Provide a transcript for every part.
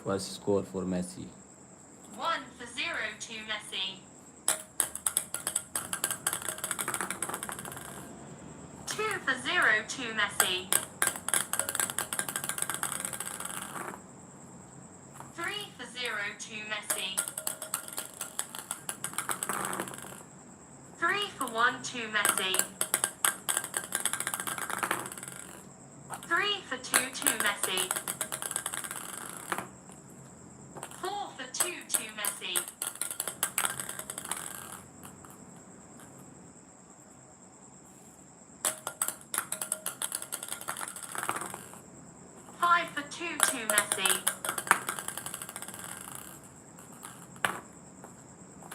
What's the score for Messi? 1-0 to Messi. 2-0 to Messi. 3-0 to Messi. 3-1 to Messi. 3-2 to Messi. 4-2 to Messi. 5-2 to Messi.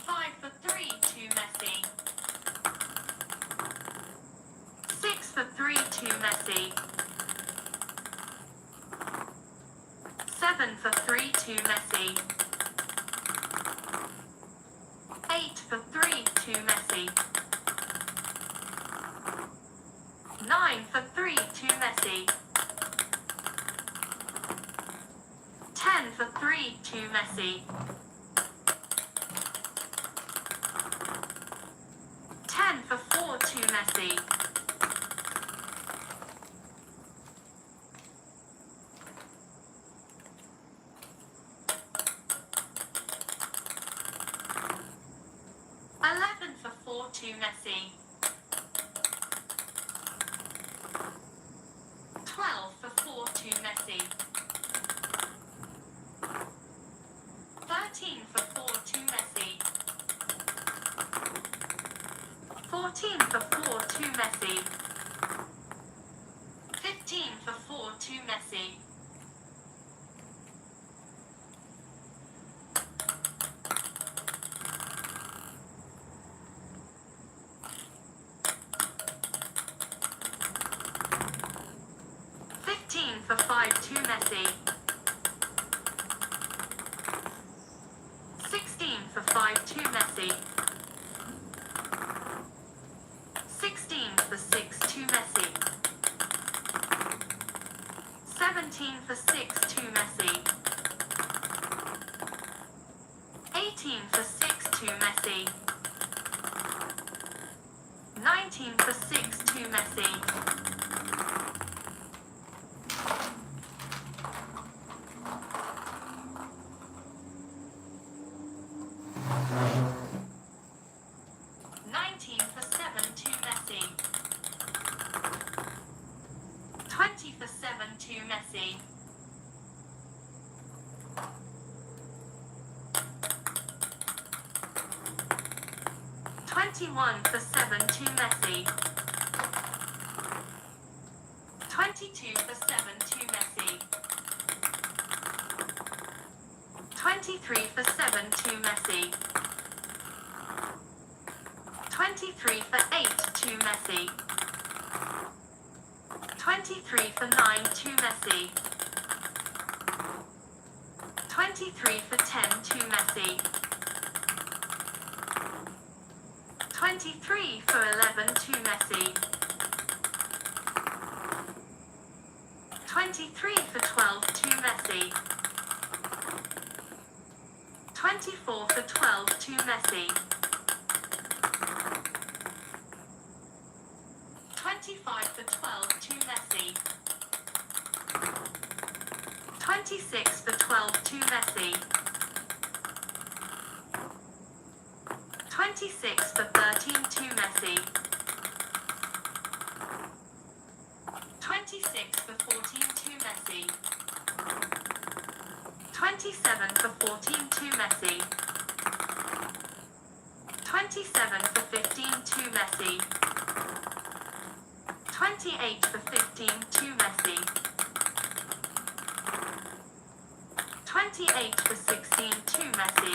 5-3 to Messi. 6-3 to Messi. 7-3 to Messi. 8-3 to Messi. 9-3 to Messi. 10-3 to Messi. 10-4 to Messi. 11-4 to Messi. 12-4 to Messi. 13-4 to Messi. 14-4 to Messi. 15-4 to Messi. 15-5 to Messi. 16-5 to Messi. 16-6 to Messi. 17-6 to Messi. 18-6 to Messi. 19-6 to Messi. 19-7 to Messi. 20-7 to Messi. 21-7 to Messi. 22-7 to Messi. 23-7 to Messi. 23-8 to Messi. 23-9 to Messi. 23-10 to Messi. 23-11 to Messi. 23-12 to Messi. 24-12 to Messi. 25-12 to Messi. 26-12 to Messi. 26-13 to Messi. 26-14 to Messi. 27-14 to Messi. 27-15 to Messi. 28-15 to Messi. 28-16 to Messi.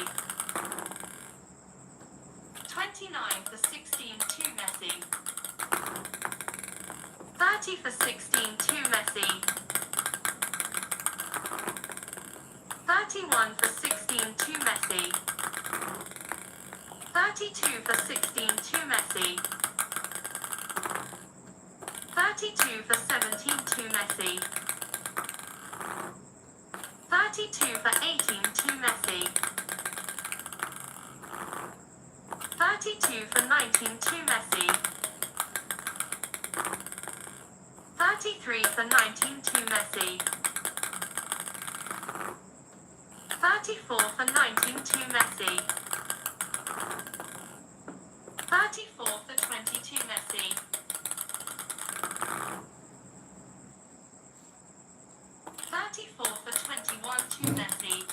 29-16 to Messi. 30-16 to Messi. 31-16 to Messi. 32-16 to Messi. 32-17 to Messi. 32 for 18 to Messi. 32 for 19 to Messi. 33 for 19 to Messi. 34 for 19 to Messi. 34 for 20 to Messi. 34 for 21 to Messi.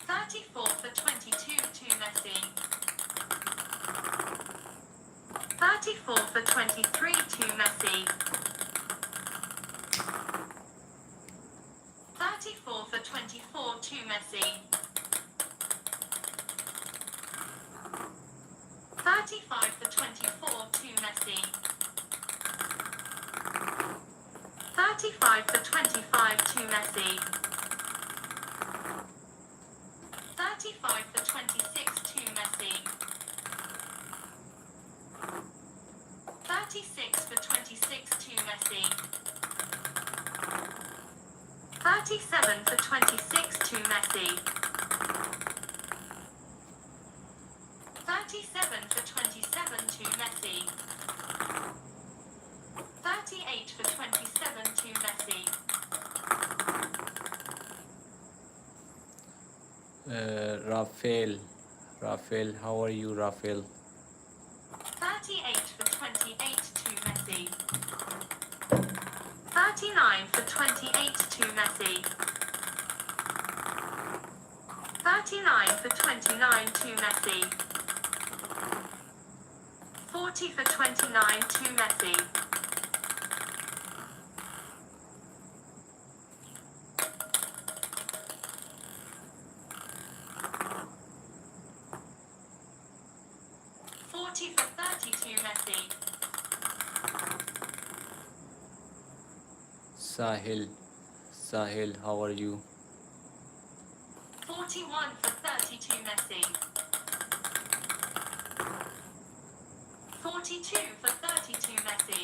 34 for 22 to Messi. 34 for 23 to Messi. 34 for 24 to Messi. 35 for 24 to Messi. 35 for 25 to Messi. 35 for 26 to Messi. 36 for 26 to Messi. 37 for 26 to Messi. 37 for 27 to Messi. 38 for 27 to Messi. Rafael, how are you, Rafael? 38 for 28 to Messi. 39 for 28 to Messi. 39 for 29 to Messi. 40 for 29 to Messi. 40 for 30 to Messi. Sahil, how are you? 41 for 30 to Messi. 42 for 30 to Messi.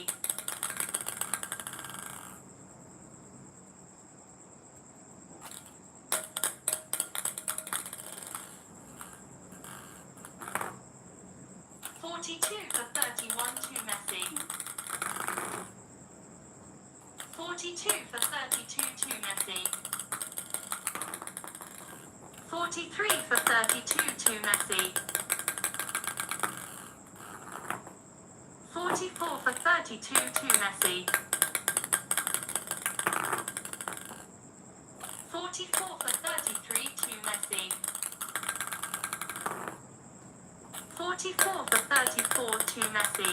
42 for 31 to Messi. 42 for 32 to Messi. 43 for 32 to Messi. 44 for 32 to Messi. 44 for 33 to Messi. 44 for 34 to Messi.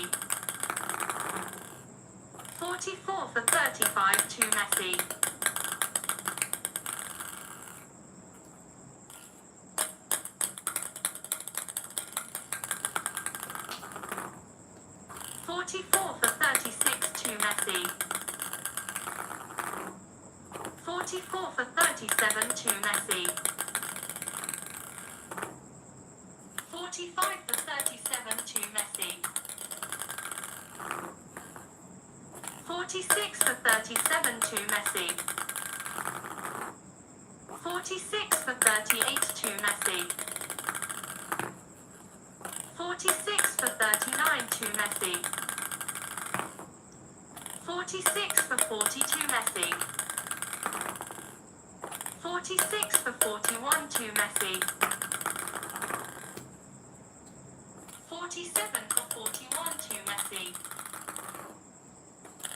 44 for 35 to Messi. 44 for 36 to Messi. 44 for 37 to Messi. 45 for 37 to Messi. 46 for 37 to Messi. 46 for 38 to Messi. 46 for 39 to Messi. 46 for 40 to Messi. 46 for 41 to Messi. 47 for 41 to Messi.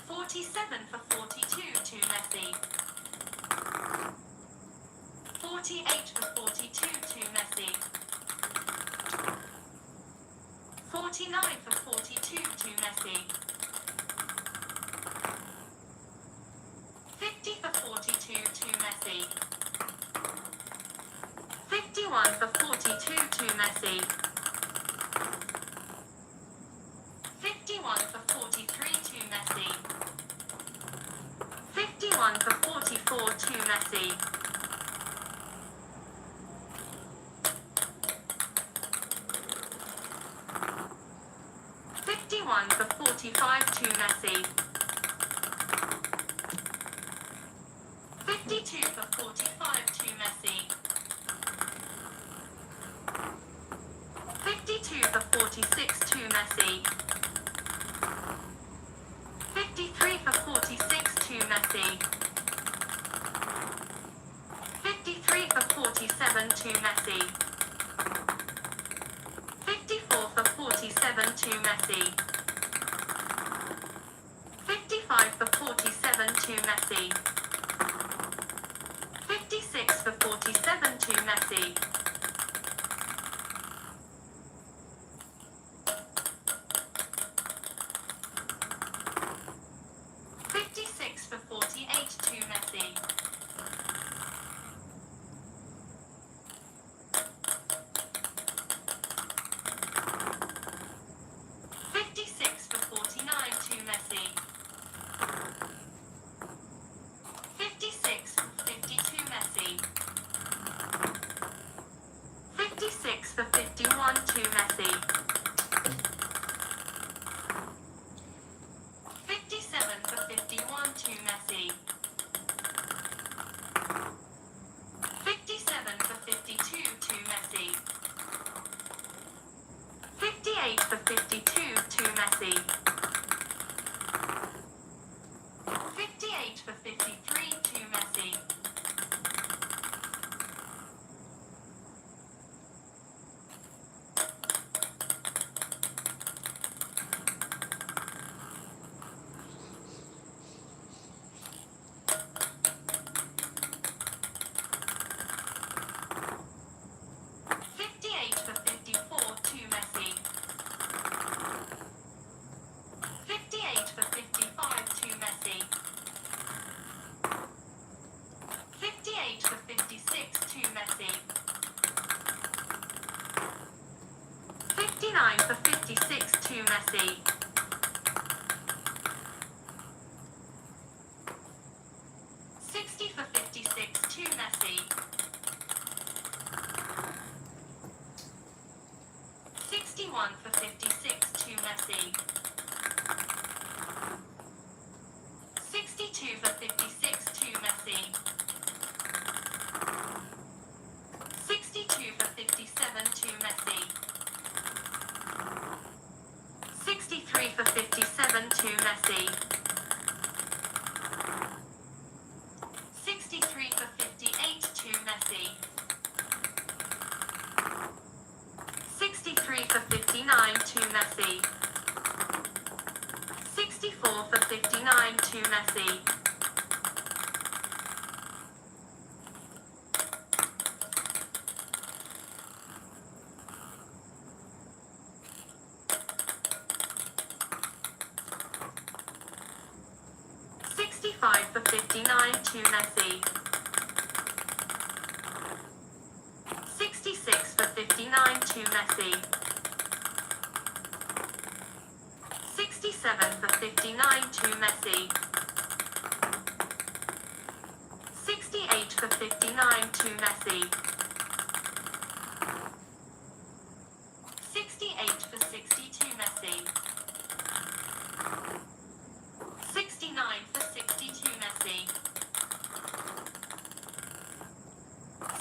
47 for 42 to Messi. 48 for 42 to Messi. 49 for 42 to Messi. 50 for 42 to Messi. 51 for 42 to Messi. 51 for 43 to Messi. 51 for 44 to Messi. 51 for 45 to Messi. 52 for 45 to Messi. 52 for 46 to Messi. 53 for 46 to Messi. 53 for 47 to Messi. 54 for 47 to Messi. 55 for 47 to Messi. 56 for 47 to Messi. 56 for 48 to Messi. 56 for 49 to Messi. 56 for 52 Messi. 56 for 51 to Messi. 57 for 51 to Messi. 57 for 52 to Messi. 58 for 52 to Messi. 58 for 53 to Messi. 58 for 54 to Messi. 58 for 55 to Messi. 58 for 56 to Messi. 59 for 56 to Messi. 60 for 56 to Messi. 61 for 56 to Messi. 62 for 56 to Messi. 62 for 57 to Messi. 63 for 57 to Messi. 63 for 58 to Messi. 63 for 59 to Messi. 64 for 59 to Messi. 65 for 59 to Messi. 66 for 59 to Messi. 67 for 59 to Messi. 68 for 59 to Messi. 68 for 60 to Messi. 69 for 60 to Messi.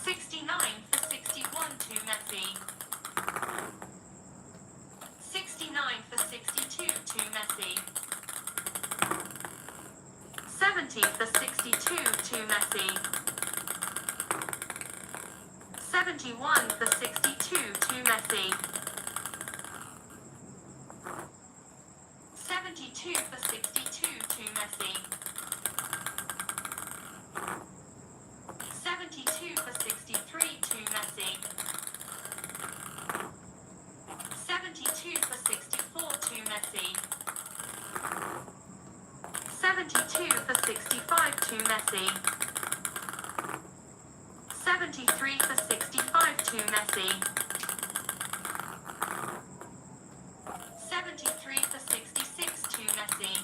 69 for 61 to Messi. 69 for 62 to Messi. 70 for 62 to Messi. 71 for 62 to Messi. 72 for 62 to Messi. 72 for 63 to Messi. 72 for 64 to Messi. 72 for 65 to Messi. 73 for 65 to Messi. 73 for 66 to Messi.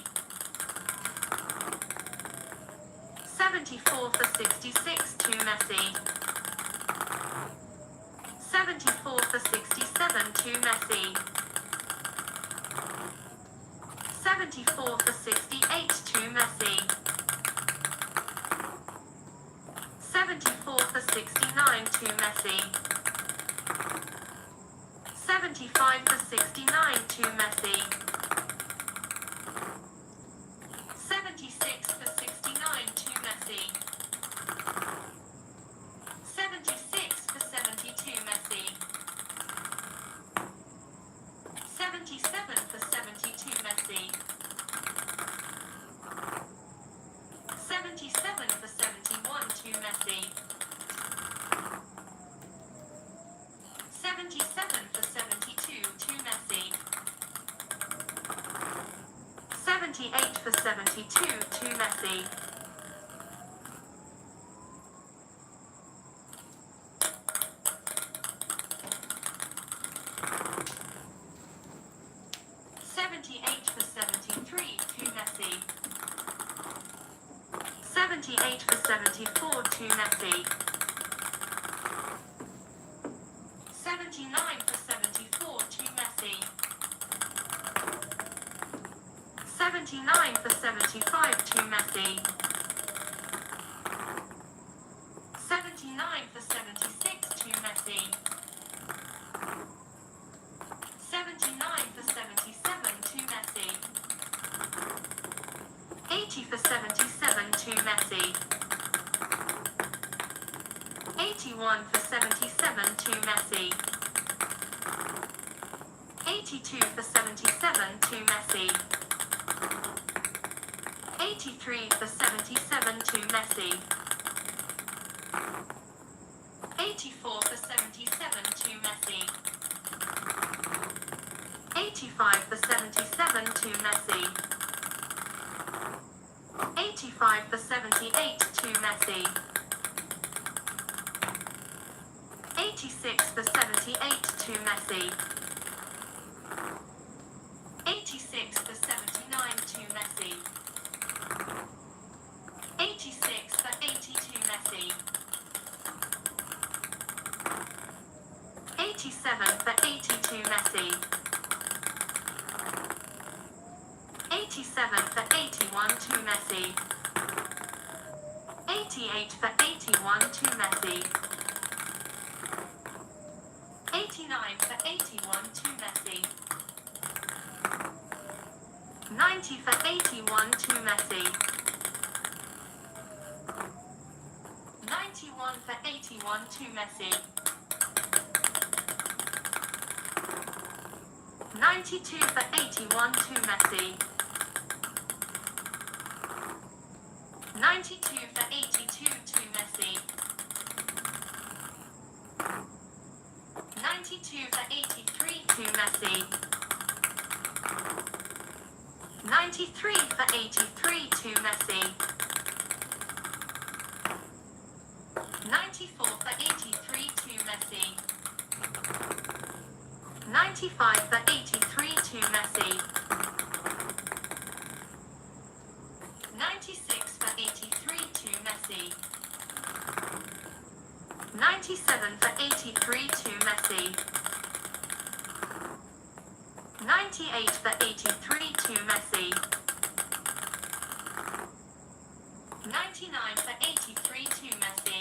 74 for 66 to Messi. 74 for 67 to Messi. 74 for 68 to Messi. Messi. 75 for 69 to Messi. 76 for 69 to Messi. 76 for 72 Messi. 77 for 72 Messi. 77 for 71 to Messi. 77 for 72 to Messi. 78 for 72 to Messi. 78 for 73 to Messi. 78 for 74 to Messi. 79 for 74 to Messi. 79 for 75 to Messi. 79 for 76 to Messi. 79 for 77 to Messi. 80 for 77 to Messi. 81 for 77 to Messi. 82 for 77 to Messi. 83 for 77 to Messi. 84 for 77 to Messi. 85 for 77 to Messi. 85 for 78 to Messi. 86 for 78 to Messi. 86 for 79 to Messi. 86 for 80 to Messi. 87 for 80 to Messi. 87 for 81 to Messi. 88 for 81 to Messi. 89 for 81 to Messi. 90 for 81 to Messi. 91 for 81 to Messi. 92 for 81 to Messi. 92 for 82 to Messi. 92 for 83 to Messi. 93 for 83 to Messi. 94 for 83 to Messi. 95 for 83 to Messi. 96 for 83 to Messi. 97 for 83 to Messi. 98 for 83 to Messi. 99 for 83 to Messi.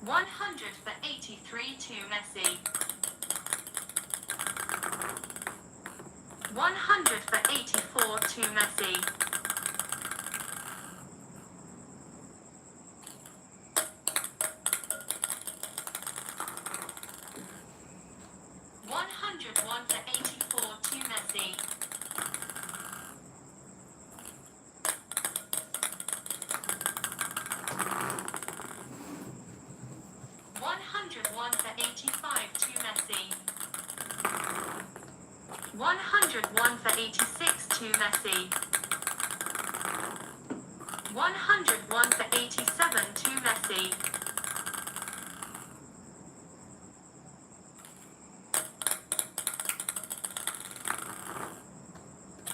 100 for 83 to Messi. 100 for 84 to Messi. 101 for 84 to Messi. 101 for 85 to Messi. 101 for 86 to Messi. 101 for 87 to Messi.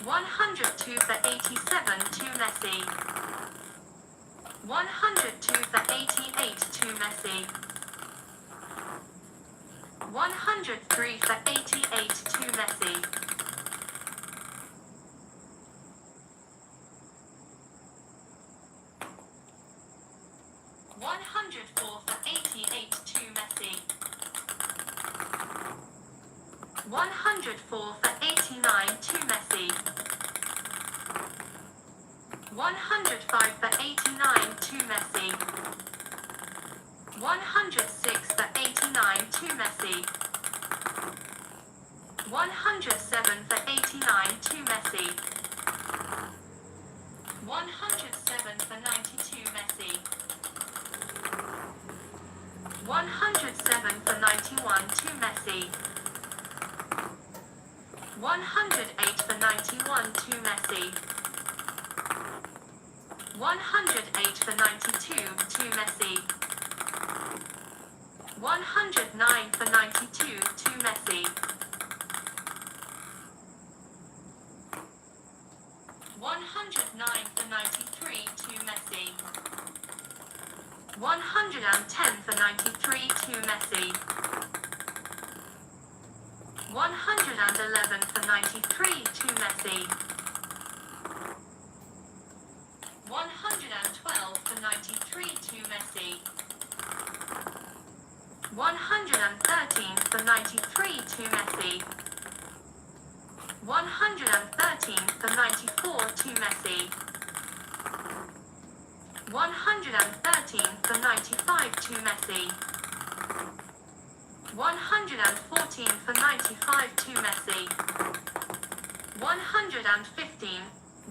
102 for 87 to Messi. 102 for 88 to Messi. 103 for 88 to Messi. 103 104 for 88 to Messi. 104 for 89 to Messi. 105 for 89 to Messi. 106 for 89 to Messi. 107 for 89 to Messi. 107 for 92 Messi. 107 for 91 to Messi. 108 for 91 to Messi. 108 for 92 to Messi. 109 for 92 to Messi. 109 for 93 to Messi. 110 for 93 to Messi. 111 for 93 to Messi. 112 for 93 to Messi. 113 for 93 to Messi. 113 for 94 to Messi. 113 for 95 to Messi. 114 for 95 to Messi. 115,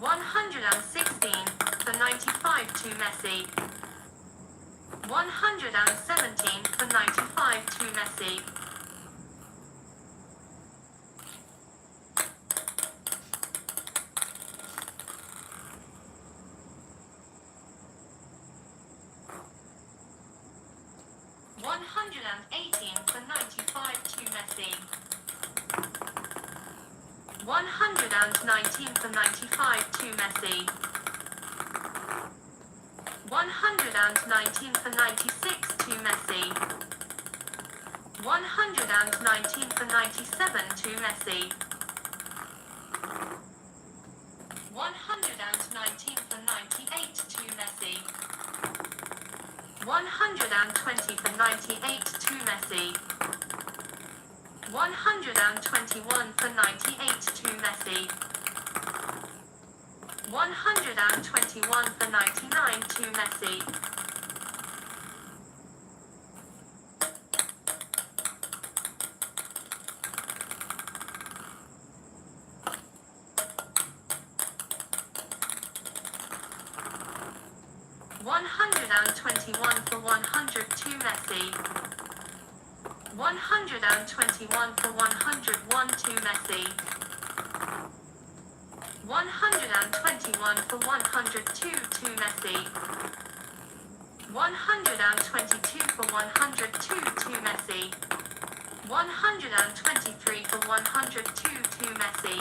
116 for 95 to Messi. 117 for 95 to Messi. 118 for 95 to Messi. 119 for 95 to Messi. 119 for 96 to Messi. 119 for 97 to Messi. 119 for 98 to Messi. 120 for 98 to Messi. 121 for 98 to Messi. 121 for 99 to Messi. 121 for 100 to Messi. 121 for 101 to Messi. 121 for 102 to Messi. 122 for 102 to Messi. 123 for 102 to Messi.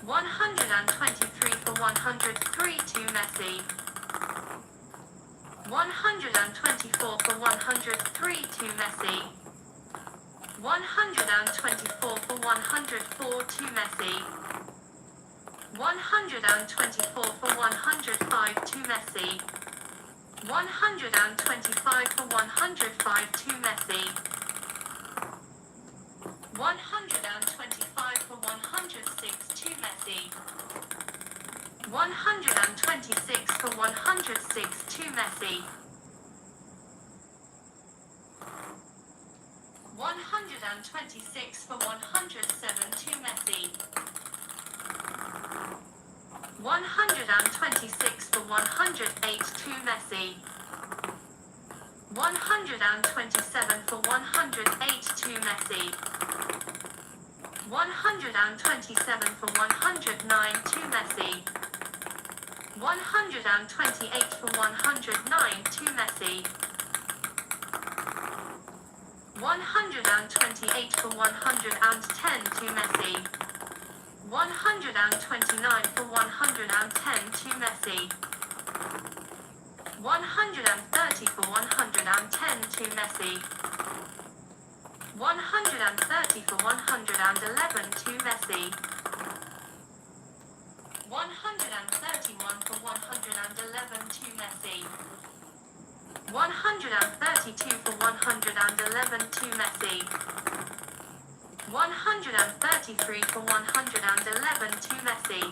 123 for 103 to Messi. 124 for 103 to Messi. 124 for 104 to Messi. 124 for 105 to Messi. 125 for 105 to Messi. 125 for 106 to Messi. 126 for 106 to Messi. 126 for 107 to Messi. 126 for 108 to Messi. 127 for 108 to Messi. 127 for 109 to Messi. 128 for 109 to Messi. 128 for 110 to Messi. 129 for 110 to Messi. 130 for 110 to Messi. 130 for 111 to Messi. 131 for 111 to Messi. 132 for 111 to Messi. 133 for 111 to Messi.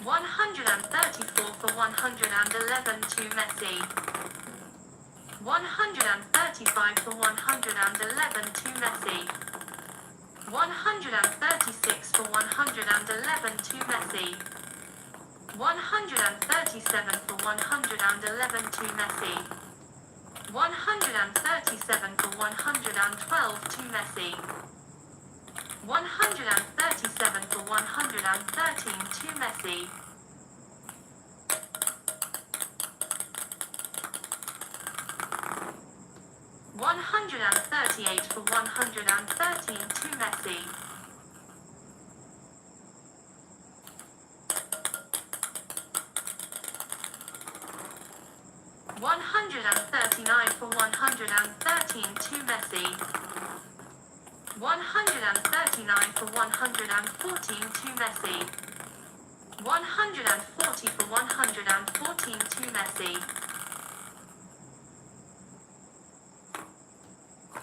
134 for 111 to Messi. 135 for 111 to Messi. 136 for 111 to Messi. 137 for 111 to Messi. 137 for 112 to Messi. 137 for 113 to Messi. 138 for 113 to Messi. 139 for 113 to Messi. 139 for 114 to Messi. 140 for 114 to Messi.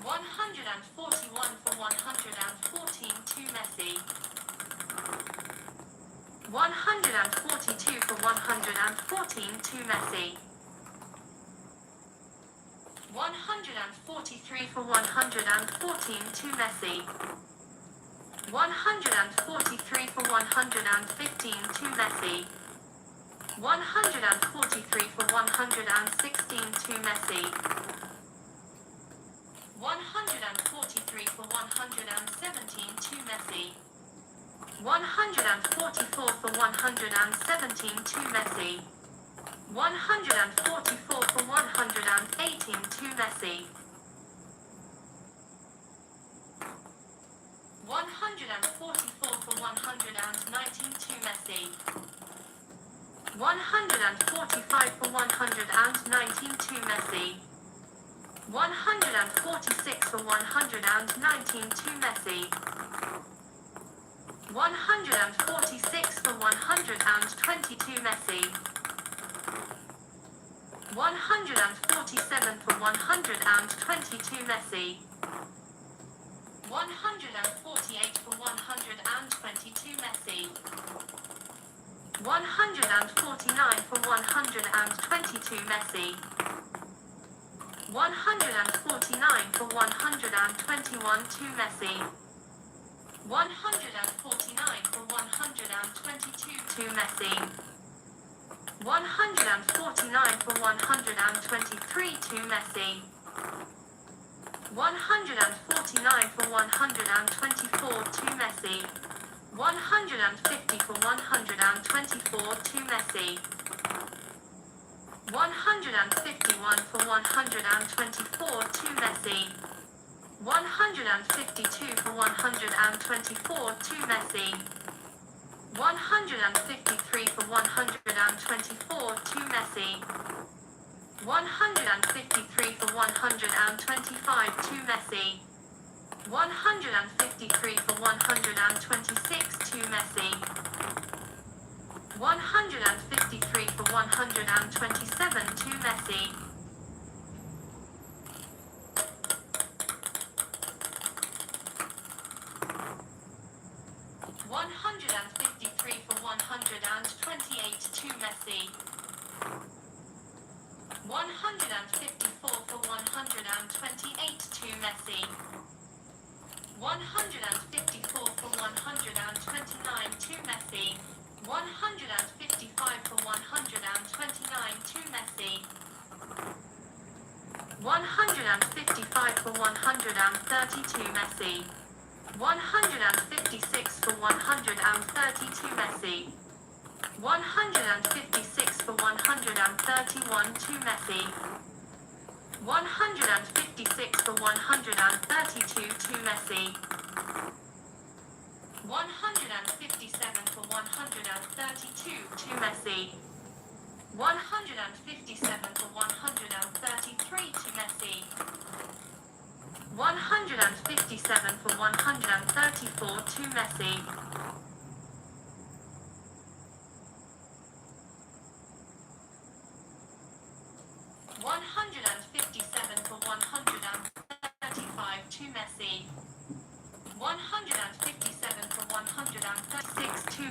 141 for 114 to Messi. 142 for 114 to Messi. 143 for 114 to Messi. 143 for 115 to Messi. 143 for 116 to Messi. 143 for 117 to Messi. 144 for 117 to Messi. 144 for 118 to Messi. 144 for 119 to Messi. 145 for 119 to Messi. 146 for 119 to Messi. 146 for 120 to Messi. 147 for 120 to Messi. 148 for 120 to Messi. 149 for 120 to Messi. 149 for 121 to Messi. 149 for 122 to Messi. 149 for 123 to Messi. 149 for 124 to Messi. 150 for 124 to Messi. 151 for 124 to Messi. 152 for 124 to Messi. 153 for 124 to Messi. 153 for 125 to Messi. 153 for 126 to Messi. 153 for 127 to Messi. 153 for 128 to Messi. 154 for 128 to Messi. 154 for 129 to Messi. 155 for 129 to Messi. 155 for 130 to Messi. 156 for 130 to Messi. 156 for 131 to Messi. 156 for 132 to Messi. 157 for 132 to Messi. 157 for 133 to Messi. 157 for 134 to Messi. 157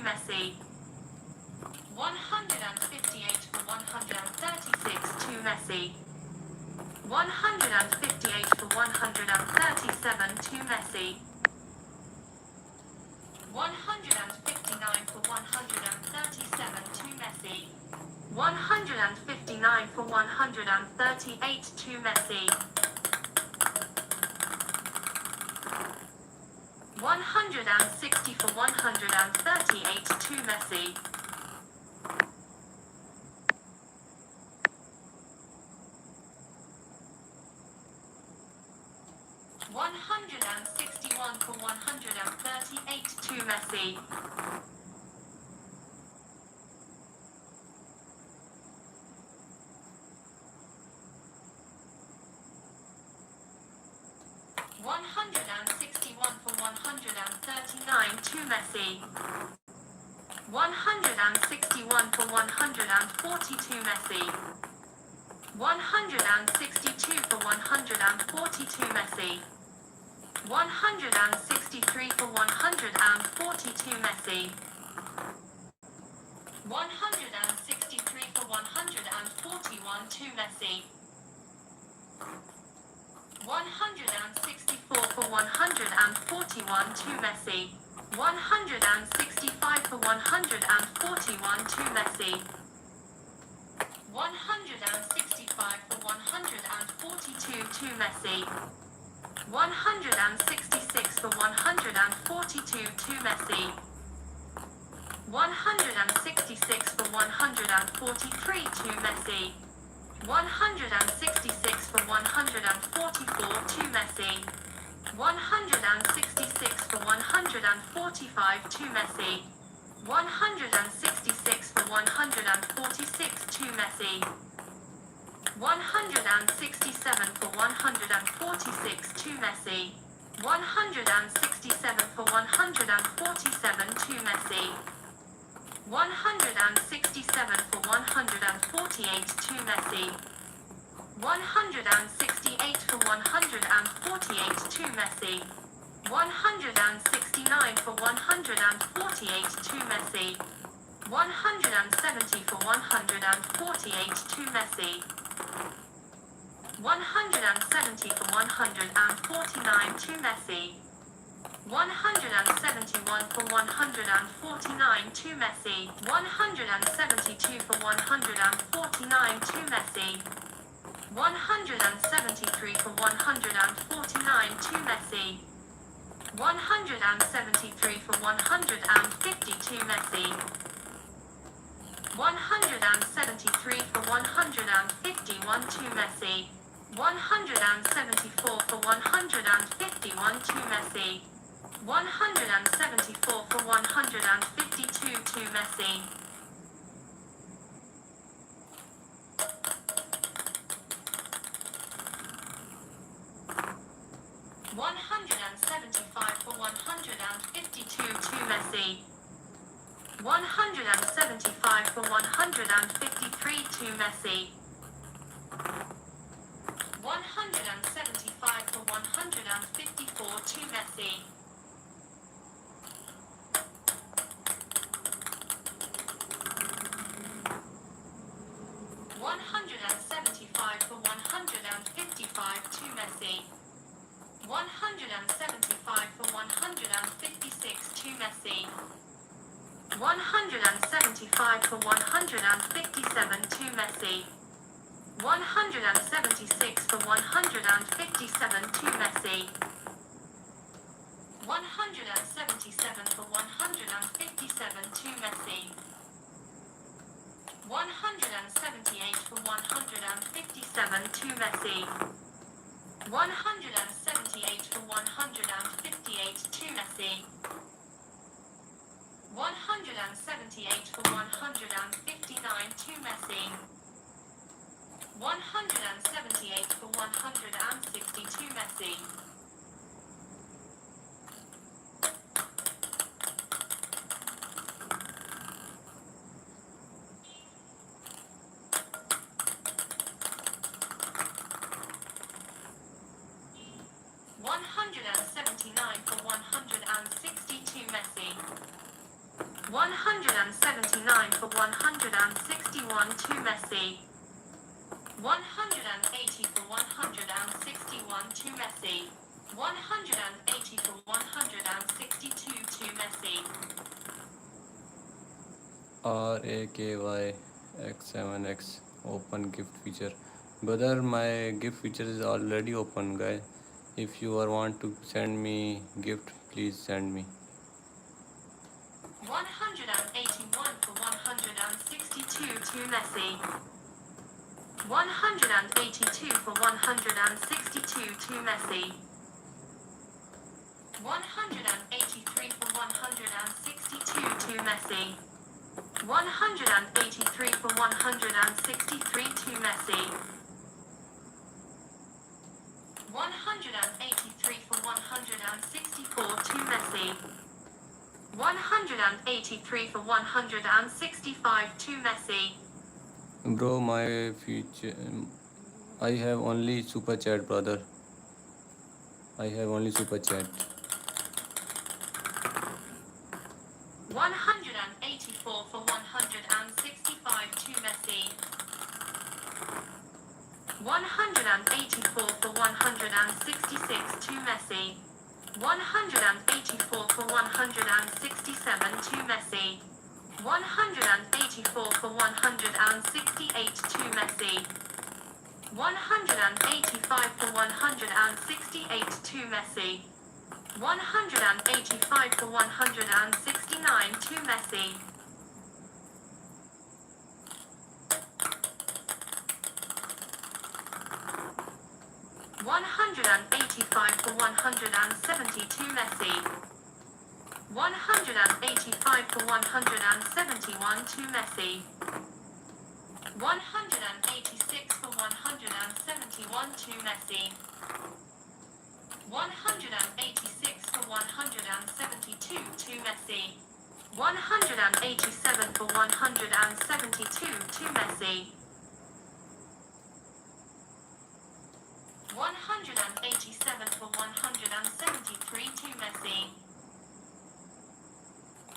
Messi. 158 for 136 to Messi. 158 for 137 to Messi. 159 for 137 to Messi. 159 for 138 to Messi. 160 for 138 to Messi. 161 for 138 to Messi. 161 for 139 to Messi. 161 for 140 to Messi. 162 for 140 to Messi. 163 for 140 to Messi. 163 for 141 to Messi. 164 for 141 to Messi. 165 for 141 to Messi. 165 for 142 to Messi. 166 for 142 to Messi. 166 for 143 to Messi. 166 for 144 to Messi. 166 for 145 to Messi. 166 for 146 to Messi. 167 for 146 to Messi. 167 for 147 to Messi. 167 for 148 to Messi. 168 for 148 to Messi. 169 for 148 to Messi. 170 for 148 to Messi. 170 for 149 to Messi. 171 for 149 to Messi. 172 for 149 to Messi. 173 for 149 to Messi. 173 for 150 to Messi. 173 for 151 to Messi. 174 for 151 to Messi. 174 for 152 to Messi. 175 for 152 to Messi. 175 for 153 to Messi. 175 for 154 to Messi. 175 for 155 to Messi. 175 for 156 to Messi. 175 for 157 to Messi. 176 for 157 to Messi. 177 for 157 to Messi. 178 for 157 to Messi. 178 for 158 to Messi. 178 for 159 to Messi. 178 for 160 to Messi. 179 for 160 to Messi. 179 for 161 to Messi. 180 for 161 to Messi. 180 for 162 to Messi. RAKYX7X open gift feature. Brother, my gift feature is already open, guys. If you want to send me gift, please send me. 181 for 162 to Messi. 182 for 162 to Messi. 183 for 162 to Messi. 183 for 163 to Messi. 183 for 164 to Messi. 183 for 165 to Messi. Bro, my feature. I have only super chat, brother. I have only super chat. 184 for 165 to Messi. 184 for 166 to Messi. 184 for 167 to Messi. 184 for 168 to Messi. 185 for 168 to Messi. 185 for 169 to Messi. 185 for 170 to Messi. 185 for 171 to Messi. 186 for 171 to Messi. 186 for 172 to Messi. 187 for 172 to Messi. 187 for 173 to Messi.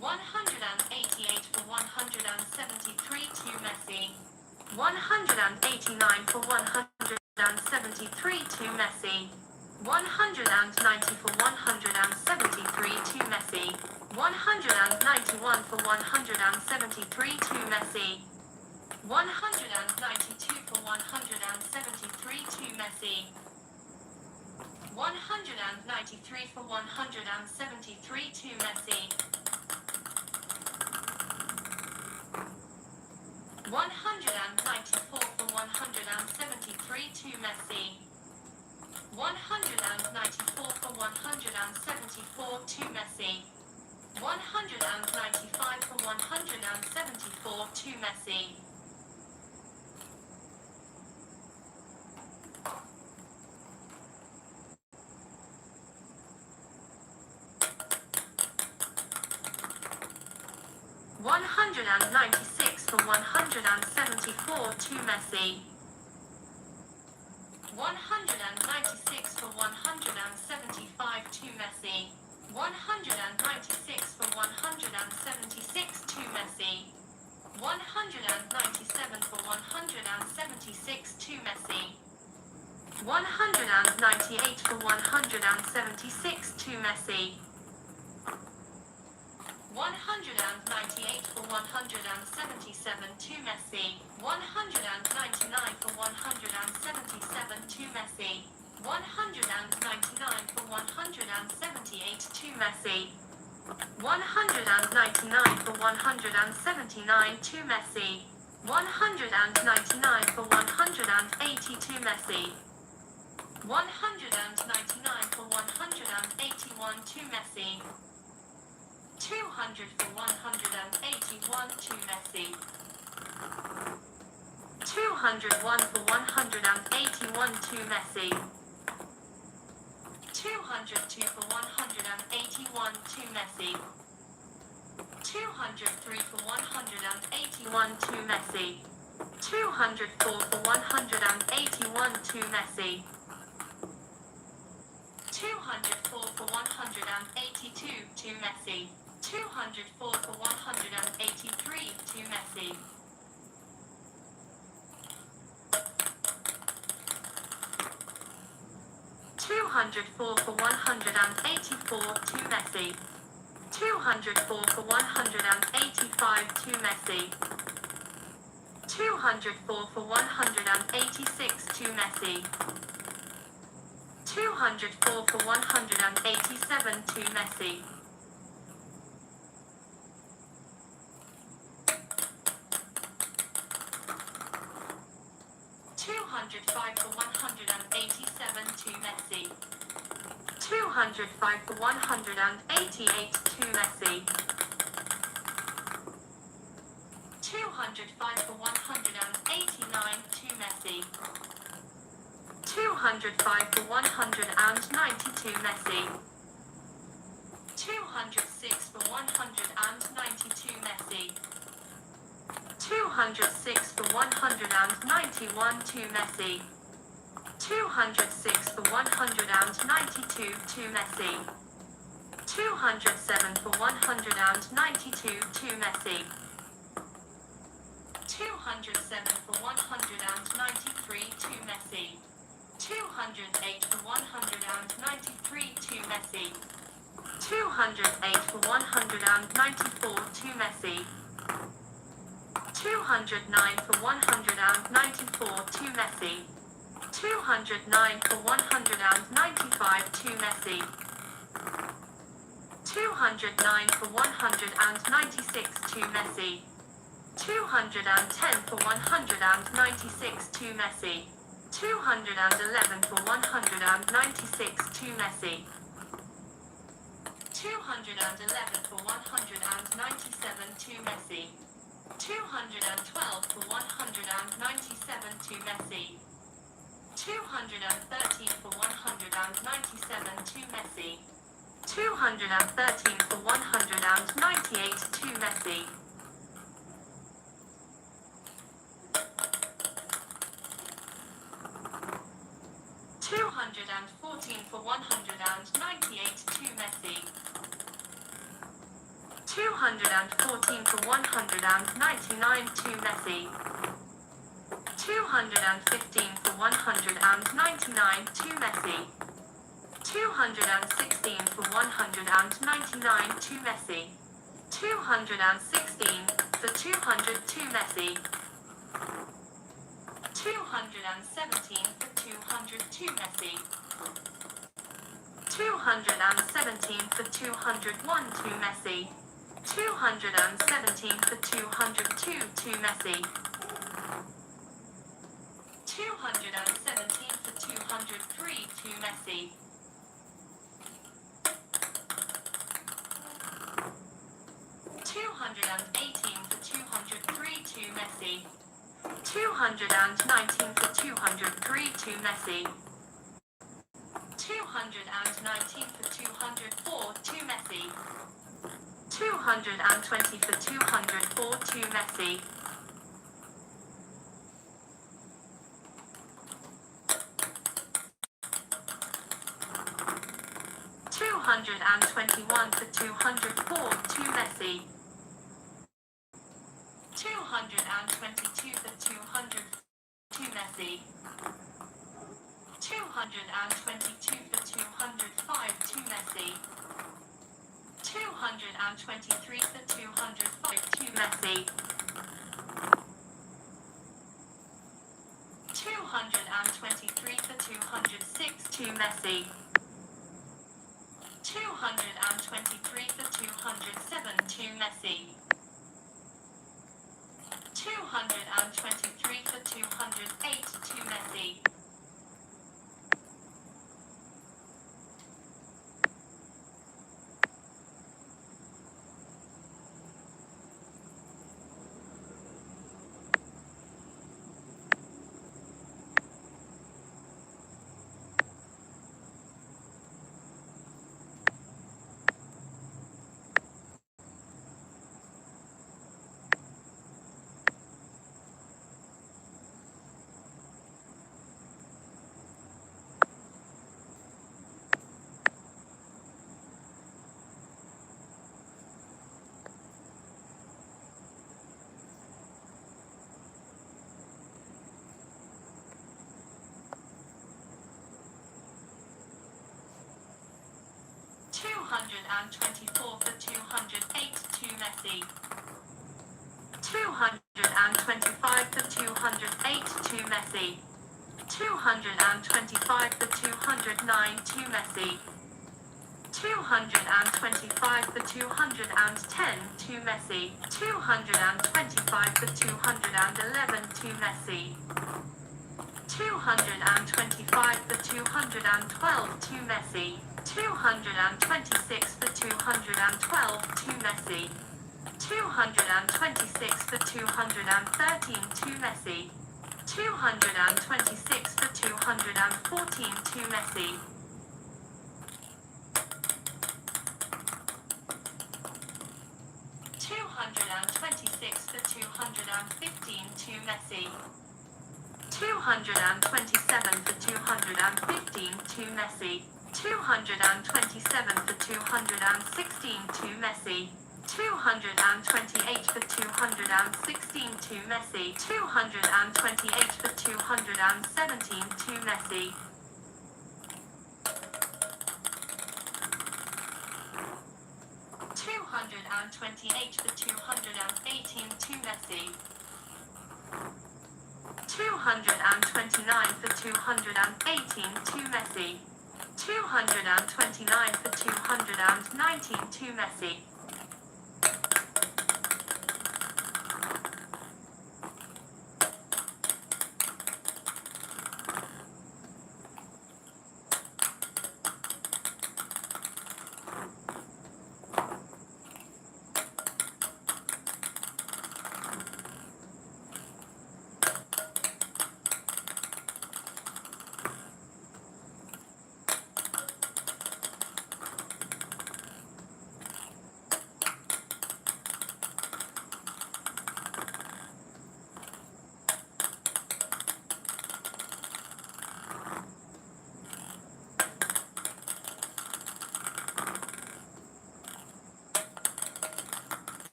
188 for 173 to Messi. 189 for 173 to Messi. 190 for 173 to Messi. 191 for 173 to Messi. 192 for 173 to Messi. 193 for 173 to Messi. 194 for 173 to Messi. 194 for 174 to Messi. 195 for 174 to Messi. 196 for 174 to Messi. 196 for 175 to Messi. 196 for 176 to Messi. 197 for 176 to Messi. 198 for 176 to Messi. 198 for 177 to Messi. 199 for 177 to Messi. 199 for 178 to Messi. 199 for 179 to Messi. 199 for 180 to Messi. 199 for 181 to Messi. 200 for 181 to Messi. 201 for 181 to Messi. 202 for 181 to Messi. 203 for 181 to Messi. 204 for 181 to Messi. 204 for 182 to Messi. 204 for 183 to Messi. 204 for 184 to Messi. 204 for 185 to Messi. 204 for 186 to Messi. 204 for 187 to Messi. 205 for 187 to Messi. 205 for 188 to Messi. 205 for 189 to Messi. 205 for 192 Messi. 206 for 192 Messi. 206 for 191 to Messi. 206 for 192 to Messi. 207 for 192 to Messi. 207 for 193 to Messi. 208 for 193 to Messi. 208 for 194 to Messi. 209 for 194 to Messi. 209 for 195 to Messi. 209 for 196 to Messi. 210 for 196 to Messi. 211 for 196 to Messi. 211 for 197 to Messi. 212 for 197 to Messi. 213 for 197 to Messi. 213 for 198 to Messi. 214 for 198 to Messi. 214 for 199 to Messi. 215 for 199 to Messi. 216 for 199 to Messi. 216 for 200 to Messi. 217 for 200 to Messi. 217 for 201 to Messi. 217 for 202 to Messi. 217 for 203 to Messi. 218 for 203 to Messi. 219 for 203 to Messi. 219 for 204 to Messi. 220 for 204 to Messi. 221 for 204 to Messi. 222 for 200 to Messi. 222 for 205 to Messi. 223 for 205 to Messi. 223 for 206 to Messi. 223 for 207 to Messi. 223 for 208 to Messi. 223 224 for 208 to Messi. 225 for 208 to Messi. 225 for 209 to Messi. 225 for 210 to Messi. 225 for 211 to Messi. 225 for 212 to Messi. 226 for 212 to Messi. 226 for 213 to Messi. 226 for 214 to Messi. 226 for 215 to Messi. 227 for 215 to Messi. 227 for 216 to Messi. 228 for 216 to Messi. 228 for 217 to Messi. 228 for 218 to Messi. 229 for 218 to Messi. 229 for 219 to Messi.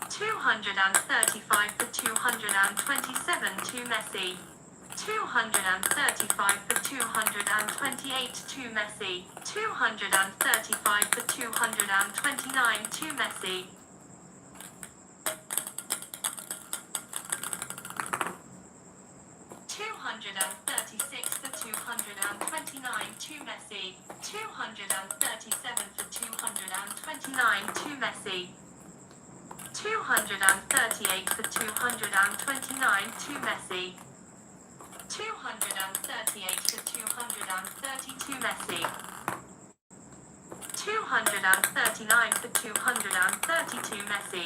235 for 227 to Messi. 235 for 228 to Messi. 235 for 229 to Messi. 236 for 229 to Messi. 237 for 229 to Messi. 238 for 229 to Messi. 238 for 232 Messi. 239 for 232 Messi.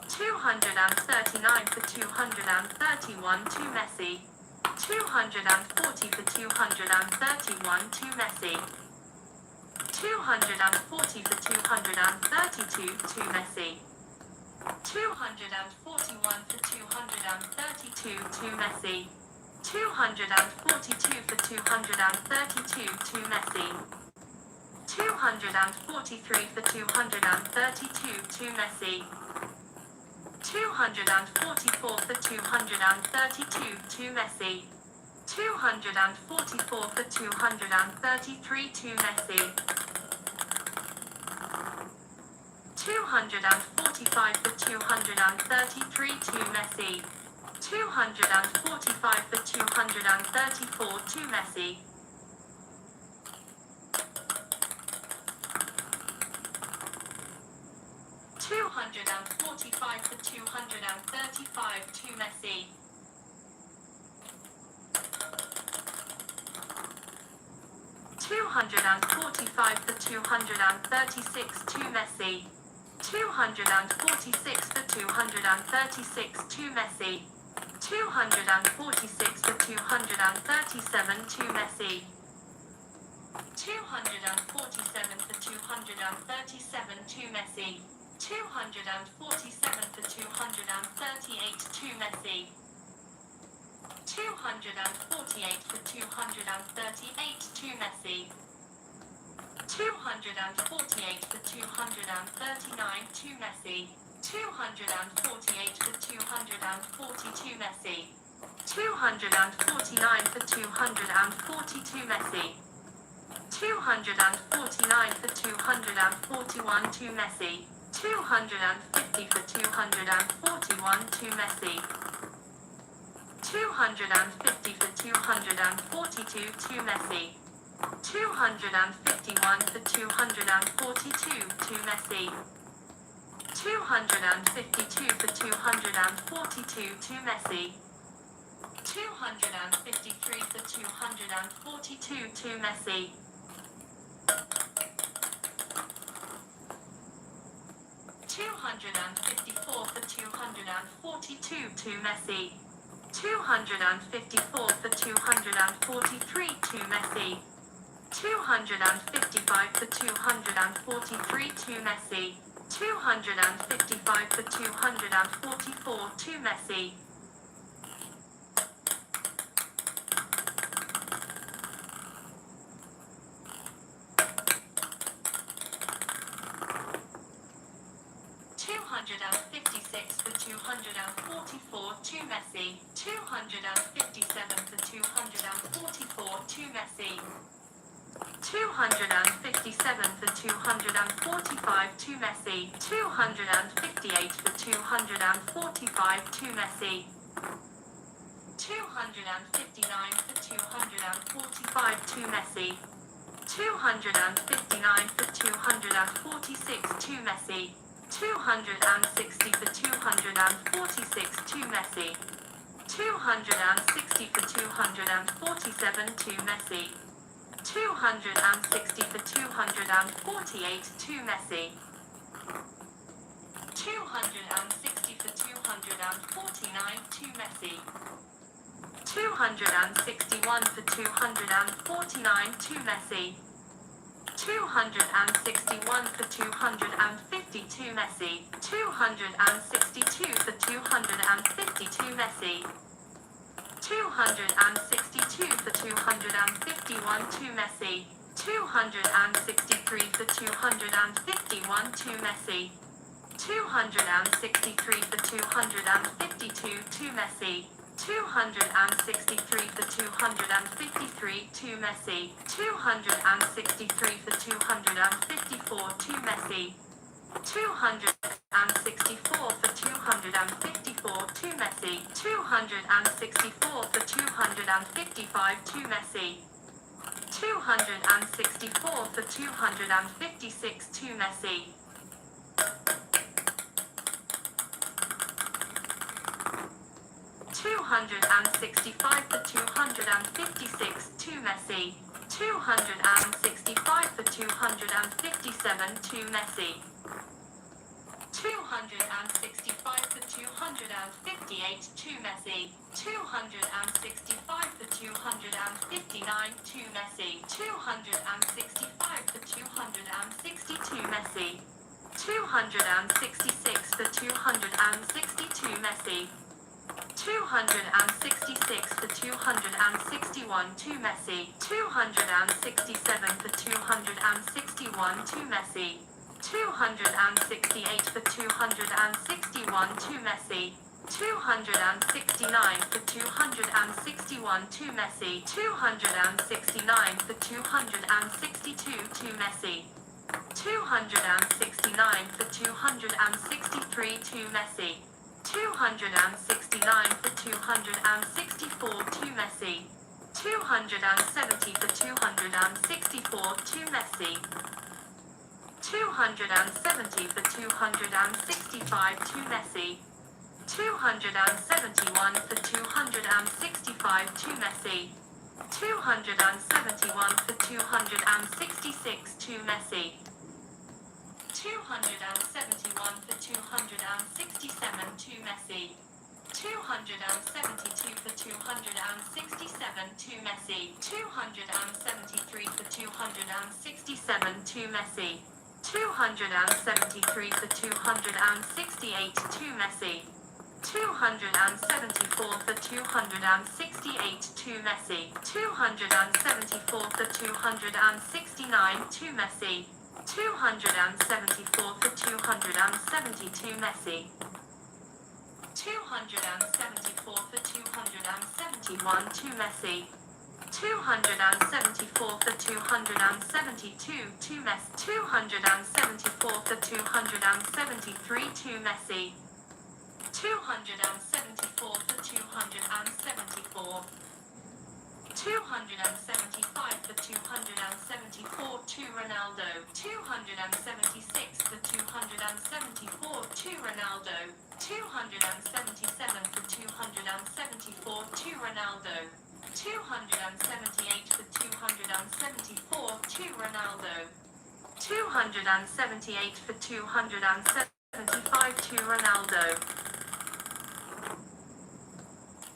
239 for 231 to Messi. 240 for 231 to Messi. 240 for 232 to Messi. 241 for 232 to Messi. 242 for 232 to Messi. 243 for 232 to Messi. 244 for 232 to Messi. 244 for 233 to Messi. 245 for 233 to Messi. 245 for 234 to Messi. 245 for 235 to Messi. 245 for 236 to Messi. 246 for 236 to Messi. 246 for 237 to Messi. 247 for 237 to Messi. 247 for 238 to Messi. 248 for 238 to Messi. 248 for 239 to Messi. 248 for 242 Messi. 249 for 242 Messi. 249 for 241 to Messi. 250 for 241 to Messi. 250 for 242 to Messi. 251 for 242 to Messi. 252 for 242 to Messi. 253 for 242 to Messi. 254 for 242 to Messi. 254 for 243 to Messi. 255 for 243 to Messi. 255 for 244 to Messi. 256 for 244 to Messi. 257 for 244 to Messi. 257 for 245 to Messi. 258 for 245 to Messi. 259 for 245 to Messi. 259 for 246 to Messi. 260 for 246 to Messi. 260 for 247 to Messi. 260 for 248 to Messi. 260 for 249 to Messi. 261 for 249 to Messi. 261 for 250 to Messi. 262 for 250 to Messi. 262 for 251 to Messi. 263 for 251 to Messi. 263 for 252 to Messi. 263 for 253 to Messi. 263 for 254 to Messi. 264 for 254 to Messi. 264 for 255 to Messi. 264 for 256 to Messi. 265 for 256 to Messi. 265 for 257 to Messi. 265 for 258 to Messi. 265 for 259 to Messi. 265 for 260 to Messi. 266 for 262 Messi. 266 for 261 to Messi. 267 for 261 to Messi. 268 for 261 to Messi. 269 for 261 to Messi. 269 for 262 to Messi. 269 for 263 to Messi. 269 for 264 to Messi. 270 for 264 to Messi. 270 for 265 to Messi. 271 for 265 to Messi. 271 for 266 to Messi. 271 for 267 to Messi. 272 for 267 to Messi. 273 for 267 to Messi. 273 for 268 to Messi. 274 for 268 to Messi. 274 for 269 to Messi. 274 for 272 Messi. 274 for 271 to Messi. 274 for 272 to Messi. 274 for 273 to Messi. 274 for 274. 275 for 274 to Ronaldo. 276 for 274 to Ronaldo. 277 for 274 to Ronaldo. 278 for 274 to Ronaldo. 278 for 275 to Ronaldo.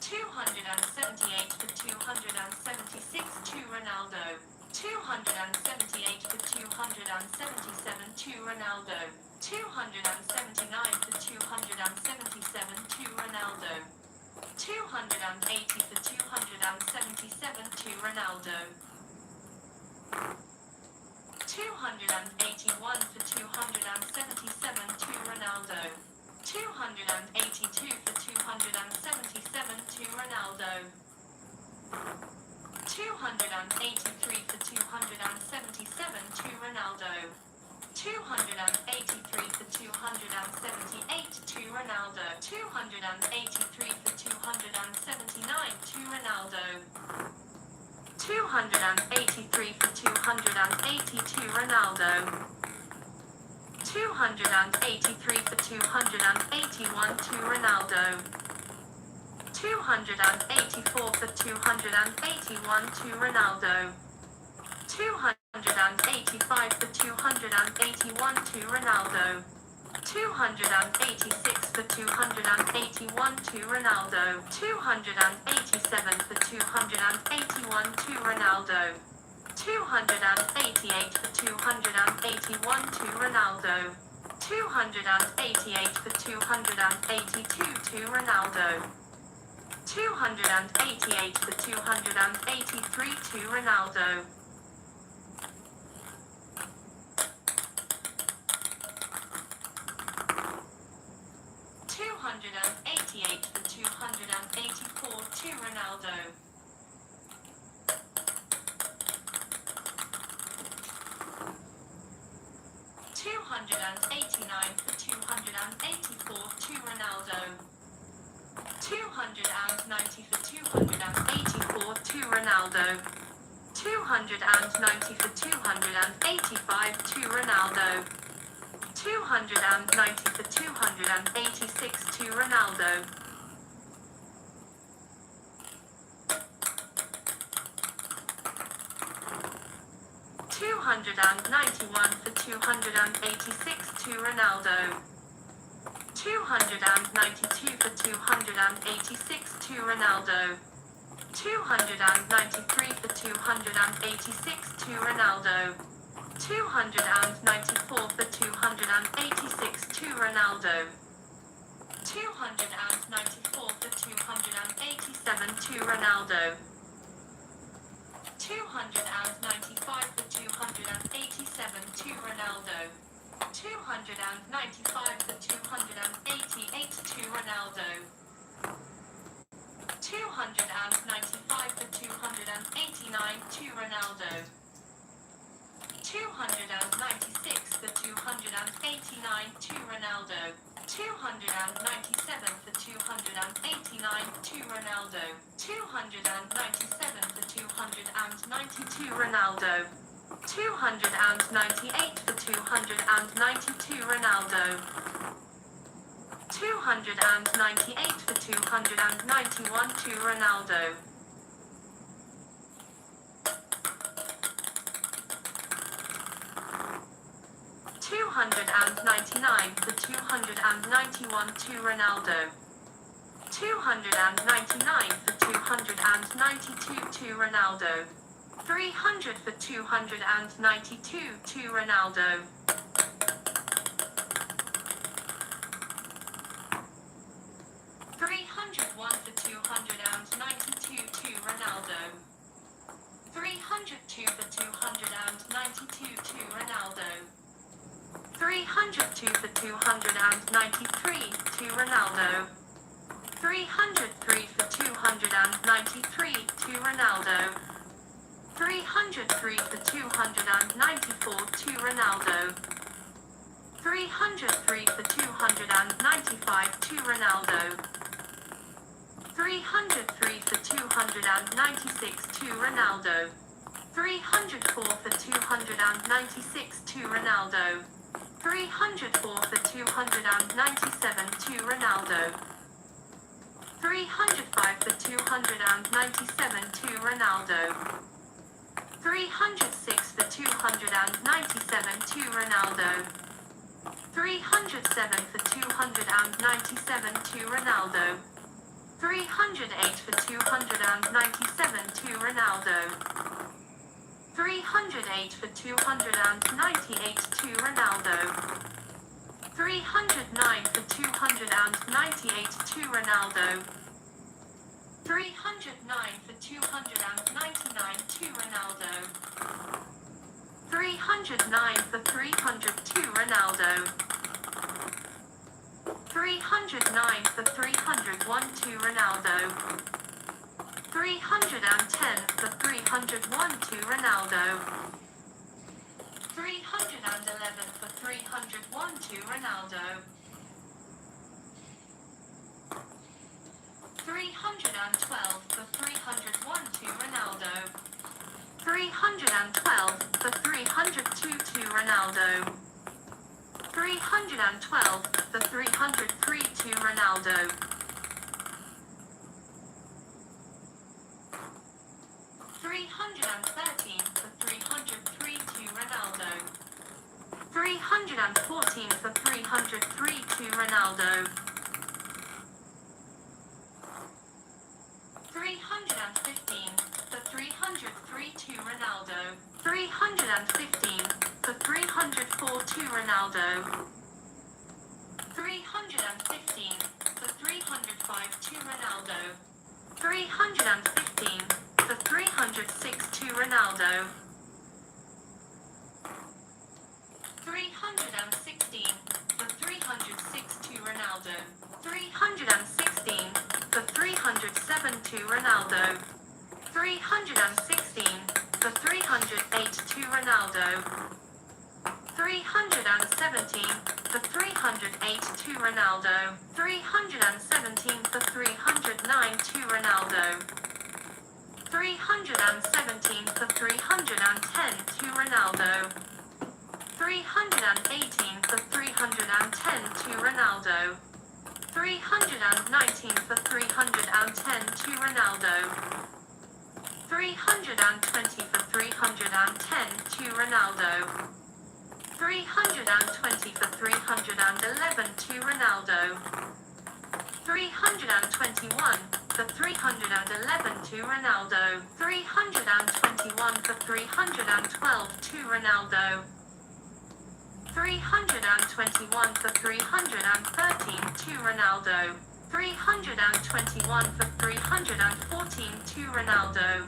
278 for 276 to Ronaldo. 278 for 277 to Ronaldo. 279 for 277 to Ronaldo. 280 for 277 to Ronaldo. 281 for 277 to Ronaldo. 282 for 277 to Ronaldo. 283 for 277 to Ronaldo. 283 for 278 to Ronaldo. 283 for 279 to Ronaldo. 283 for 280 to Ronaldo. 283 for 281 to Ronaldo. 284 for 281 to Ronaldo. 285 for 281 to Ronaldo. 286 for 281 to Ronaldo. 287 for 281 to Ronaldo. 288 for 281 to Ronaldo. 288 for 282 to Ronaldo. 288 for 283 to Ronaldo. 288 for 284 to Ronaldo. 289 for 284 to Ronaldo. 290 for 284 to Ronaldo. 290 for 285 to Ronaldo. 290 for 286 to Ronaldo. 291 for 286 to Ronaldo. 292 for 286 to Ronaldo. 293 for 286 to Ronaldo. 294 for 286 to Ronaldo. 294 for 287 to Ronaldo. 295 for 287 to Ronaldo. 295 for 288 to Ronaldo. 295 for 289 to Ronaldo. 296 for 289 to Ronaldo. 297 for 289 to Ronaldo. 297 for 292 Ronaldo. 298 for 292 Ronaldo. 298 for 291 to Ronaldo. 299 for 291 to Ronaldo. 299 for 292 to Ronaldo. 300 for 292 to Ronaldo. 300 292 to Ronaldo. 302 for 292 to Ronaldo. 302 for 293 to Ronaldo. 303 for 293 to Ronaldo. 303 for 294 to Ronaldo. 303 for 295 to Ronaldo. 303 for 296 to Ronaldo. 304 for 296 to Ronaldo. 304 for 297 to Ronaldo. 305 for 297 to Ronaldo. 306 for 297 to Ronaldo. 307 for 297 to Ronaldo. 308 for 297 to Ronaldo. 308 for 298 to Ronaldo. 309 for 298 to Ronaldo. 309 for 299 to Ronaldo. 309 for 300 to Ronaldo. 309 for 301 to Ronaldo. 310 for 301 to Ronaldo. 311 for 301 to Ronaldo. 312 for 301 to Ronaldo. 312 for 302 to Ronaldo. 312 for 303 to Ronaldo. 313 for 303 to Ronaldo. 314 for 303 to Ronaldo. 315 for 303 to Ronaldo. 315 for 304 to Ronaldo. 315 for 305 to Ronaldo. 315 for 306 to Ronaldo. 316 for 306 to Ronaldo. 316 for 307 to Ronaldo. 316 for 308 to Ronaldo. 317 for 308 to Ronaldo. 317 for 309 to Ronaldo. 317 for 310 to Ronaldo. 318 for 310 to Ronaldo. 319 for 310 to Ronaldo. 320 for 310 to Ronaldo. 320 for 311 to Ronaldo. 321 for 311 to Ronaldo. 321 for 312 to Ronaldo. 321 for 313 to Ronaldo. 321 for 314 to Ronaldo.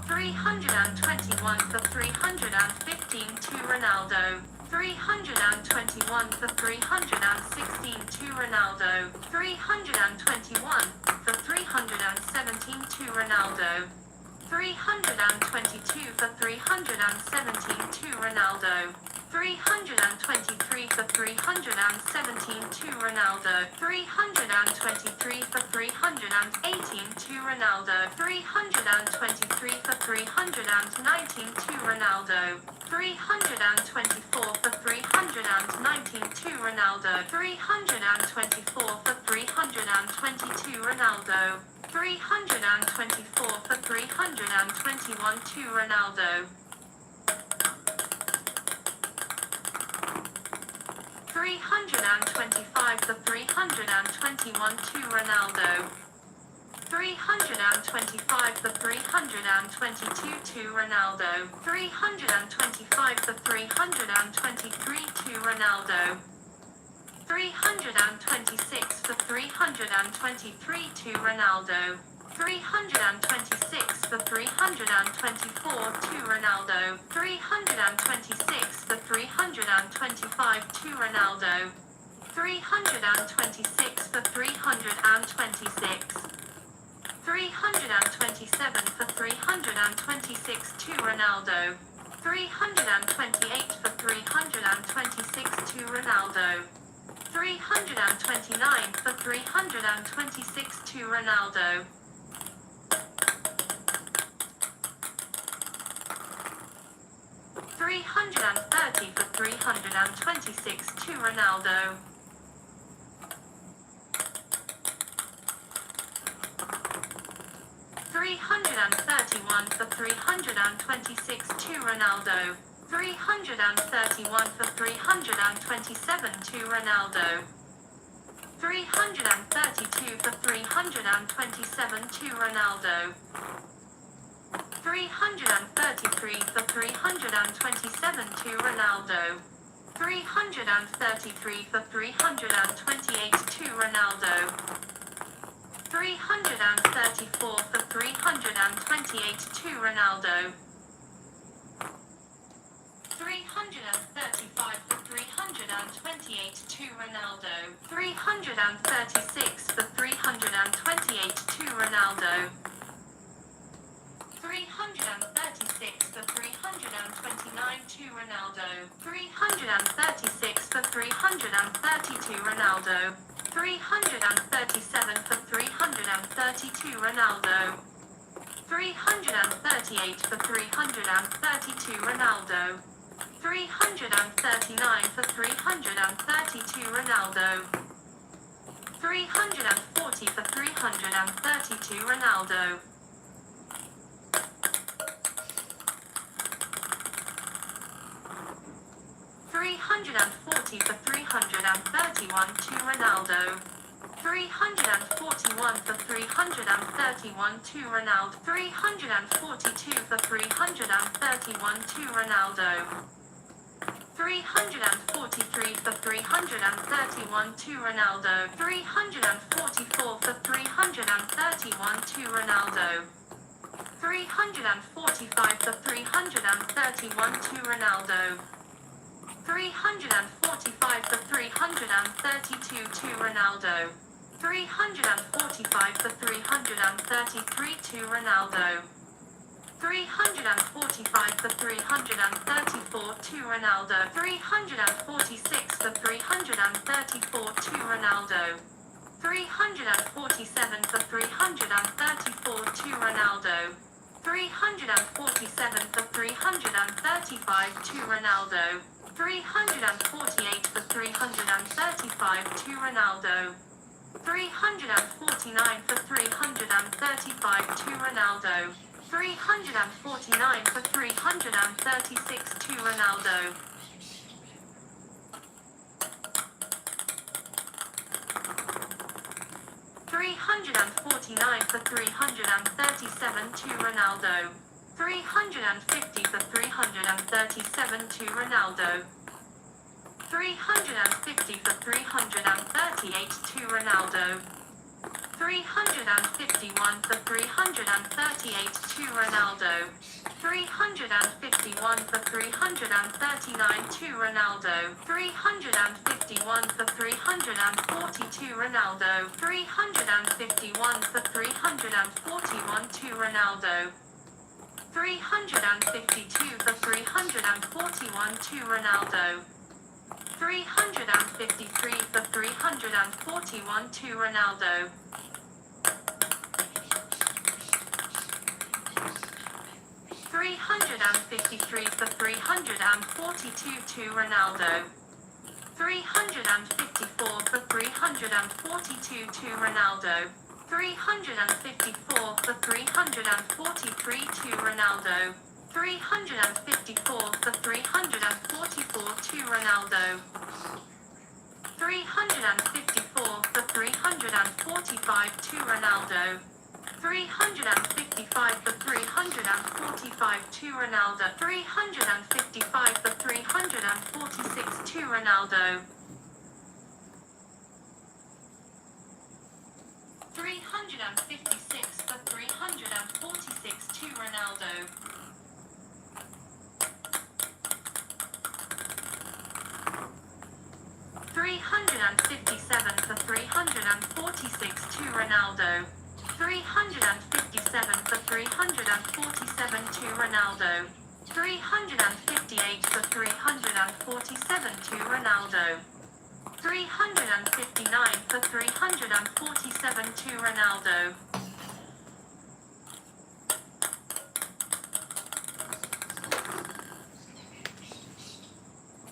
321 for 315 to Ronaldo. 321 for 316 to Ronaldo. 321 for 317 to Ronaldo. 322 for 317 to Ronaldo. 323 for 317 to Ronaldo. 323 for 318 to Ronaldo. 323 for 319 to Ronaldo. 324 for 319 to Ronaldo. 324 for 322 Ronaldo. 324 for 321 to Ronaldo. 325 for 321 to Ronaldo. 325 for 322 to Ronaldo. 325 for 323 to Ronaldo. 326 for 323 to Ronaldo. 326 for 324 to Ronaldo. 326 for 325 to Ronaldo. 326 for 326. 327 for 326 to Ronaldo. 328 for 326 to Ronaldo. 329 for 326 to Ronaldo. 330 for 326 to Ronaldo. 331 for 326 to Ronaldo. 331 for 327 to Ronaldo. 332 for 327 to Ronaldo. 333 for 327 to Ronaldo. 333 for 328 to Ronaldo. 334 for 328 to Ronaldo. 335 for 328 to Ronaldo. 336 for 328 to Ronaldo. 336 for 329 to Ronaldo. 336 for 330 to Ronaldo. 337 for 330 to Ronaldo. 338 for 330 to Ronaldo. 339 for 330 to Ronaldo. 340 for 330 to Ronaldo. 340 for 331 to Ronaldo. 341 for 331 to Ronaldo. 342 for 331 to Ronaldo. 343 for 331 to Ronaldo. 344 for 331 to Ronaldo. 345 for 331 to Ronaldo. 345 for 332 to Ronaldo. 345 for 333 to Ronaldo. 345 for 334 to Ronaldo. 346 for 334 to Ronaldo. 347 for 334 to Ronaldo. 347 for 335 to Ronaldo. 348 for 335 to Ronaldo. 349 for 335 to Ronaldo. 349 for 336 to Ronaldo. 349 for 337 to Ronaldo. 350 for 337 to Ronaldo. 350 for 338 to Ronaldo. 351 for 338 to Ronaldo. 351 for 339 to Ronaldo. 351 for 340 to Ronaldo. 351 for 341 to Ronaldo. 352 for 341 to Ronaldo. 353 for 341 to Ronaldo. 353 for 342 to Ronaldo. 354 for 342 to Ronaldo. 354 for 343 to Ronaldo. 354 for 344 to Ronaldo. 354 for 345 to Ronaldo. 355 for 345 to Ronaldo. 355 for 346 to Ronaldo. 356 for 346 to Ronaldo. 357 for 346 to Ronaldo. 357 for 347 to Ronaldo. 358 for 347 to Ronaldo. 359 for 347 to Ronaldo.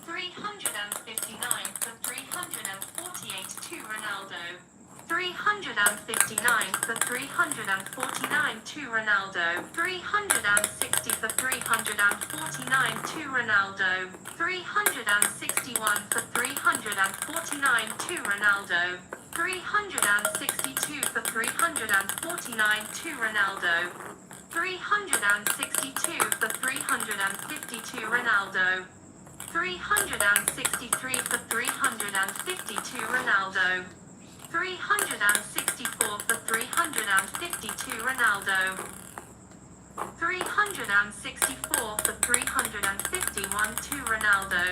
359 for 348 to Ronaldo. 359 for 349 to Ronaldo. 360 for 349 to Ronaldo. 361 for 349 to Ronaldo. 362 for 349 to Ronaldo. 362 for 350 to Ronaldo. 363 for 350 to Ronaldo. 364 for 350 to Ronaldo. 364 for 351 to Ronaldo.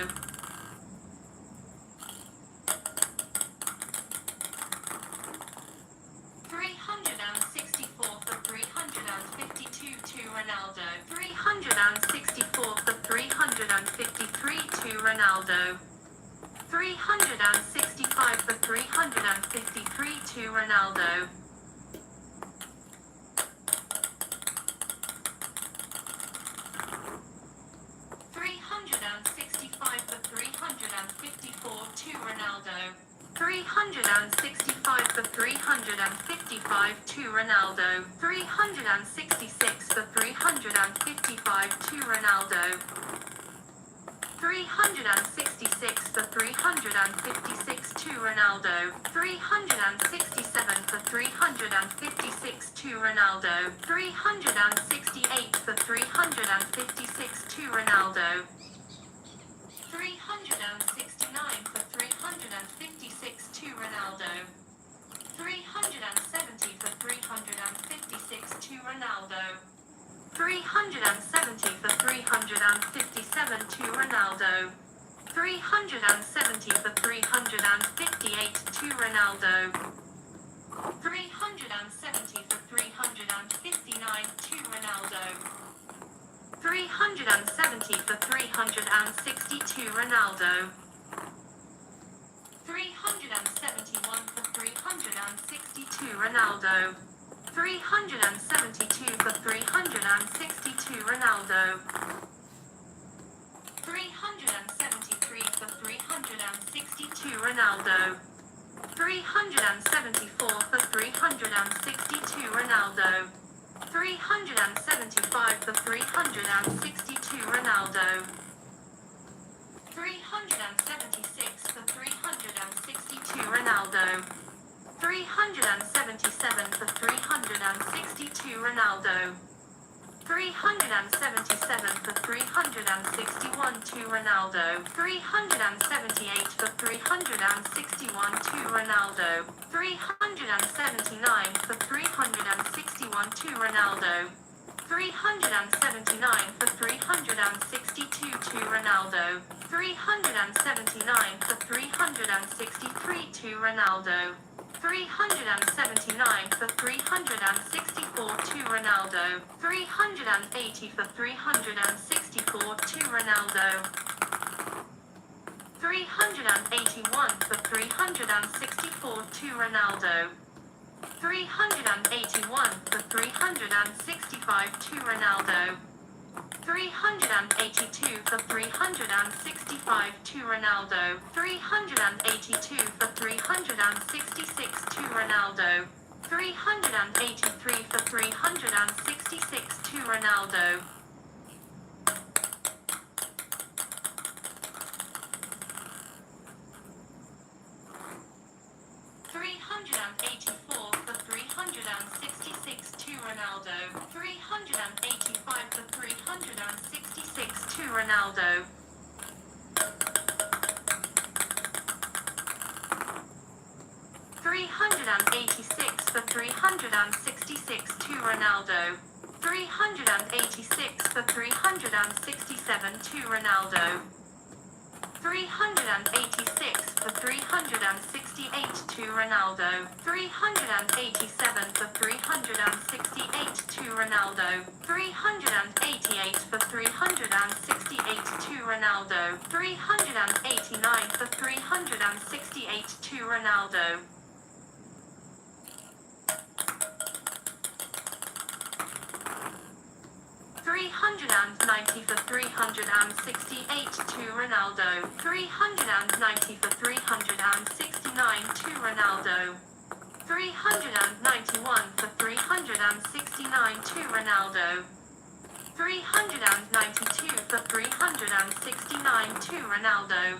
364 for 352 to Ronaldo. 364 for 353 to Ronaldo. 365 for 353 to Ronaldo. 365 for 354 to Ronaldo. 365 for 355 to Ronaldo. 366 for 355 to Ronaldo. 366 for 356 to Ronaldo. 367 for 356 to Ronaldo. 368 for 356 to Ronaldo. 369 for 356 to Ronaldo. 370 for 356 to Ronaldo. 370 for 357 to Ronaldo. 370 for 358 to Ronaldo. 370 for 359 to Ronaldo. 370 for 360 to Ronaldo. 371 for 360 to Ronaldo. 372 for 360 to Ronaldo. 373 for 360 to Ronaldo. 374 for 360 to Ronaldo. 375 for 360 to Ronaldo. 376 for 360 to Ronaldo. 377 for 360 to Ronaldo. 377 for 361 to Ronaldo. 378 for 361 to Ronaldo. 379 for 361 to Ronaldo. 379 for 362 to Ronaldo. 379 for 363 to Ronaldo. 379 for 364 to Ronaldo. 380 for 364 to Ronaldo. 381 for 364 to Ronaldo. 381 for 365 to Ronaldo. 382 for 365 to Ronaldo. 382 for 366 to Ronaldo. 383 for 366 to Ronaldo. 384 for 366 to Ronaldo. 385 for 366 to Ronaldo. 386 for 366 to Ronaldo. 386 for 367 to Ronaldo. 386 for 368 to Ronaldo. 387 for 368 to Ronaldo. 388 for 368 to Ronaldo. 389 for 368 to Ronaldo. 390 for 368 to Ronaldo. 390 for 369 to Ronaldo. 391 for 369 to Ronaldo. 392 for 369 to Ronaldo.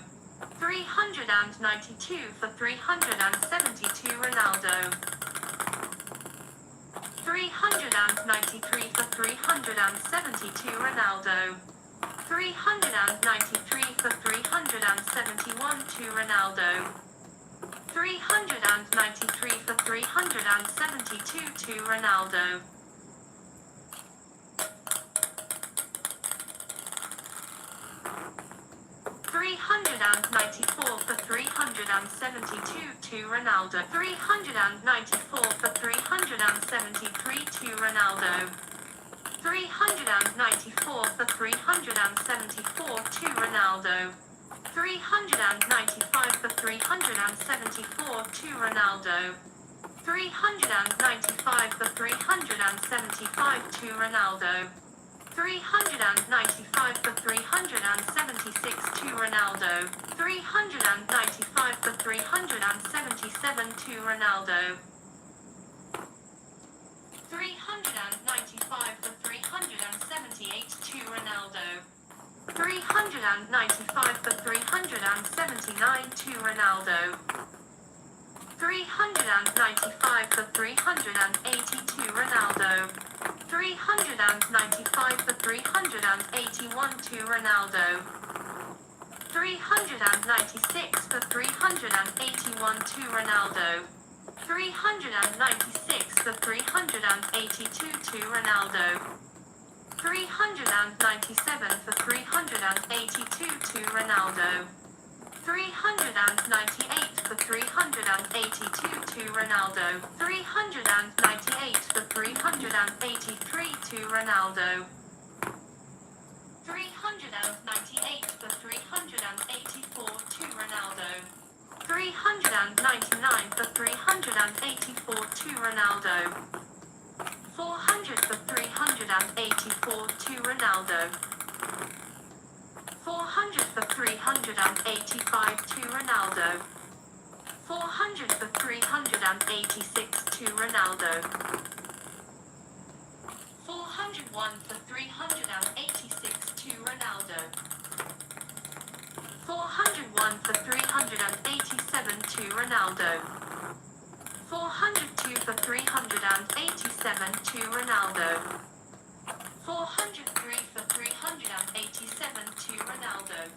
392 for 370 to Ronaldo. 393 for 370 to Ronaldo. 393 for 371 to Ronaldo. 393 for 372 to Ronaldo. 394 for 372 to Ronaldo. 394 for 373 to Ronaldo. 394 for 374 to Ronaldo. 395 for 374 to Ronaldo. 395 for 375 to Ronaldo. 395 for 376 to Ronaldo. 395 for 377 to Ronaldo. 395 for 378 to Ronaldo. 395 for 379 to Ronaldo. 395 for 380 to Ronaldo. 395 for 381 to Ronaldo. 396 for 381 to Ronaldo. 396 for 382 to Ronaldo. 397 for 382 to Ronaldo. 398 for 382 to Ronaldo. 398 for 383 to Ronaldo. 398 for 384 to Ronaldo. 399 for 384 to Ronaldo. 400 for 384 to Ronaldo. 400 for 385 to Ronaldo. 400 for 386 to Ronaldo. 401 for 386 to Ronaldo. 401 for 387 to Ronaldo. 402 for 387 to Ronaldo. 403 for 387 to Ronaldo.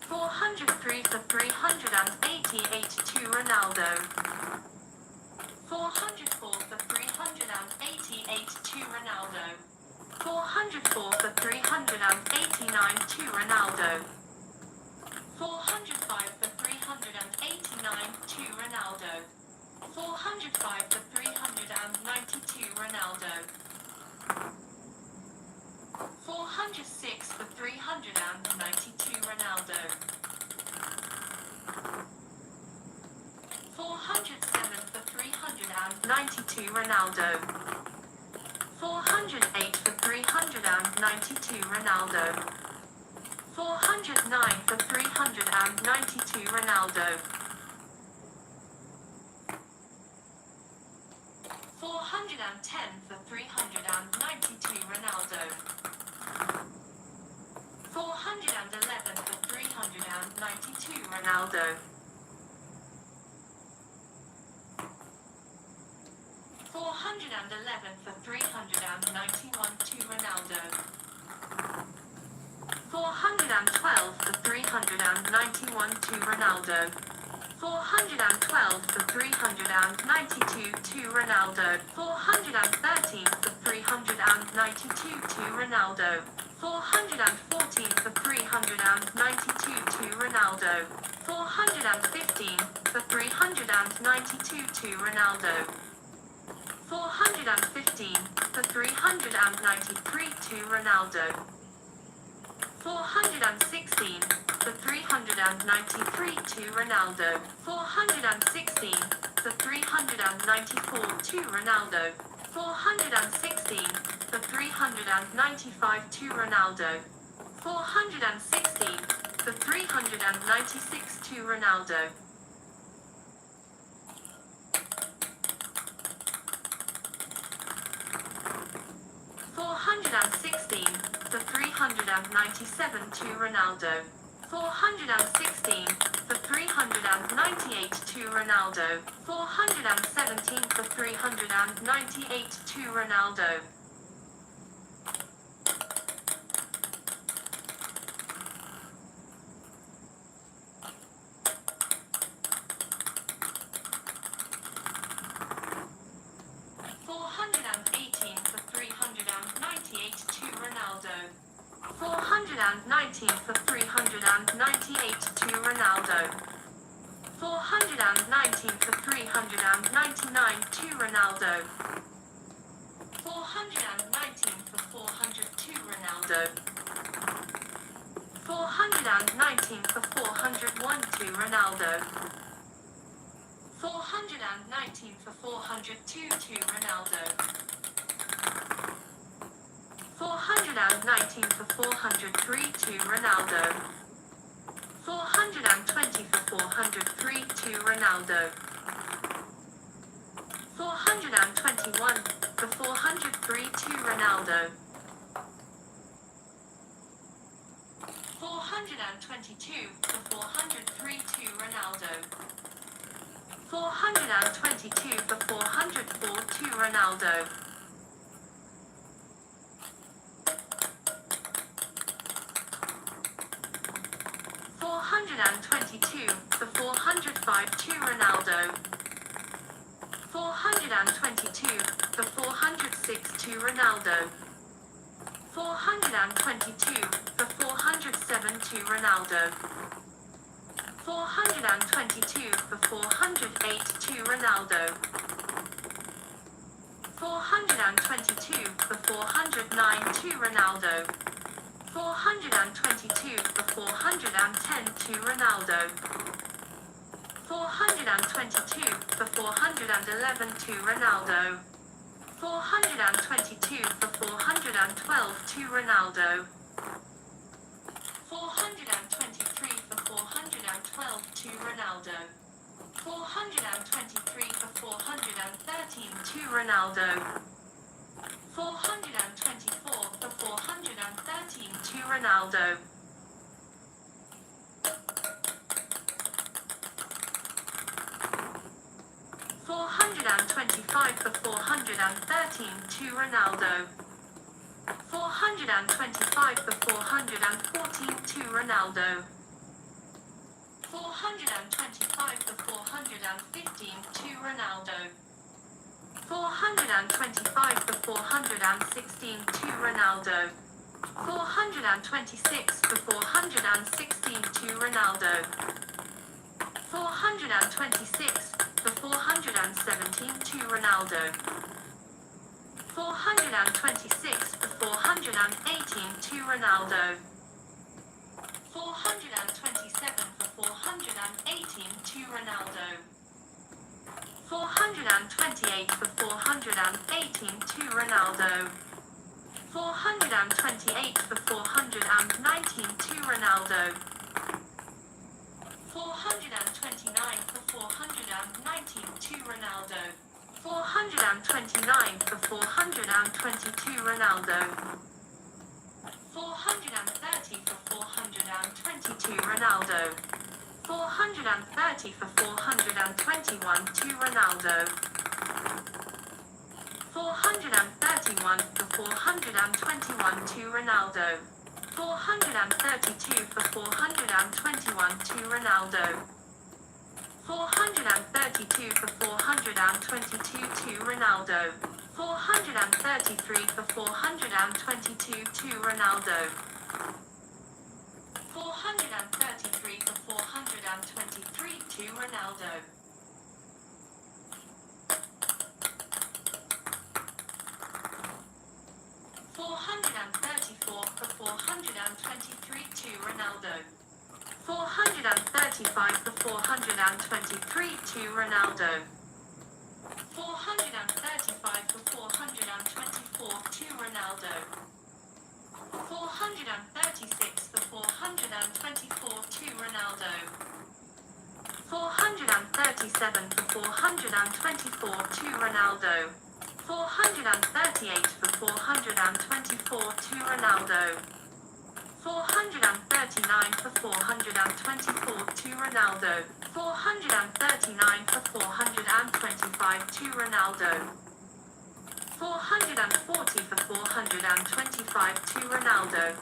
403 for 388 to Ronaldo. 404 for 388 to Ronaldo. 404 for 389 to Ronaldo. 405 for 389 to Ronaldo. 405 for 392 Ronaldo. 406 for 392 Ronaldo. 407 for 392 Ronaldo. 408 for 392 Ronaldo. 409 for 392 Ronaldo. 410 for 392 Ronaldo. 411 for 392 Ronaldo. 411 for 391 to Ronaldo. 412 for 391 to Ronaldo. 412 for 392 to Ronaldo. 413 for 392 to Ronaldo. 414 for 392 to Ronaldo. 415 for 392 to Ronaldo. 415 for 393 to Ronaldo. 416 for 393 to Ronaldo. 416 for 394 to Ronaldo. 416 for 395 to Ronaldo. 416 for 396 to Ronaldo. 416 for 397 to Ronaldo. 416 for 398 to Ronaldo. 417 for 398 to Ronaldo. 418 for 398 to Ronaldo. 419 for 398 to Ronaldo. 419 for 399 to Ronaldo. 419 for 400 to Ronaldo. 419 for 401 to Ronaldo. 419 for 402 to Ronaldo. 419 for 403 to Ronaldo. 420 for 403 to Ronaldo. 421 for 403 to Ronaldo. 422 for 403 to Ronaldo. 422 for 404 to Ronaldo. 422 for 405 to Ronaldo. 422 for 406 to Ronaldo. 422 for 407 to Ronaldo. 422 for 408 to Ronaldo. 422 for 409 to Ronaldo. 422 for 410 to Ronaldo. 422 for 411 to Ronaldo. 422 for 412 to Ronaldo. 423 for 412 to Ronaldo. 423 for 413 to Ronaldo. 424 for 413 to Ronaldo. 425 for 413 to Ronaldo. 425 for 414 to Ronaldo. 425 for 415 to Ronaldo. 425 for 416 to Ronaldo. 426 for 416 to Ronaldo. 426 for 417 to Ronaldo. 426 for 418 to Ronaldo. 427 for 418 to Ronaldo. 428 for 418 to Ronaldo. 428 for 419 to Ronaldo. 429 for 419 to Ronaldo. 429 for 420 to Ronaldo. 430 for 420 to Ronaldo. 430 for 421 to Ronaldo. 431 for 421 to Ronaldo. 432 for 421 to Ronaldo. 432 for 422 to Ronaldo. 433 for 422 to Ronaldo. 433 for 423 to Ronaldo. 434 for 423 to Ronaldo. 435 for 423 to Ronaldo. 435 for 424 to Ronaldo. 436 for 424 to Ronaldo. 437 for 424 to Ronaldo. 438 for 424 to Ronaldo. 439 for 424 to Ronaldo. 439 for 425 to Ronaldo. 440 for 425 to Ronaldo.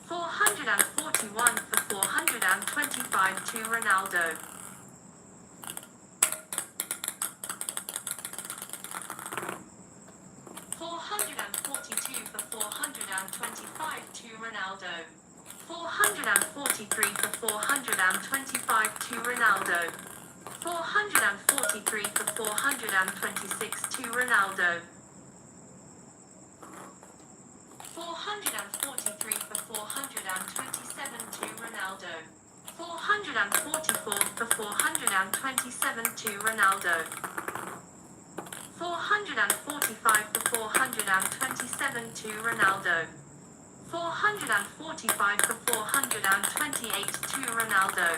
441 for 425 to Ronaldo. 442 for 425 to Ronaldo. 443 for 425 to Ronaldo. 443 for 426 to Ronaldo. 443 for 427 to Ronaldo. 444 for 427 to Ronaldo. 445 for 427 to Ronaldo. 445 for 428 to Ronaldo.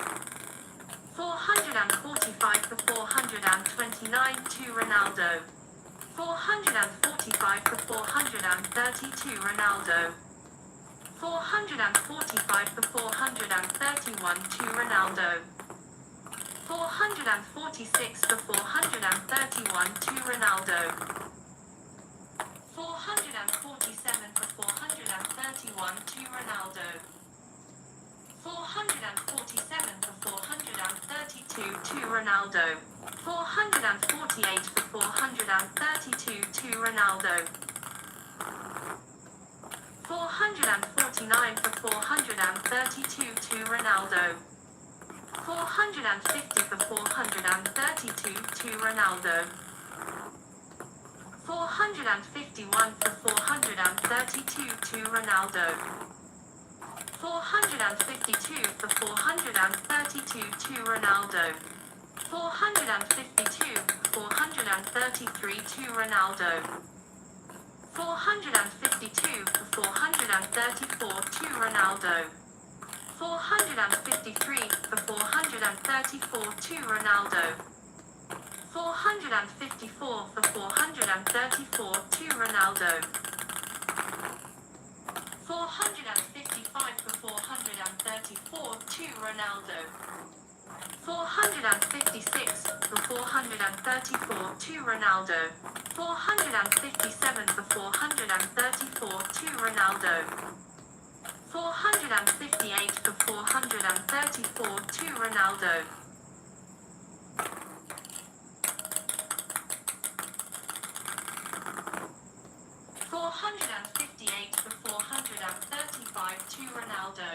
445 for 429 to Ronaldo. 445 for 430 to Ronaldo. 445 for 431 to Ronaldo. 446 for 431 to Ronaldo. 447 for 431 to Ronaldo. 447 for 432 to Ronaldo. 448 for 432 to Ronaldo. 449 for 432 to Ronaldo. 450 for 432 to Ronaldo. 451 for 432 to Ronaldo. 452 for 432 to Ronaldo. 452 for 433 to Ronaldo. 452 for 434 to Ronaldo. 453 for 434 to Ronaldo. 454 for 434 to Ronaldo. 455 for 434 to Ronaldo. 456 for 434 to Ronaldo. 457 for 434 to Ronaldo. 458 for 434 to Ronaldo. 458 for 435 to Ronaldo.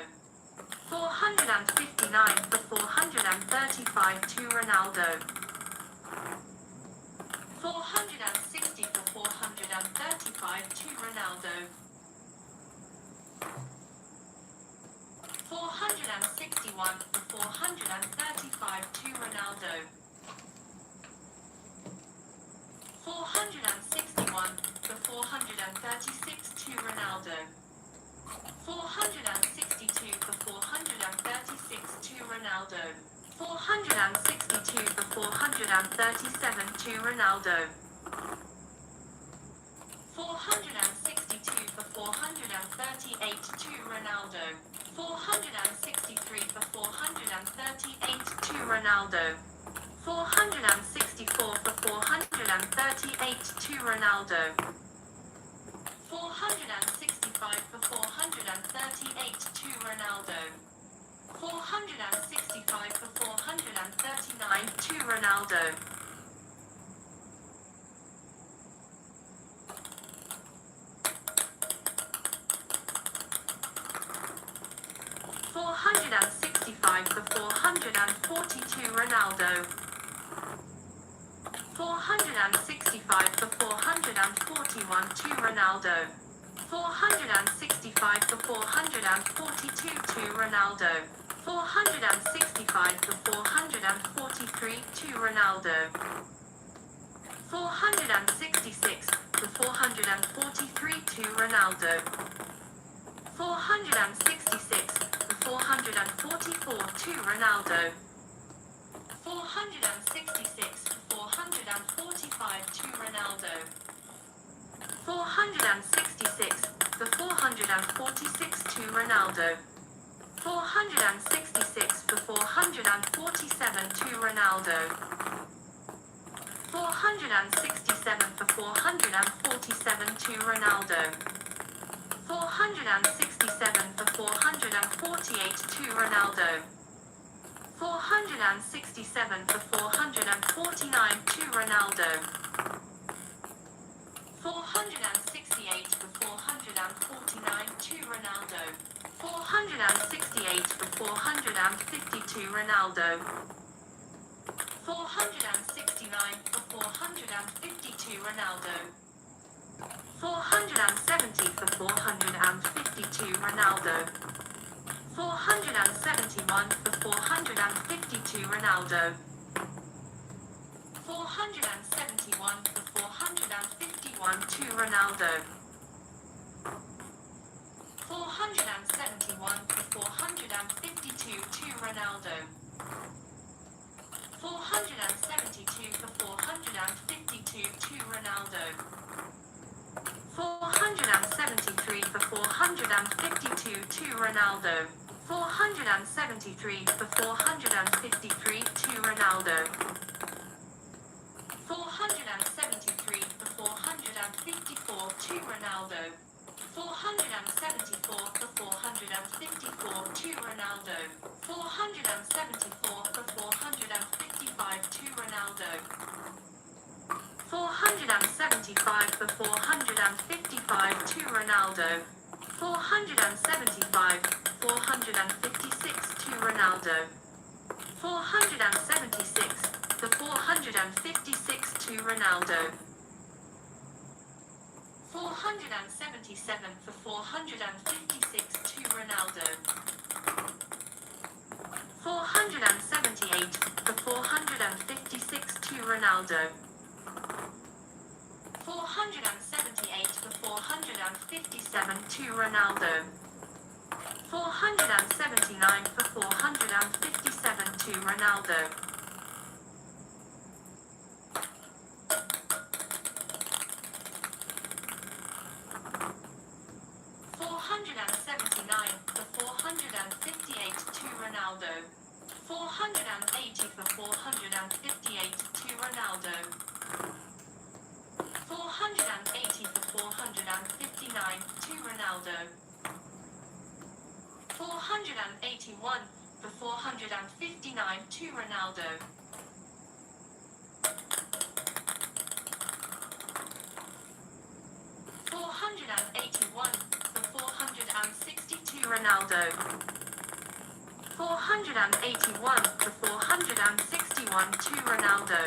459 for 435 to Ronaldo. 460 for 435 to Ronaldo. 461 for 435 to Ronaldo. 461 for 436 to Ronaldo. 462 for 436 to Ronaldo. 462 for 437 to Ronaldo. 462 for 438 to Ronaldo. 463 for 438 to Ronaldo. 464 for 438 to Ronaldo. 465 for 438 to Ronaldo. 466 465 for 439 to Ronaldo. 465 for 442 Ronaldo. 465 for 441 to Ronaldo. 465 for 442 to Ronaldo. 465 for 443 to Ronaldo. 466 for 443 to Ronaldo. 466 for 444 to Ronaldo. 466 for 445 to Ronaldo. 466 for 446 to Ronaldo. 466 for 447 to Ronaldo. 467 for 447 to Ronaldo. 467 for 448 to Ronaldo. 467 for 449 to Ronaldo. 468 for 449 to Ronaldo. 468 for 450 to Ronaldo. 469 for 450 to Ronaldo. 470 for 450 to Ronaldo. 471 for 450 to Ronaldo. 471 for 451 to Ronaldo. 471 for 452 to Ronaldo. 472 for 452 to Ronaldo. 473 for 452 to Ronaldo. 473 for 453 to Ronaldo. 473 for 454 to Ronaldo. 474 for 454 to Ronaldo. 474 for 455 to Ronaldo. 475 for 455 to Ronaldo. 475, 456 to Ronaldo. 476 for 456 to Ronaldo. 477 for 456 to Ronaldo. 478 for 456 to Ronaldo. 478 for 457 to Ronaldo. 479 for 457 to Ronaldo. 479 for 458 to Ronaldo. 480 for 458 to Ronaldo. 480 for 459 to Ronaldo. 481 for 459 to Ronaldo. 481 for 460 to Ronaldo. 481 for 461 to Ronaldo.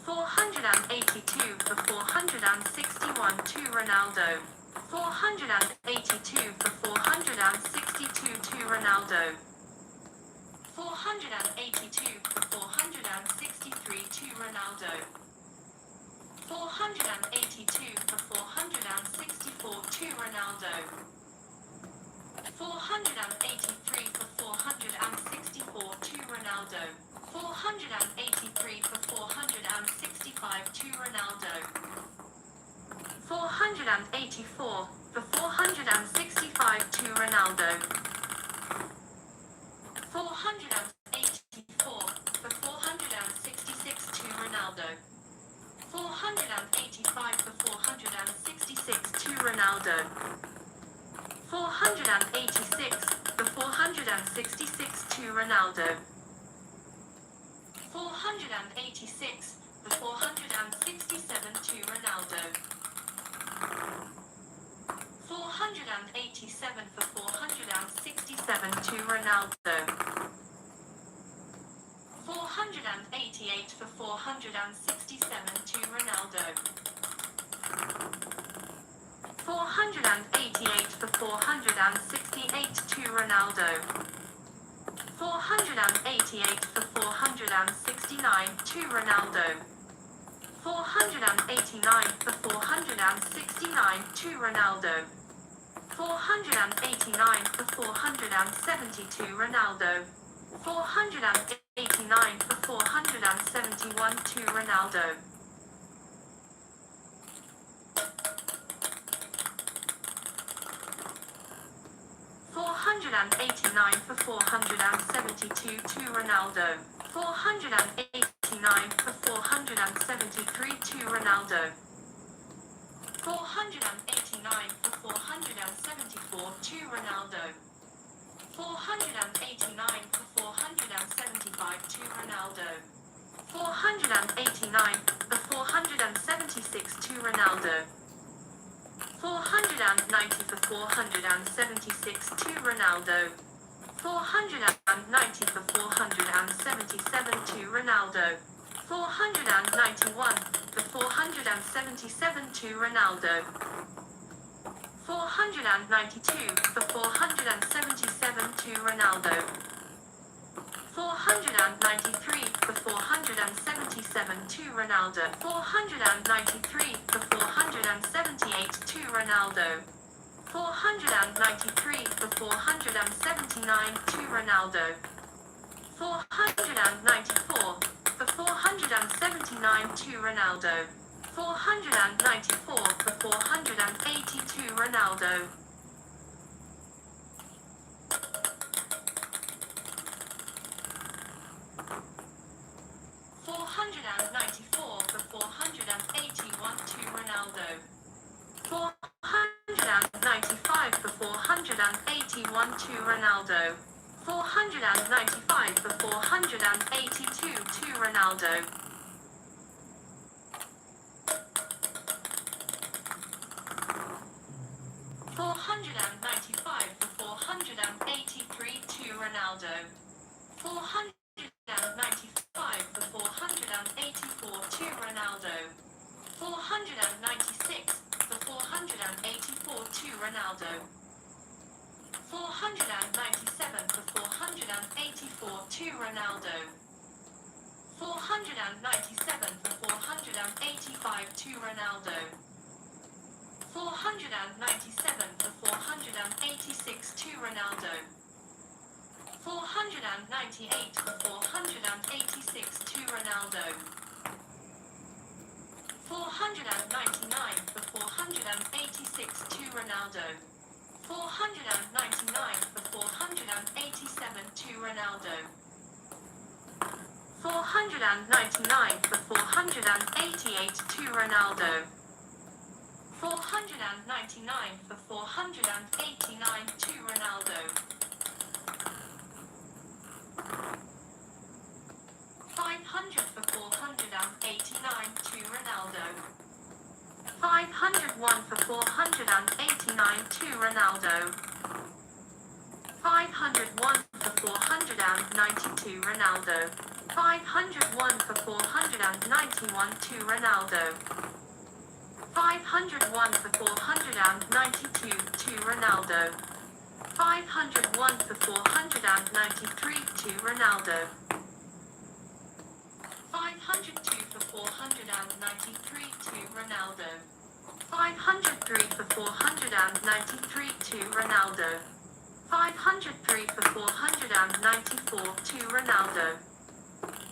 482 for 461 to Ronaldo. 482 for 462 to Ronaldo. 482 for 463 to Ronaldo. 482 for 464 to Ronaldo. 483 for 464 to Ronaldo. 483 for 465 to Ronaldo. 484 for 465 to Ronaldo. 484 for 466 to Ronaldo. 485 for 466 to Ronaldo. 486 for 467 466 to Ronaldo. 486 for 467 to Ronaldo. 487 for 467 to Ronaldo. 488 for 467 to Ronaldo. 488 for 468 to Ronaldo. 488 for 469 to Ronaldo. 489 for 469 to Ronaldo. 489 for 470 to Ronaldo. 489 for 471 to Ronaldo. 489 for 472 to Ronaldo. 489 for 473 to Ronaldo. 489 for 474 to Ronaldo. 489 for 475 to Ronaldo. 489 for 476 to Ronaldo. 490 for 476 to Ronaldo. 490 for 477 to Ronaldo. 491 for 477 to Ronaldo. 492 for 477 to Ronaldo. 493 for 477 to Ronaldo. 493 for 478 to Ronaldo. 493 for 479 to Ronaldo. 494 for 479 to Ronaldo. 494 for 480 to Ronaldo. 494 for 481 to Ronaldo. 495 for 481 to Ronaldo. 495 for 482 to Ronaldo. 495 for 483 to Ronaldo. 495 for 484 to Ronaldo. 496 for 484 to Ronaldo. 497 for 484 to Ronaldo. 497 for 485 to Ronaldo. 497 for 486 to Ronaldo. 498 for 486 to Ronaldo. 499 for 486 to Ronaldo. 499 for 487 to Ronaldo. 499 for 488 to Ronaldo. 499 for 489 to Ronaldo. 500 for 489 to Ronaldo. 501 for 489 to Ronaldo. 501 for 492 Ronaldo. 501 for 491 to Ronaldo. 501 for 492 to Ronaldo. 501 for 493 to Ronaldo. 502 for 493 to Ronaldo. 503 for 493 to Ronaldo. 503 for 494 to Ronaldo.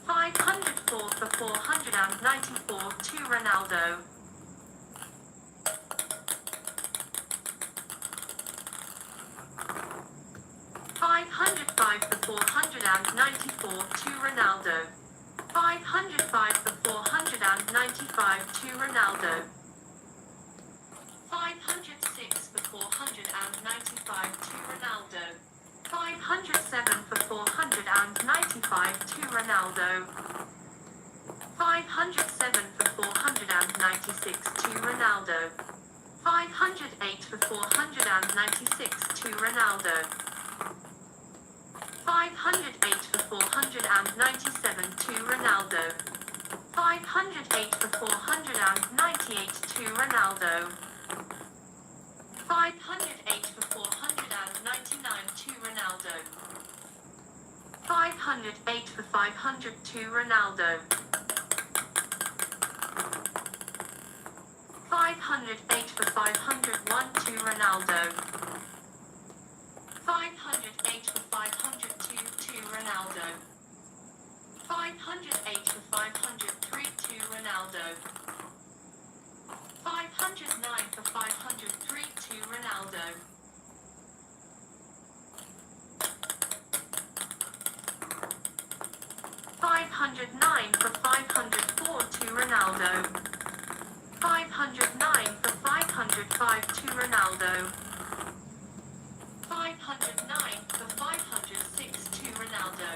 504 for 494 to Ronaldo. 505 for 494 to Ronaldo. 505 for 495 to Ronaldo. 506 for 495 to Ronaldo. 507 Ronaldo. 507 for 496 to Ronaldo. 508 for 496 to Ronaldo. 508 for 497 to Ronaldo. 508 for 498 to Ronaldo. 508 for 499 to Ronaldo. 508 for 500 to Ronaldo. 508 for 501 to Ronaldo. 508 for 502 to Ronaldo. 508 for 503 to Ronaldo. 509 for 503 to Ronaldo. 509 for 504 to Ronaldo. 509 for 505 to Ronaldo. 509 for 506 to Ronaldo.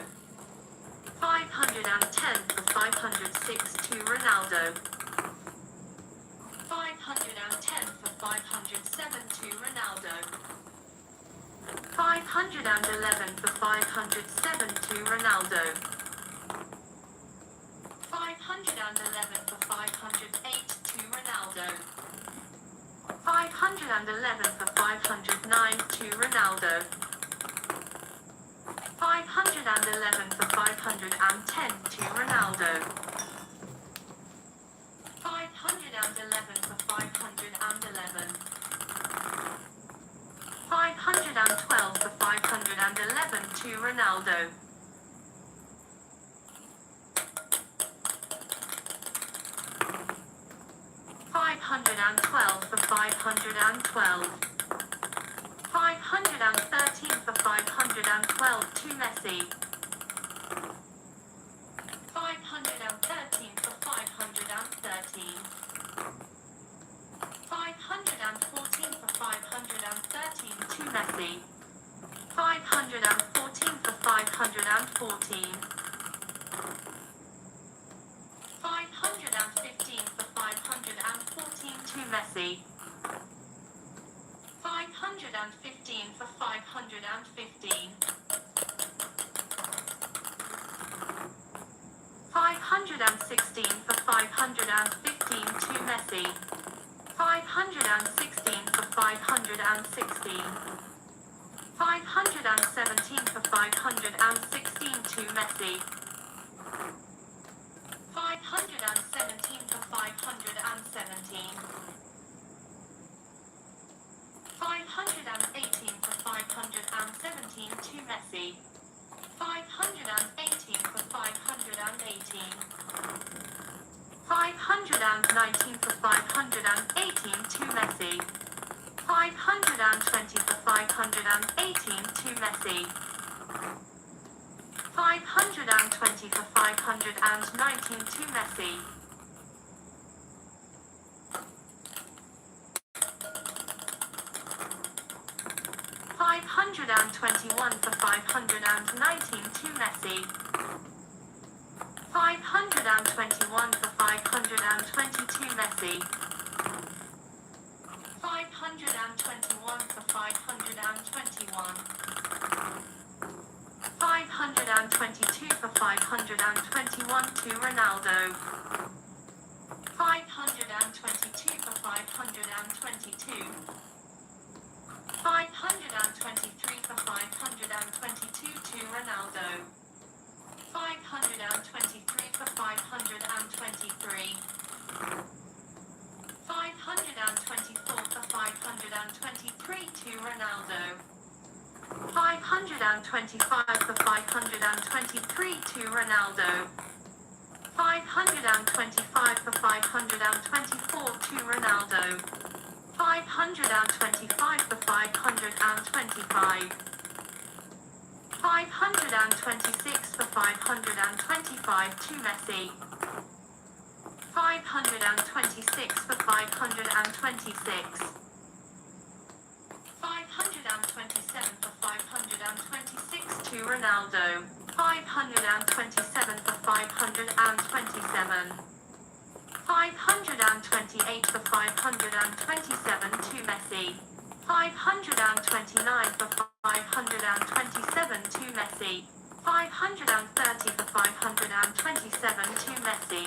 510 for 506 to Ronaldo. 510 for 507 to Ronaldo. 511 for 507 to Ronaldo. 511 for 508 to Ronaldo. 511 for 509 to Ronaldo. 511 for 510 to Ronaldo. 511 for 511. 512 for 511 to Ronaldo. 512 for 512. 513 for 512 to Messi. 513 for 513. 514 for 513 to Messi. 514 for 514. 515 for 514 to Messi. 515 for 515. 516 for 515 to Messi. 516 for 516. 517 for 516 to Messi. 517 for 517. 518 for 517 to Messi. 518 for 518. 519 for 518 to Messi. 520 for 518 to Messi. 520 for 519 to Messi. 521 for 519 to Messi. 521 for 522 Messi. 521 for 521. 522 for 521 to Ronaldo. 522 for 522. 523 for 522 to Ronaldo. 523 for 523. 524 for 523 to Ronaldo. 525 for 523 to Ronaldo. 525 for 524 to Ronaldo. 525 for 525. 526 for 525 to Messi. 526 for 526. 527 for 526 to Ronaldo. 527 for 527. 528 for 527 to Messi. 529 for 527 to Messi. 530 for 527 to Messi.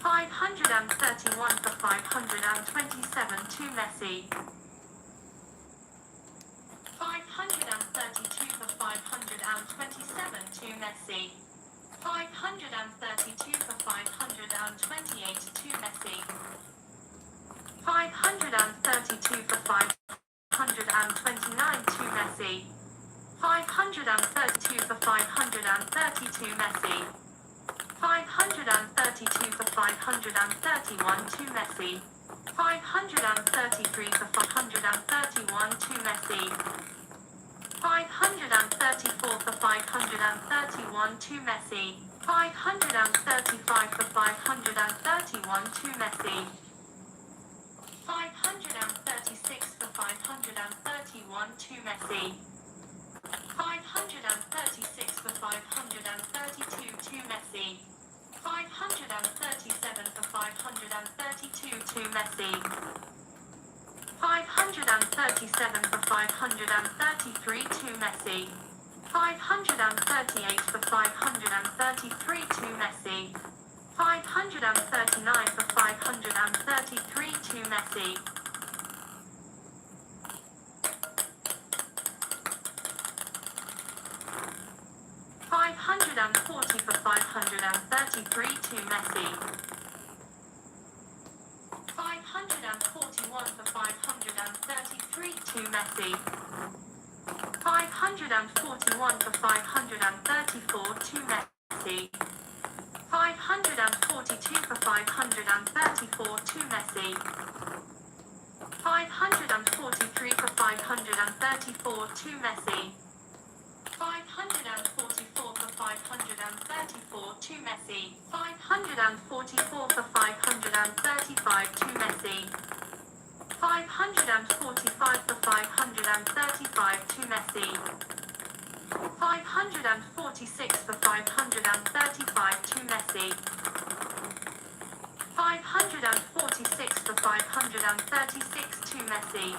531 for 527 to Messi. 532 for 527 to Messi. 532 for 528 to Messi. 532 for 529 to Messi. 532 for 532 Messi. 532 for 531 to Messi. 533 for 531 to Messi. 534 for 531 to Messi. 535 for 531 to Messi. 536 for 531 to Messi. 536 for 532 to Messi. 537 for 532 to Messi. 537 for 533 to Messi. 538 for 533 to Messi. 539 for 533 to Messi. 540 for 533 to Messi. 541 for 533 to Messi. 541 for 534 to Messi. 542 for 534 to Messi. 543 for 534 to Messi. 544 for 534 to Messi. 544 for 535 to Messi. 545 for 535 to Messi. 546 for 535 to Messi. 546 for 536 to Messi.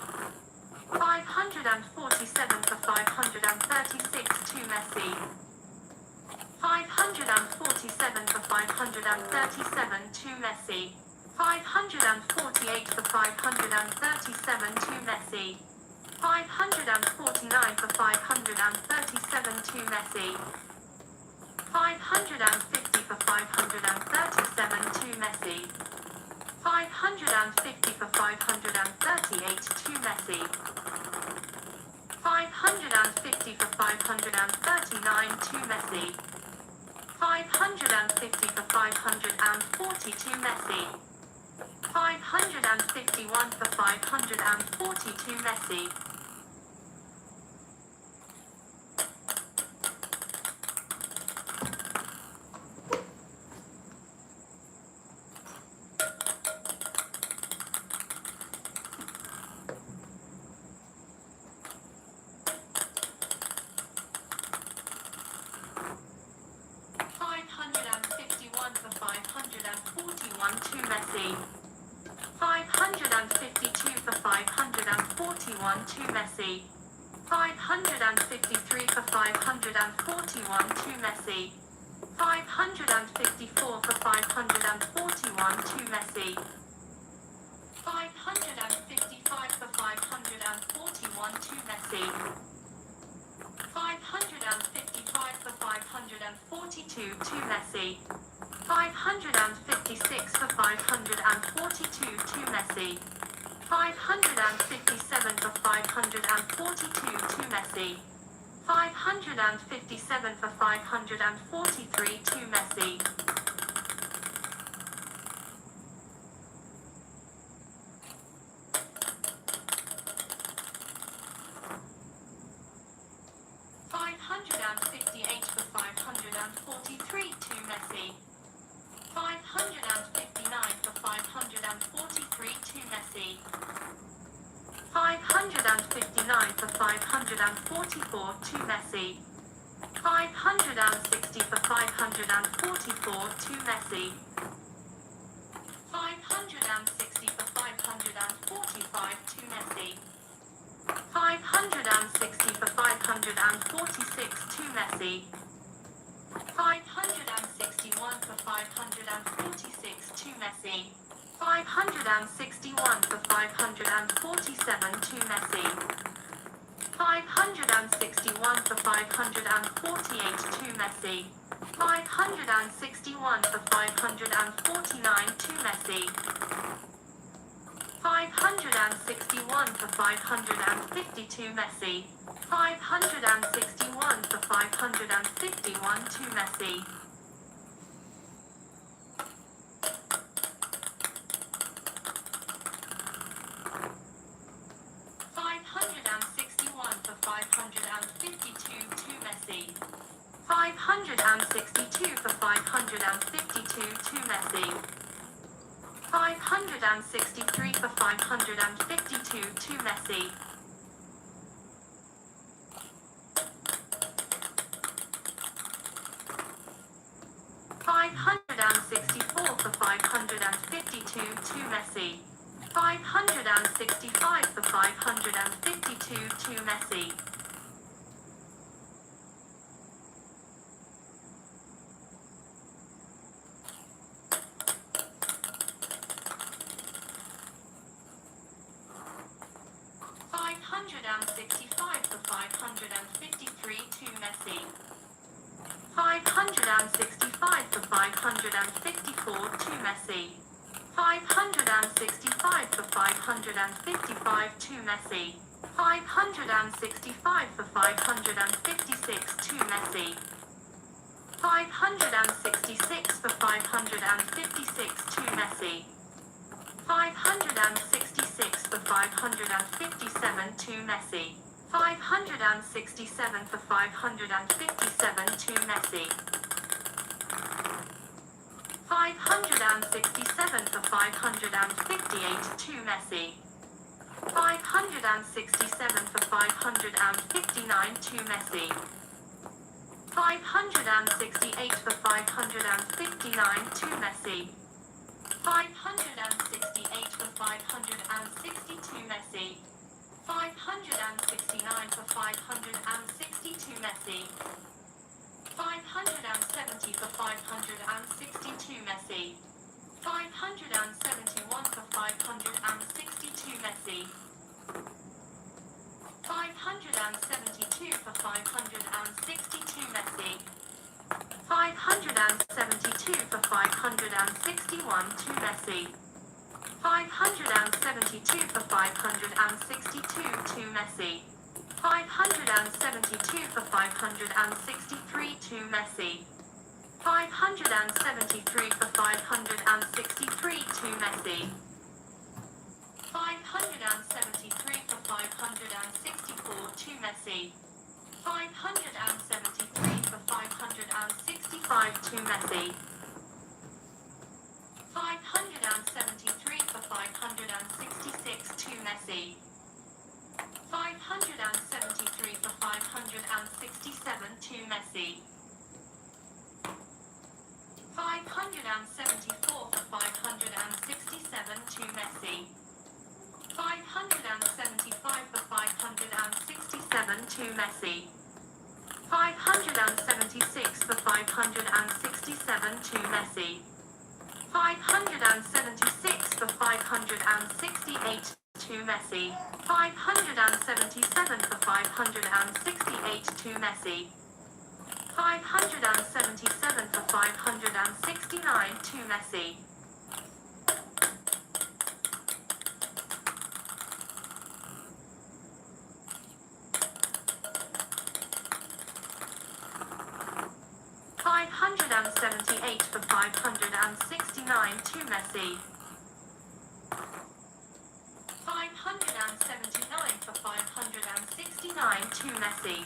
547 for 536 to Messi. 547 for 537 to Messi. 548 for 537 to Messi. 549 for 537 to Messi. 550 for 537 to Messi. 550 for 538 to Messi. 550 for 539 to Messi. 550 for 540 to Messi. 551 for 540 to Messi. 551 for 541 to Messi. 552 for 541 to Messi. 553 for 541 to Messi. 554 for 541 to Messi. 555 for 541 to Messi. 555 for 542 to Messi. 556 for 542 to Messi. 557 for 542 to Messi. 557 for 543 to Messi. 558 for 543 to Messi. 559 for 543 to Messi. 559 for 544 to Messi. 560 for 544 to Messi. 560 for 545 to Messi. 560 for 546 to Messi. 561 for 546 to Messi. 561 for 547 to Messi. 561 for 548 to Messi. 561 for 549 to Messi. 561 for 550 to Messi. 561 for 551 to Messi. 561 for 552 to Messi. 562 for 552 to Messi. 563 for 552 to Messi. 564 for 552 to Messi. 565 for 552 to Messi. 565 for 553 to Messi. 565 for 554 to Messi. 565 for 555 to Messi. 565 for 556 to Messi. 566 for 556 to Messi. 566 for 557 to Messi. 567 for 557 to Messi. 567 for 558 to Messi. 567 for 559 to Messi. 568 for 559 to Messi. 568 for 560 to Messi. 569 for 560 to Messi. 570 for 560 to Messi. 571 for 560 to Messi. 572 for 560 to Messi. 572 for 561 to Messi. 572 for 562 to Messi. 572 for 563 to Messi. 573 for 563 to Messi. 573 for 564 to Messi. 573 for 565 to Messi. 573 for 566 to Messi. 573 for 567 to Messi. 574 for 567 to Messi. 575 for 567 to Messi. 576 for 567 to Messi. 576 for 568 to Messi. 577 for 568 to Messi. 577 for 569 to Messi. 578 for 569 to Messi. 579 for 569 to Messi.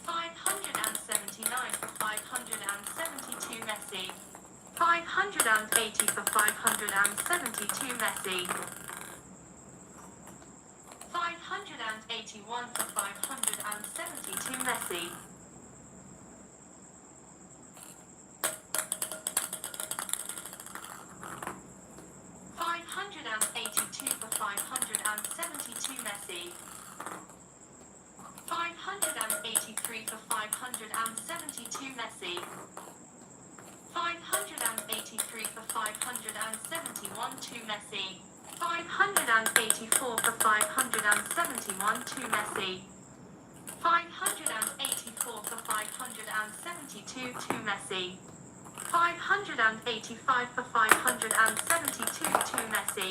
579 for 572 Messi. 580 for 500. 572 Messi. 581 for 572 Messi. 582 for 572 Messi. 583 for 572 Messi. 583 for 571 to Messi. 584 for 571 to Messi. 584 for 572 to Messi. 585 for 572 to Messi.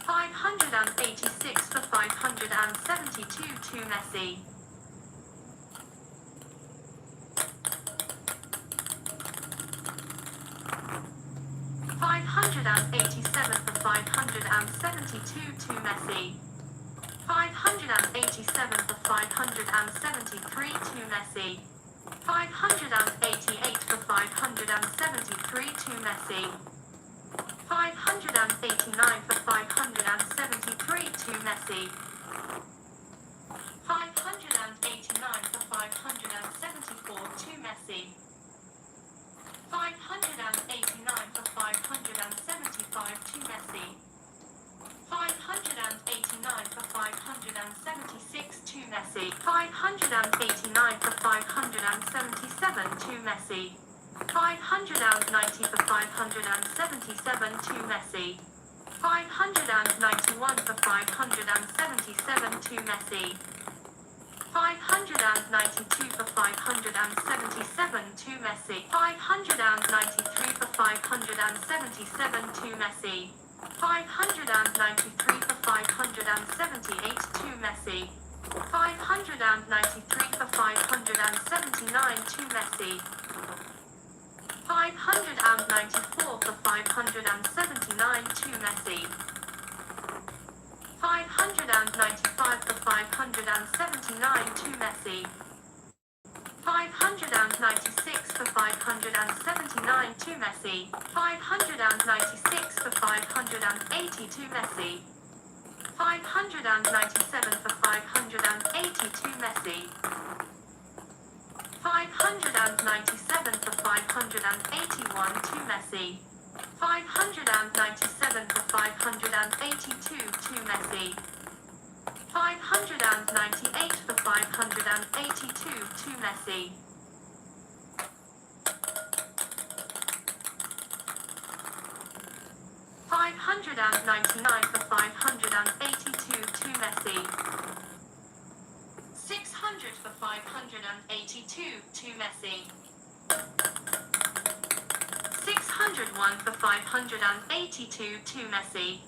586 for 572 to Messi. 587 for 572 to Messi. 587 for 573 to Messi. 588 for 573 to Messi. 589 for 573 to Messi. 589 for 574 to Messi. 589 for 575 to Messi. 589 for 576 to Messi. 589 for 577 to Messi. 590 for 577 to Messi. 591 for 577 to Messi. 592 for 577 to Messi. 593 for 577 to Messi. 593 for 578 to Messi. 593 for 579 to Messi. 594 for 579 to Messi. 595 for 579 to Messi. 596 for 579 to Messi. 596 for 580 to Messi. 597 for 580 to Messi. 597 for 581 to Messi. 597 for 582 to Messi. 598 for 582 to Messi. 599 for 582 to Messi. 600 for 582 to Messi. 601 for 582 to Messi.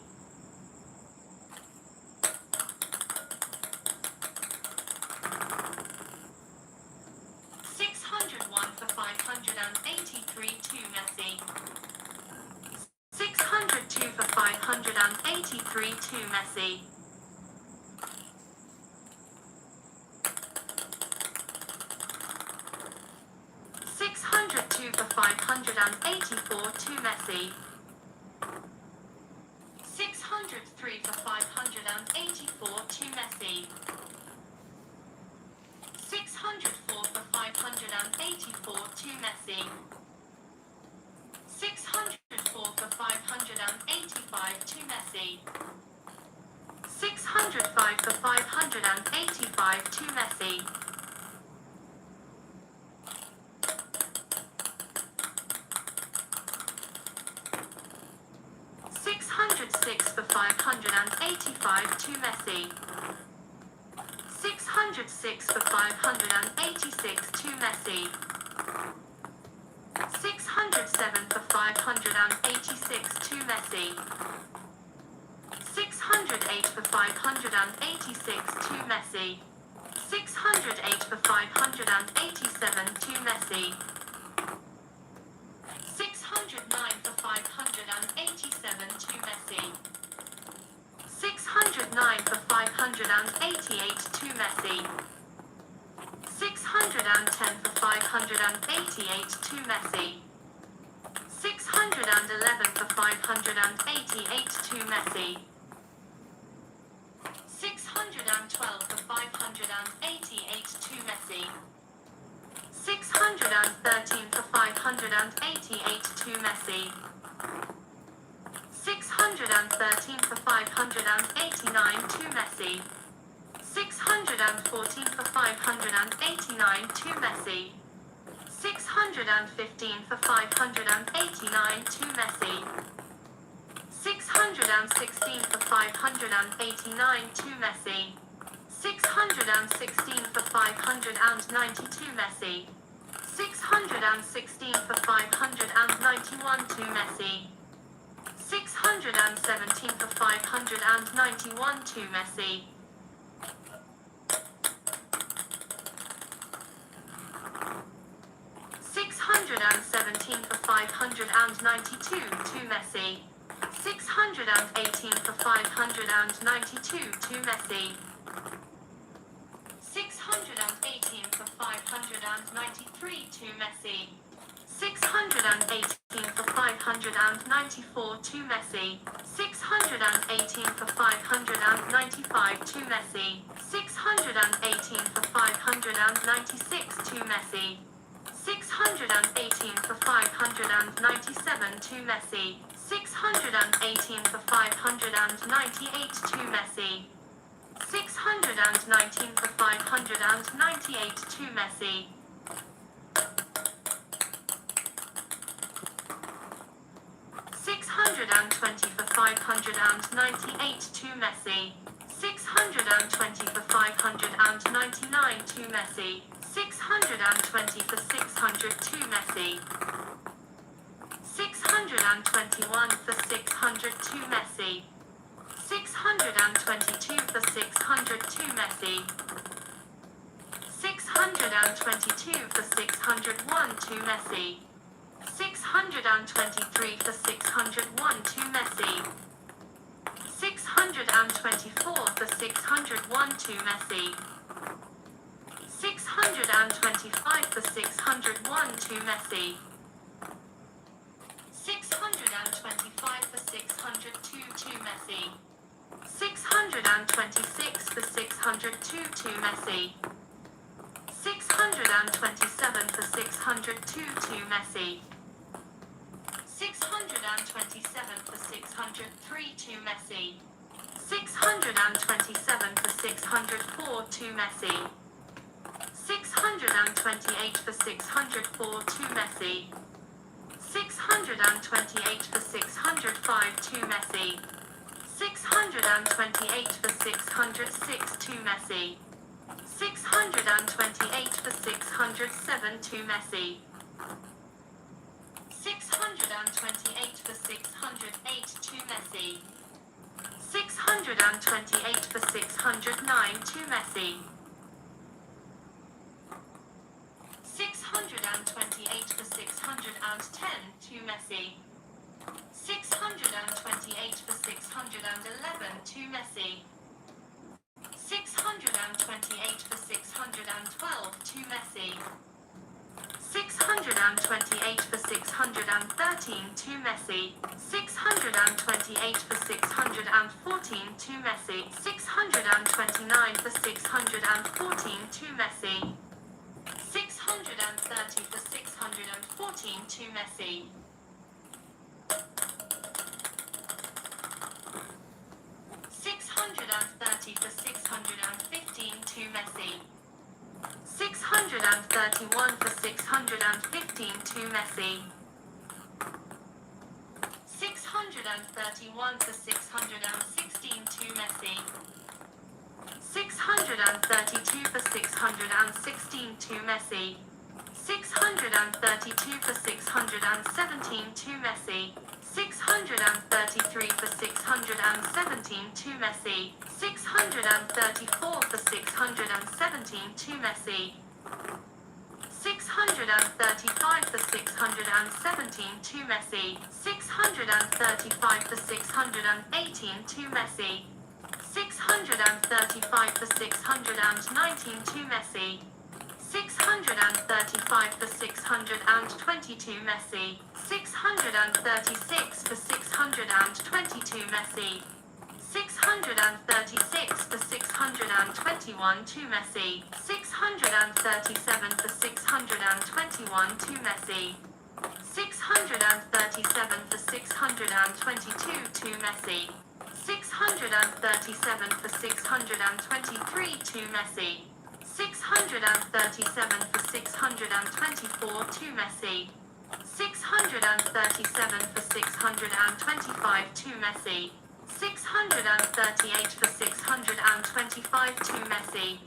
601 for 583 to Messi. 602 for 583 to Messi. 602 for 584 to Messi. 603 for 584 to Messi. 604 for 584 to Messi. 604 for 585 to Messi. 605 for 585 to Messi. 606 for 585 to Messi. 606 for 586 to Messi. 607 for 586 to Messi. 608 for 586 to Messi. 608 for 587 to Messi. 609 for 587 to Messi. 609 for 588 to Messi. 610 for 588 to Messi. 611 611 for 588 to Messi. 612 for 588 to Messi. 613 for 588 to Messi. 613 for 589 to Messi. 614 for 589 to Messi. 615 for 589 to Messi. 616 for 589 to Messi. 616 for 592 Messi. 616 for 591 to Messi. 617 for 591 to Messi. 617 for 592 to Messi. 618 for 592 to Messi. 618 for 593 to Messi. 618 for 594 to Messi. 618 for 595 to Messi. 618 for 596 to Messi. 618 for 597 to Messi. 618 for 598 to Messi. 619 for 598 to Messi. 620 for 598 to Messi. 620 for 599 to Messi. 620 for 600 to Messi. 621 for 600 to Messi. 622 for 600 to Messi. 622 for 601 to Messi. 623 for 601 to Messi. 624 for 601 to Messi. 625 for 601 to Messi. 625 for 602 to Messi. 626 for 602 to Messi. 627 for 602 to Messi. 627 for 603 to Messi. 627 for 604 to Messi. 628 for 604 to Messi. 628 for 605 to Messi. 628 for 606 to Messi. 628 for 607 to Messi. 628 for 608 to Messi. 628 for 609 to Messi. 628 for 610 to Messi. 628 for 611 to Messi. 628 for 612 to Messi. 628 for 613 to Messi. 628 for 614 to Messi. 629 for 614 to Messi. 630 for 614 to Messi. 630 for 615 to Messi. 631 for 615 to Messi. 631 for 616 to Messi. 632 for 616 to Messi. 632 for 617 to Messi. 633 for 617 to Messi. 634 for 617 to Messi. 635 for 617 to Messi. 635 for 618 to Messi. 635 for 619 to Messi. 635 for 622 Messi. 636 for 622 Messi. 636 for 621 to Messi. 637 for 621 to Messi. 637 for 622 to Messi. 637 for 623 to Messi. 637 for 624 to Messi. 637 for 625 to Messi. 638 for 625 to Messi.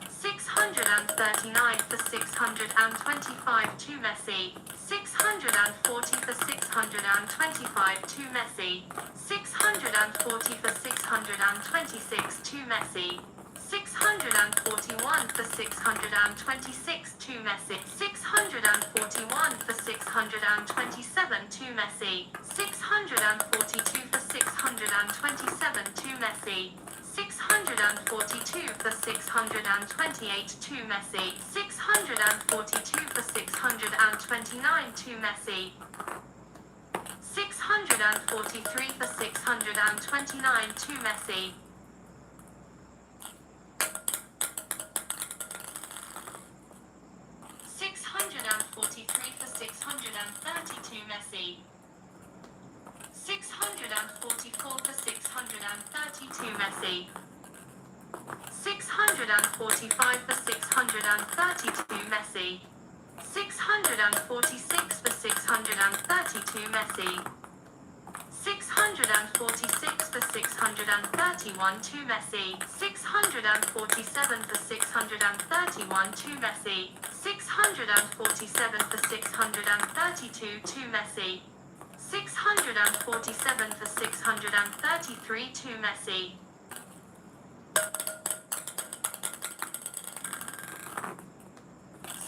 639 for 625 to Messi. 640 for 625 to Messi. 640 for 626 to Messi. 641 for 626 to Messi. 641 for 627 to Messi. 642 for 627 to Messi. 642 for 628 to Messi. 642 for 629 to Messi. 643 for 629 to Messi. 643 for 632 Messi. 644 for 632 Messi. 645 for 632 Messi. 646 for 632 Messi. 646 for 631 to Messi. 647 for 631 to Messi. 647 for 632 to Messi. 647 for 633 to Messi.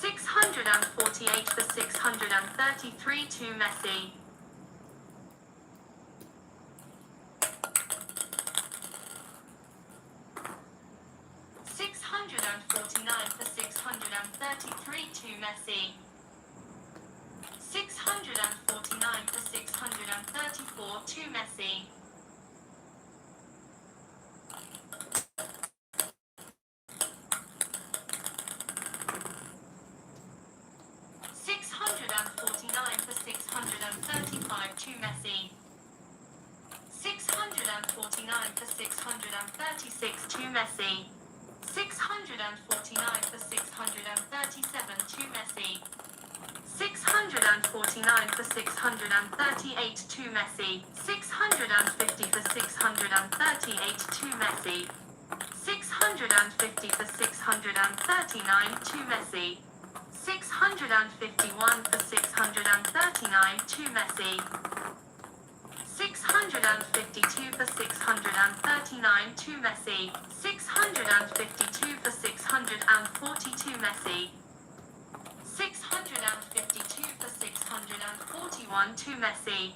648 for 633 to Messi. 649 for 633 to Messi. 649 for 634 to Messi. 649 for 635 to Messi. 649 for 636 to Messi. 649 for 637 to Messi. 649 for 638 to Messi. 650 for 638 to Messi. 650 for 639 to Messi. 651 for 639 to Messi. 652 for 639 to Messi. 652 for 642 Messi. 652 for 641 to Messi.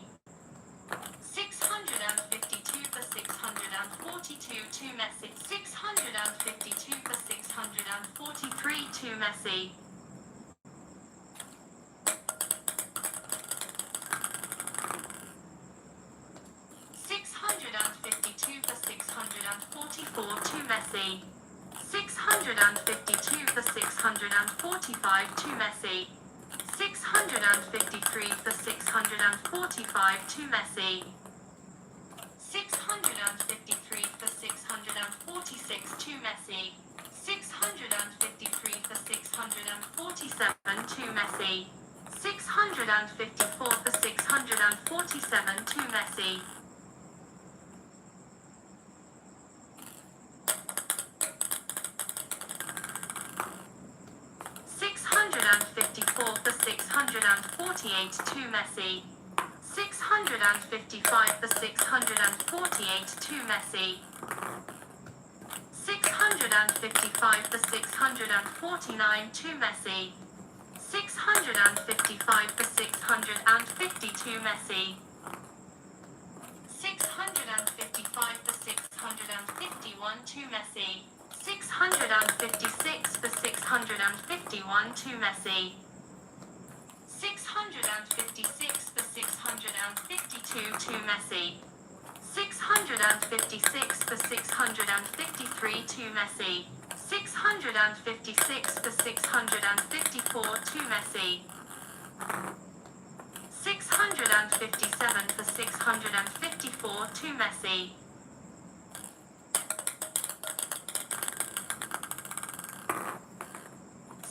652 for 642 to Messi. 652 for 643 to Messi. 652 for 644 to Messi. 652 for 645 to Messi. 653 for 645 to Messi. 653 for 646 to Messi. 653 for 647 to Messi. 654 for 647 to Messi. 654 for 648 to Messi. 655 for 648 to Messi. 655 for 649 to Messi. 655 for 650 to Messi. 655 for 651 to Messi. 656 for 651 to Messi. 656 for 652 to Messi. 656 for 653 to Messi. 656 for 654 to Messi. 657 for 654 to Messi.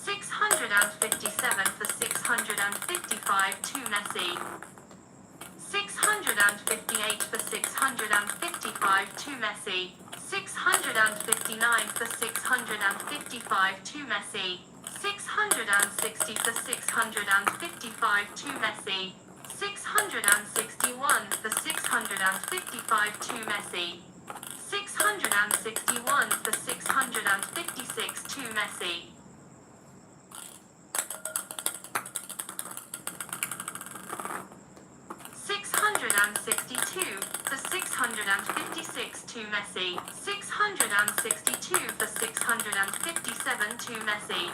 657 for 655 to Messi. 658 for 655 to Messi. 659 for 655 to Messi. 660 for 655 to Messi. 661 for 655 to Messi. 661 for 656 to Messi. 662 for 656 to Messi. 662 for 657 to Messi.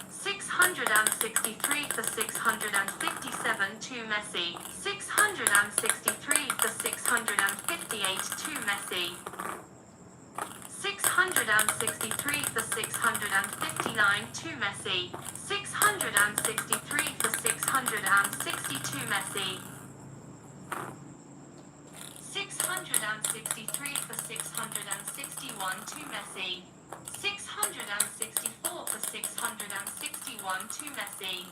663 for 657 to Messi. 663 for 658 to Messi. 663 for 659 to Messi. 663 for 660 to Messi. 663 for 661 to Messi. 664 for 661 to Messi.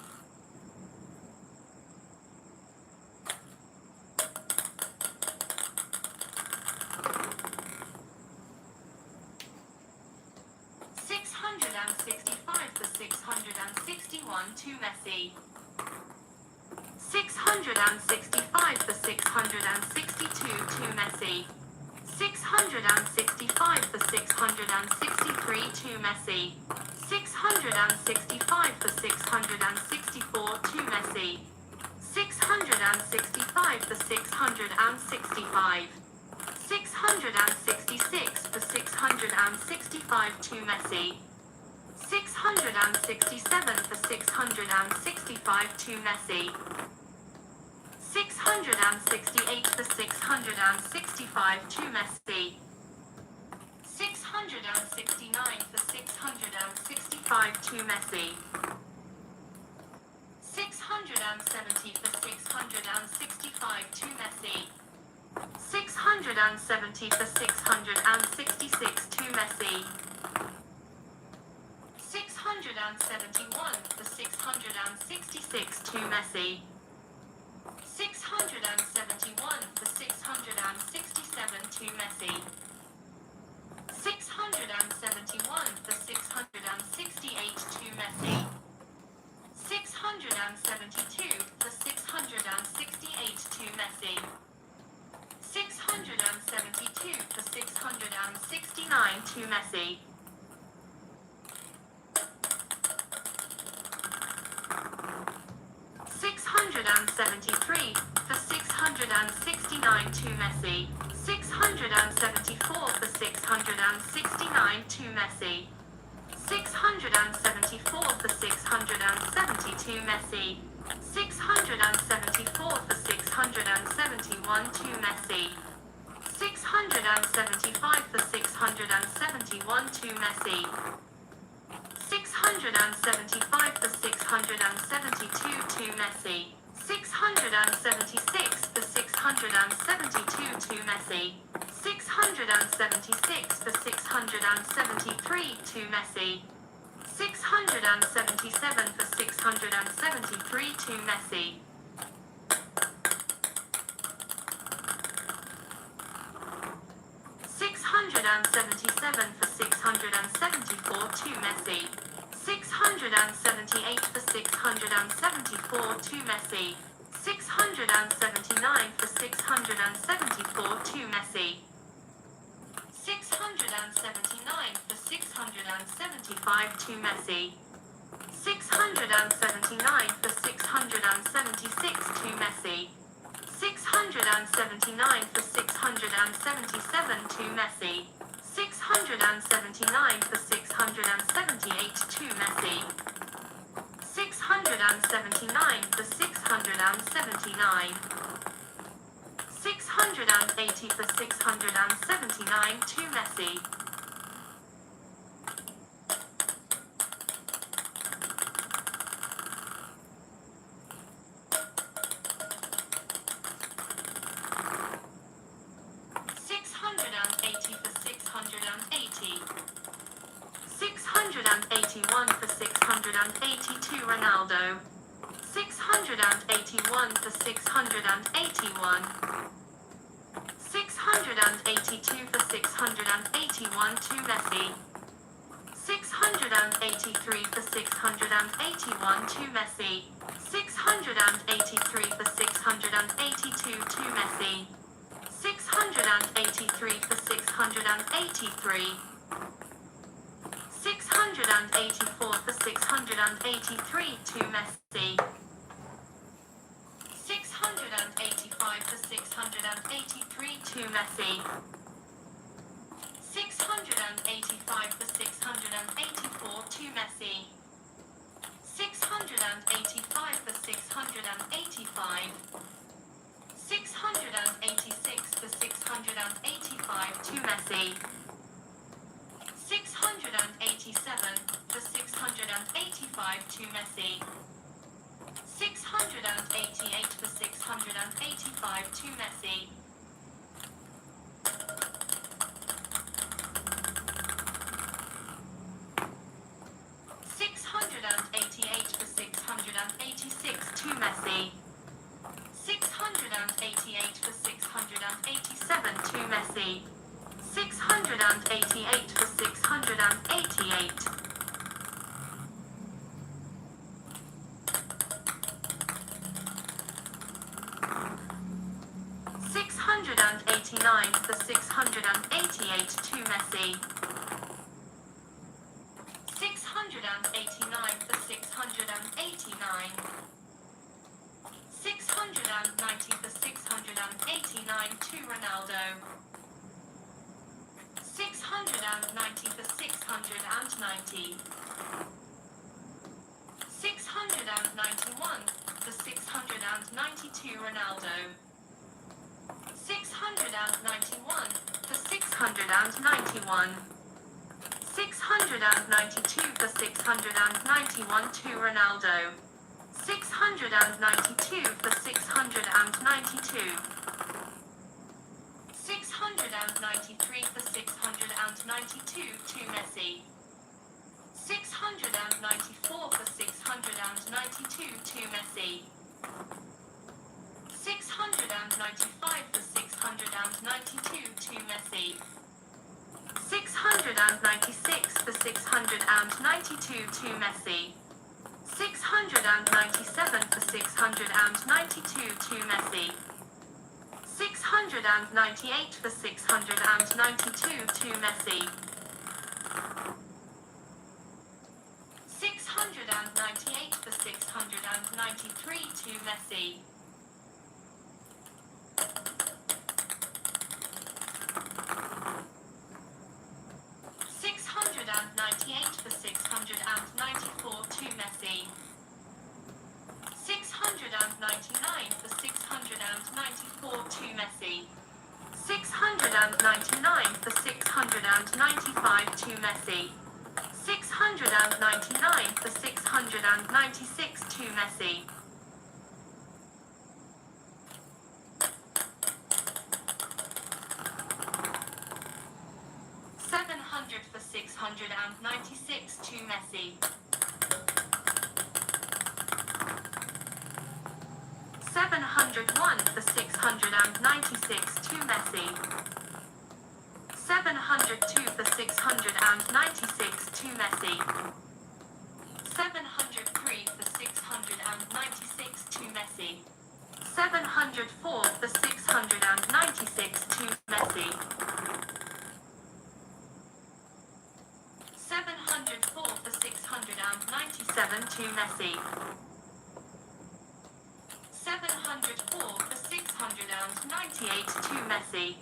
665 for 661 to Messi. 665 for 662 to Messi. 665 for 663 to Messi. 665 for 664 to Messi. 665 for 665. 666 for 665 to Messi. 667 for 665 to Messi. 668 for 665 to Messi. 669 for 665 to Messi. 670 for 665 to Messi. 670 for 666 to Messi. 671 for 666 to Messi. 671 for 667 to Messi. 671 for 668 to Messi. 672 for 668 to Messi. 672 for 669 to Messi. 673 for 669 to Messi. 674 for 669 to Messi. 674 for 670 to Messi. 674 for 671 to Messi. 675 for 671 to Messi. 675 for 672 to Messi. 676 for 672 to Messi. 676 for 673 to Messi. 677 for 673 to Messi. 677 for 674 to Messi. 678 for 674 to Messi. 679 for 674 to Messi. 679 for 675 to Messi. 679 for 676 to Messi. 679 for 677 to Messi. 679 679 for 678 to Messi. 679 for 679. 680 for 679 to Messi. 680 for 680. 681 for 682 Ronaldo. 681 for 681. 682 for 681 to Messi. 683 for 681 to Messi. 683 for 682 to Messi. 683 for 683. 684 for 683 to Messi. 685 for 683 to Messi. 685 for 684 to Messi. 685 for 685. 686 for 685 to Messi. 687 for 685 to Messi. 688 for 685 to Messi. 688 for 686 to Messi. 688 for 687 to Messi. 688 for 688. 689 for 688 to Messi. 689 for 689. 690 for 689 to Ronaldo. 690 for 690. 691 for 692 Ronaldo. 691 for 691. 692 for 691 to Ronaldo. 692 for 692. 693 for 692 to Messi. 694 for 692 to Messi. 695 for 692 to Messi. 696 for 692 to Messi. 697 for 692 to Messi. 698 for 692 to Messi. 698 for 693 to Messi. 698 for 694 to Messi. 699 for 694 to Messi. 699 for 695 to Messi. 699 for 696 to Messi. 700 for 696 to Messi. 701 for 696 to Messi. 702 for 696 to Messi. 703 for 696 to Messi. 704 for 696 to Messi. 704 for 697 to Messi. 704 for 698 to Messi.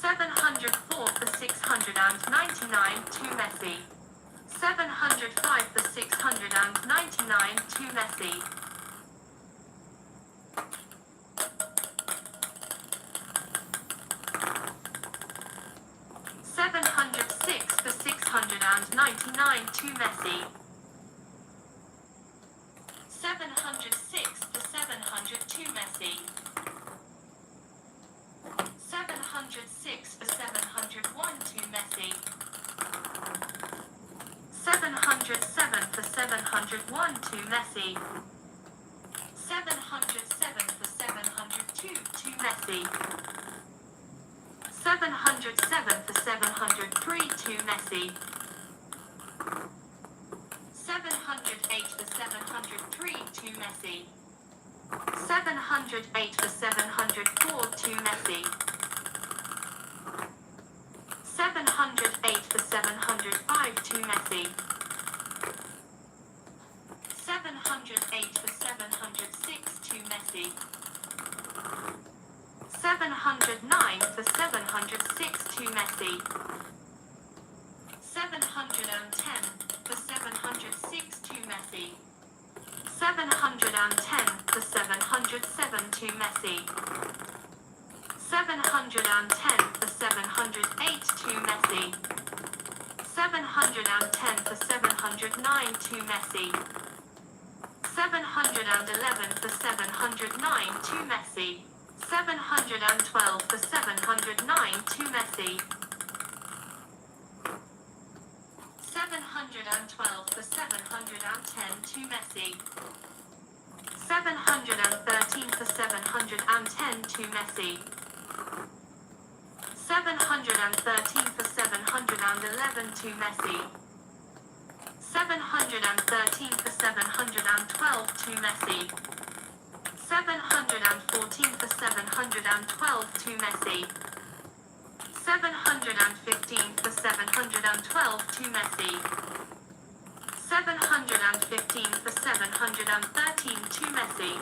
704 for 699 to Messi. 705 for 699 to Messi. 706 for 699 to Messi. 706 for 700 to Messi. 706 for 701 to Messi. 707 for 701 to Messi. 707 for 702 to Messi. 707 for 703 to Messi. 708 for 703 to Messi. 708 for 704 to Messi. 708 for 705 to Messi. 708 for 706 to Messi. 709 for 706 to Messi. 710 for 706 to Messi. 710 for 707 to Messi. 710 for 708 to Messi. 710 for 709 to Messi. 711 for 709 to Messi. 712 for 709 to Messi. 712 for 710 to Messi. 713 for 710 to Messi. 713 for 711 to Messi. 713 for 712 to Messi. 714 for 712 to Messi. 715 for 712 to Messi. 715 for 713 to Messi.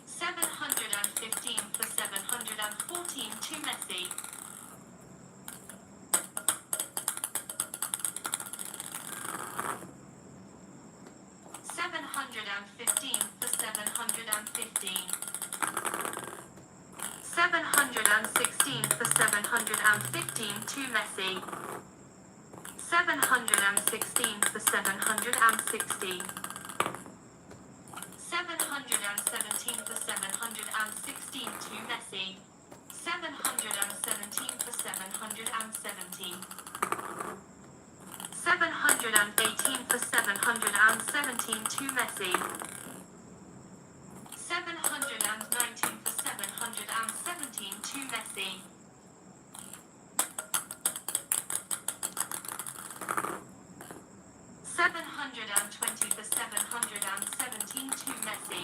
715 for 714 to Messi. 715 for 715. 716 for 715 to Messi. 716 for 716. 717 for 716 to Messi. 717 for 717. 718 for 717 to Messi. 719 for 717 to Messi. 720 for 717 to Messi.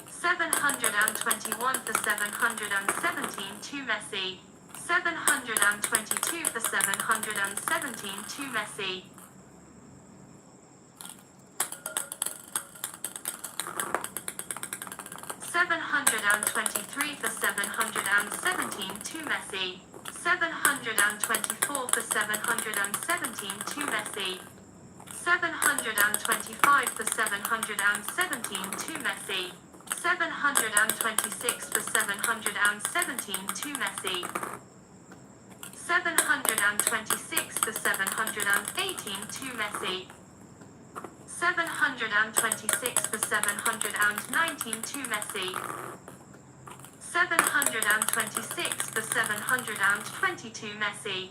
721 for 717 to Messi. 722 for 717 to Messi. 723 for 717 to Messi. 724 for 717 to Messi. 725 for 717 to Messi. 726 for 717 to Messi. 726 for 718 to Messi. 726 for 719 to Messi. 726 for 720 to Messi.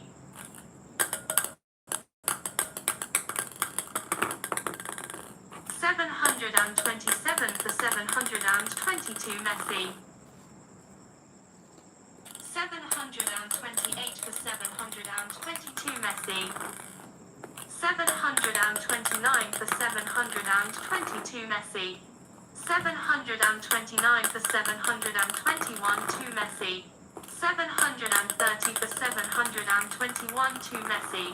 727 for 720 to Messi. 728 for 722 Messi. 729 for 722 Messi. 729 for 721 to Messi. 730 for 721 to Messi.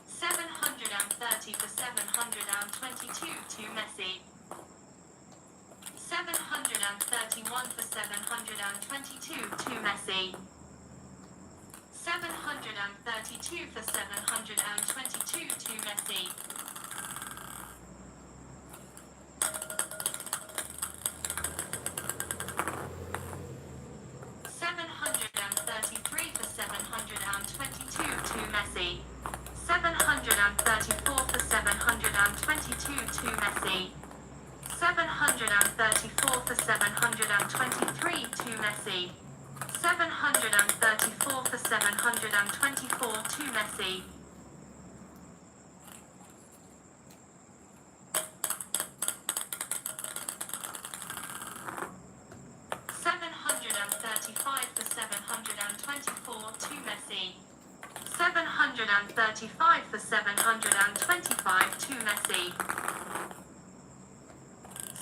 730 for 722 to Messi. 731 for 722 to Messi. 732 for 722 to Messi. 733 for 722 to Messi. 734 for 722 to Messi. 734 for 723 to Messi. 734 for 724 to Messi. 735 for 724 to Messi. 735 for 725 to Messi.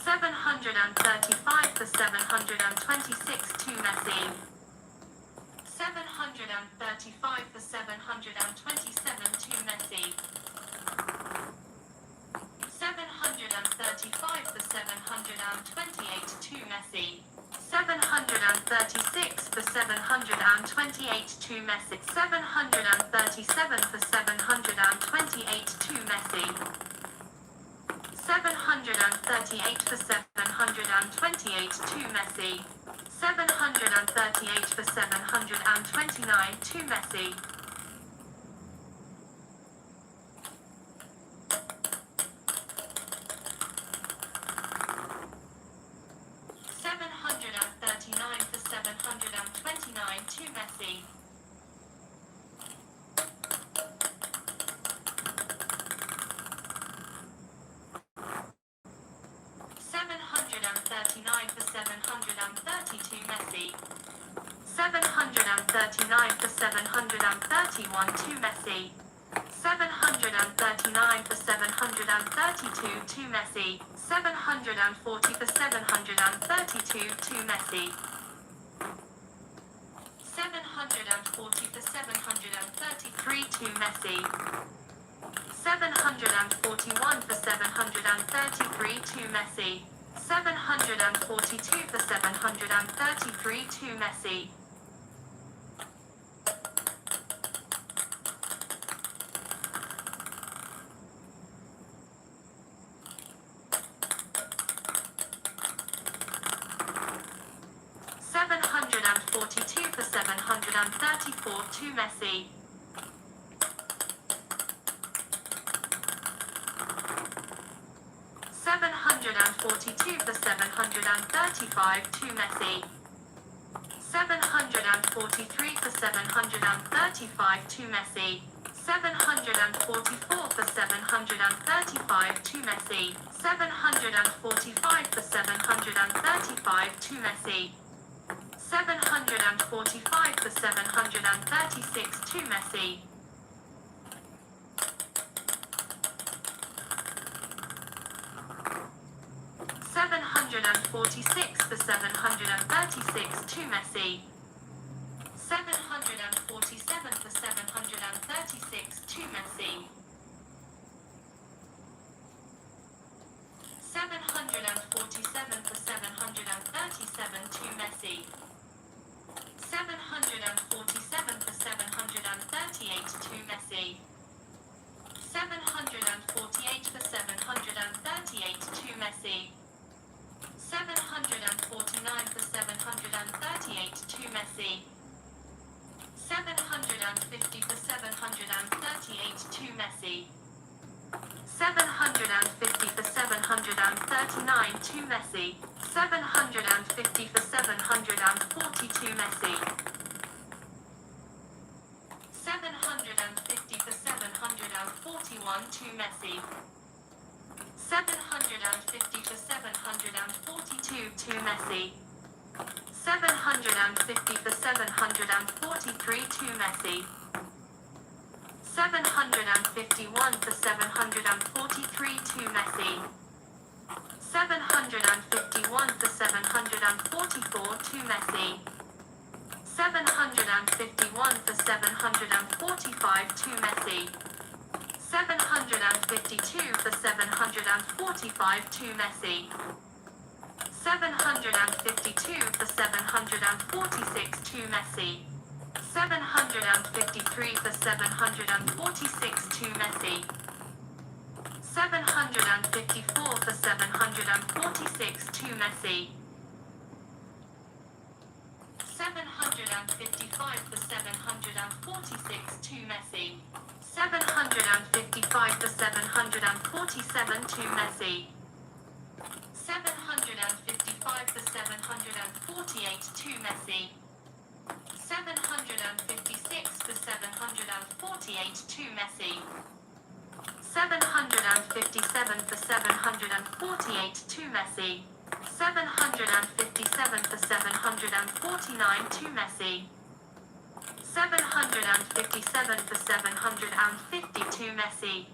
735 for 726 to Messi. 735 for 727 to Messi. 735 for 728 to Messi. 736 for 728 to Messi. 737 for 728 to Messi. 738 for 728 to Messi. 738 for 729 to Messi. 739 for 729 to Messi. 739 for 730 to Messi. 739 for 731 to Messi. 739 for 732 to Messi. 740 for 732 to Messi. 740 for 733 to Messi. 741 for 733 to Messi. 742 for 733 to Messi. 742 for 734 to Messi. 742 for 735 to Messi. 743 for 735 to Messi. 744 for 735 to Messi. 745 for 735 to Messi. 745 for 736 to Messi. 746 for 736 to Messi. 747 for 736 to Messi. 747 for 737 to Messi. 747 for 738 to Messi. 748 for 738 to Messi. 749 for 738 to Messi. 750 for 738 to Messi. 750 for 739 to Messi. 750 for 740 to Messi. 750 for 741 to Messi. 750 for 742 to Messi. 750 for 743 to Messi. 751 for 743 to Messi. 751 for 744 to Messi. 751 for 745 to Messi. 752 for 745 to Messi. 752 for 746 to Messi. 753 for 746 to Messi. 754 for 746 to Messi. 755 for 746 to Messi. 755 for 747 to Messi. 755 for 748 to Messi. 756 for 748 to Messi. 757 for 748 to Messi. 757 for 749 to Messi. 757 for 750 to Messi.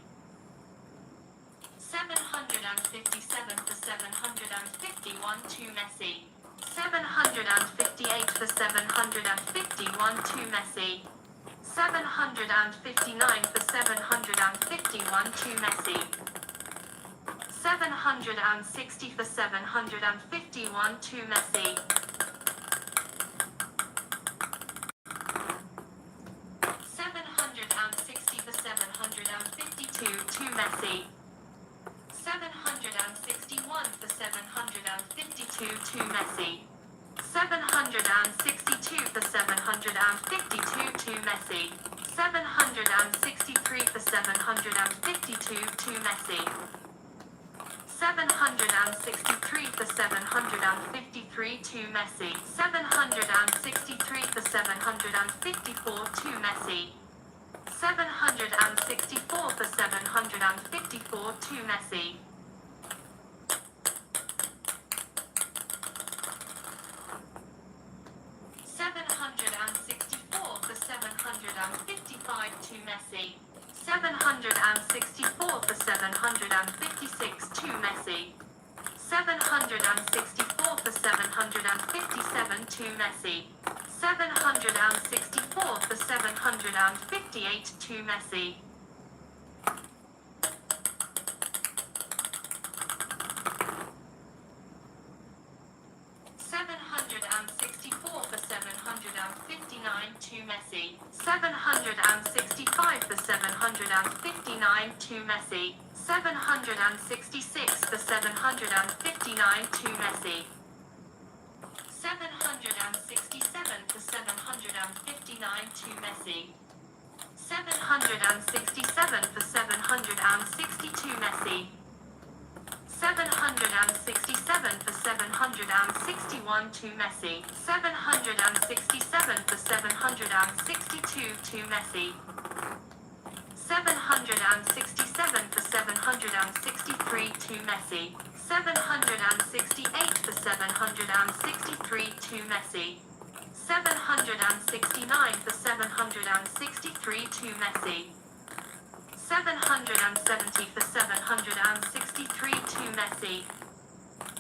757 for 751 to Messi. 758 for 751 to Messi. 759 for 751 to Messi. 760 for 751 to Messi. 760 for 752 to Messi. 761 for 752 to Messi. 762 for 752 to Messi. 763 for 752 to Messi. 763 for 753 to Messi. 763 for 754 to Messi. 764 for 754 to Messi. 764 for 755 to Messi. 764 for 756 to Messi. 764 for 757 to Messi. 764 for 758 to Messi. 764 for 759 to Messi. 765 for 759 to Messi. 766 for 759 to Messi. 767 for 759 to Messi. 767 for 760 to Messi. 767 for 761 to Messi. 767 for 762 to Messi. 767 for 763 to Messi. 768 for 763 to Messi. 769 for 763 to Messi. 770 for 763 to Messi.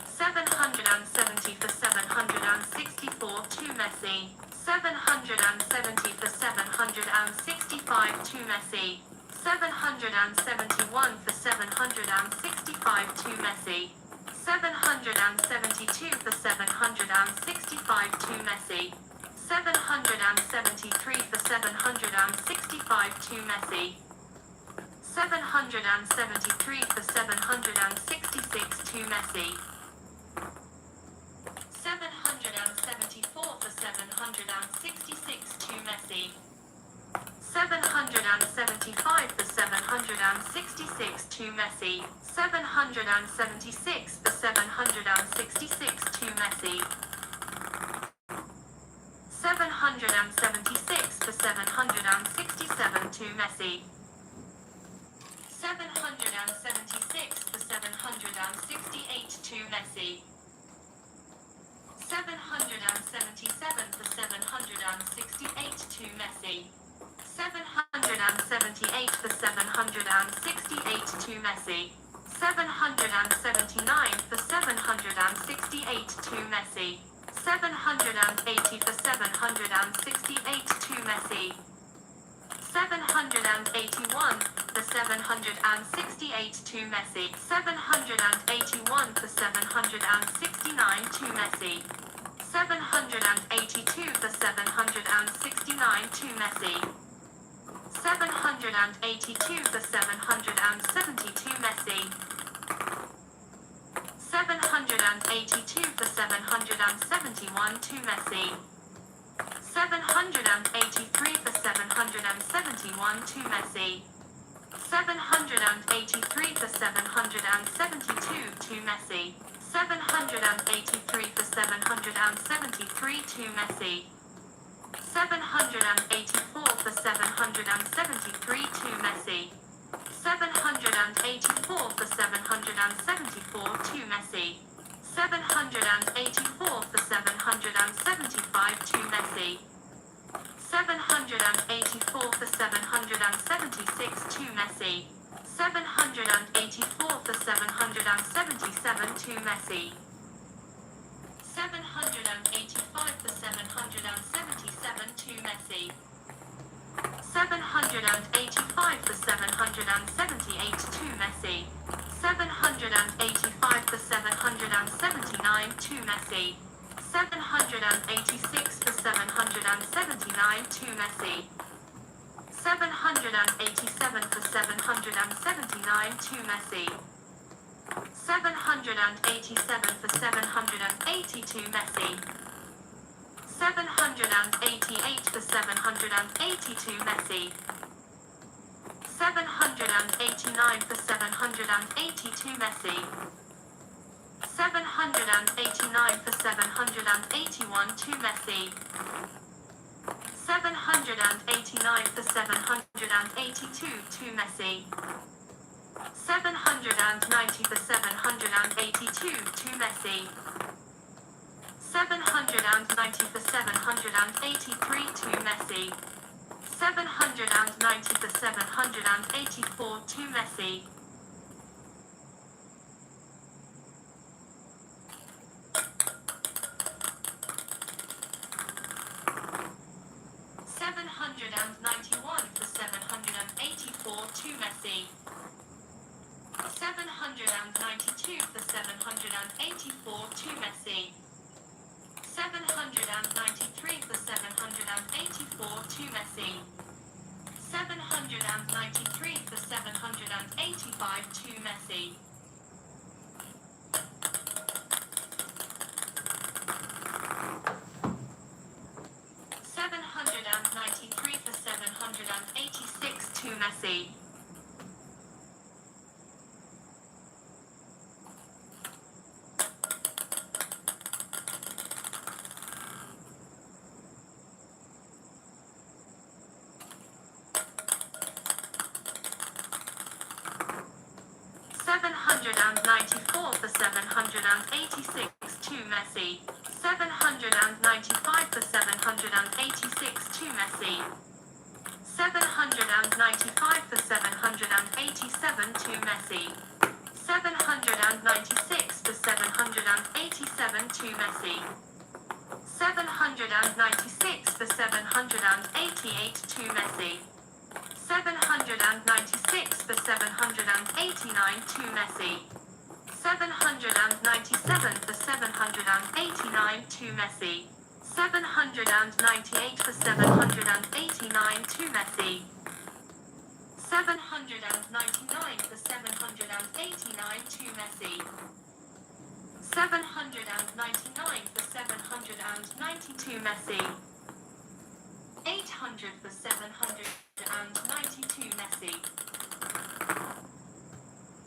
770 for 764 to Messi. 770 for 765 to Messi. 771 for 765 to Messi. 772 for 765 to Messi. 773 for 765 to Messi. 773 for 766 to Messi. 774 for 766 to Messi. 775 for 766 to Messi. 776 for 766 to Messi. 776 for 767 to Messi. 776 for 768 to Messi. 777 for 768 to Messi. 778 for 768 to Messi. 779 for 768 to Messi. 780 for 768 to Messi. 781 for 768 to Messi. 781 for 769 to Messi. 782 for 769 to Messi. 782 for 772 Messi. 782 for 771 to Messi. 783 for 771 to Messi. 783 for 772 to Messi. 783 for 773 to Messi. 784 for 773 to Messi. 784 for 774 to Messi. 784 for 775 to Messi. 784 for 776 to Messi. 784 for 777 to Messi. 785 for 777 to Messi. 785 for 778 to Messi. 785 for 779 to Messi. 786 for 779 to Messi. 787 for 779 to Messi. 787 for 780 to Messi. 788 for 780 to Messi. 789 for 780 to Messi. 789 for 781 to Messi. 789 for 782 to Messi. 790 for 782 to Messi. 790 for 783 to Messi. 790 for 784 to Messi. 791 for 784 to Messi. 792 for 784 to Messi. 793 for 784 to Messi. 793 for 785 to Messi. 793 for 786 to Messi. 794 for 786 to Messi. 795 for 786 to Messi. 795 for 787 to Messi. 796 for 787 to Messi. 796 for 788 to Messi. 796 for 789 to Messi. 797 for 789 to Messi. 798 for 789 to Messi. 799 for 789 to Messi. 799 for 790 to Messi. 800 for 792 Messi.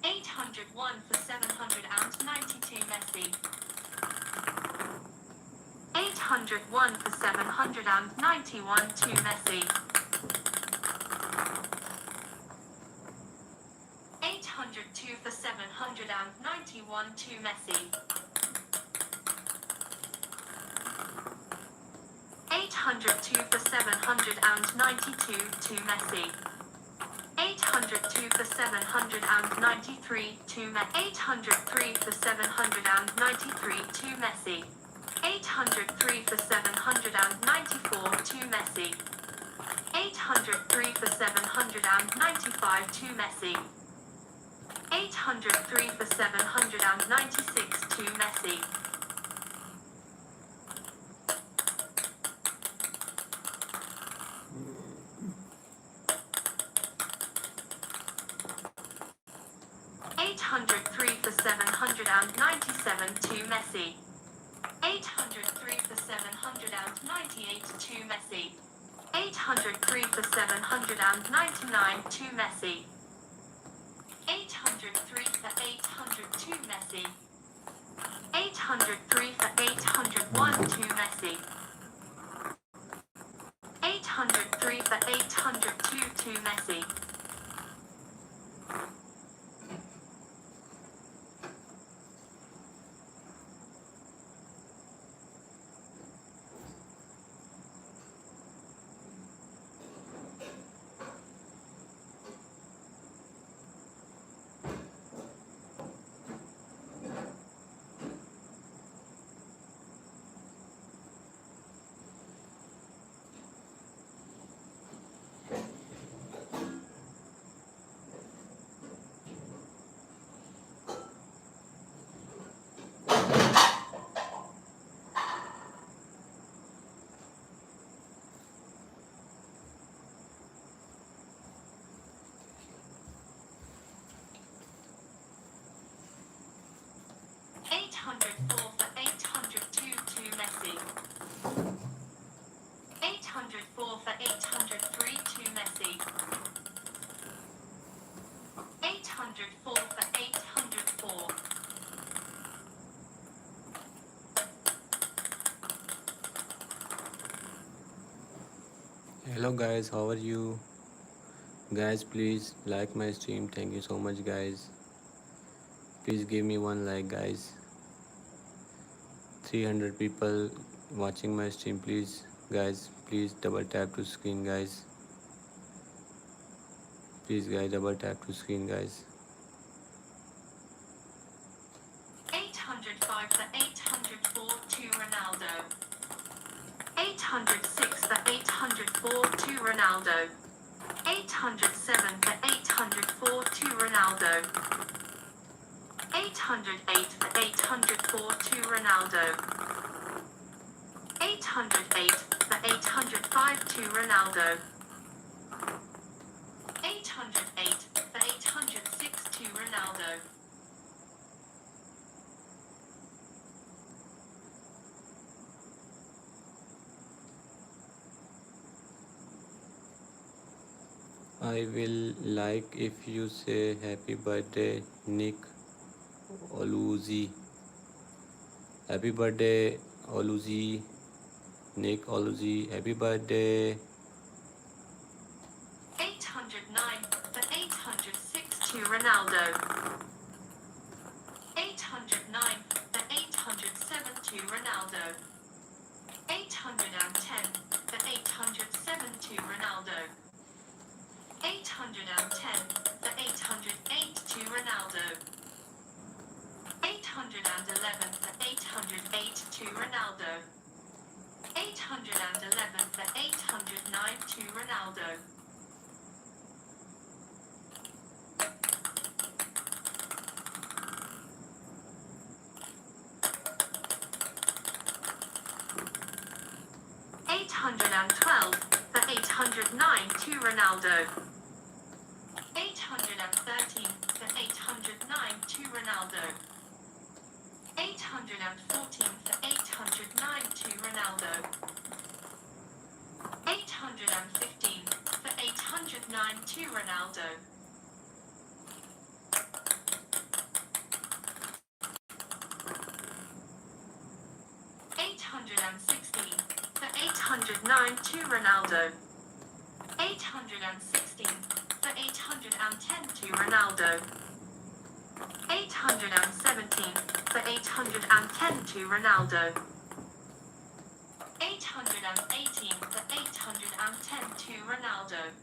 801 for 792 Messi. 801 for 791 to Messi. 802 for 791 to Messi. 802 for 792 to Messi. 802 for 793 to Messi. 803 for 793 to Messi. 803 for 794 to Messi. 803 for 795 to Messi. 803 for 796 to Messi. 803 for 797 to Messi. 803 for 798 to Messi. 803 for 799 to Messi. 803 for 802 Messi. 803 for 801 to Messi. 803 for 802 to Messi. 804 for 802 to Messi. 804 for 803 to Messi. 804 for 804. Hello guys, how are you? Guys, please like my stream. Thank you so much, guys. Please give me one like, guys. 300 people watching my stream. Please, guys, please double tap to screen, guys. Please, guys, double tap to screen, guys. 805 for 804 to Ronaldo. 806 for 804 to Ronaldo. 807 for 804 to Ronaldo. 808 for 804 to Ronaldo. 808 for 805 to Ronaldo. 808 for 806 to Ronaldo. I will like if you say happy birthday, Nick Oluzi. Happy birthday, Oluzi. Nick Oluzi. Happy birthday. 809 for 806 to Ronaldo. 809 for 807 to Ronaldo. 810 for 807 to Ronaldo. 810 for 808 to Ronaldo. 811 for 808 to Ronaldo. 811 for 809 to Ronaldo. 812 for 809 to Ronaldo. 813 for 809 to Ronaldo. 814 for 809 to Ronaldo. 815 for 809 to Ronaldo. 816 for 809 to Ronaldo. 816 for 810 to Ronaldo. 817 for 810 to Ronaldo. 818 for 810 to Ronaldo.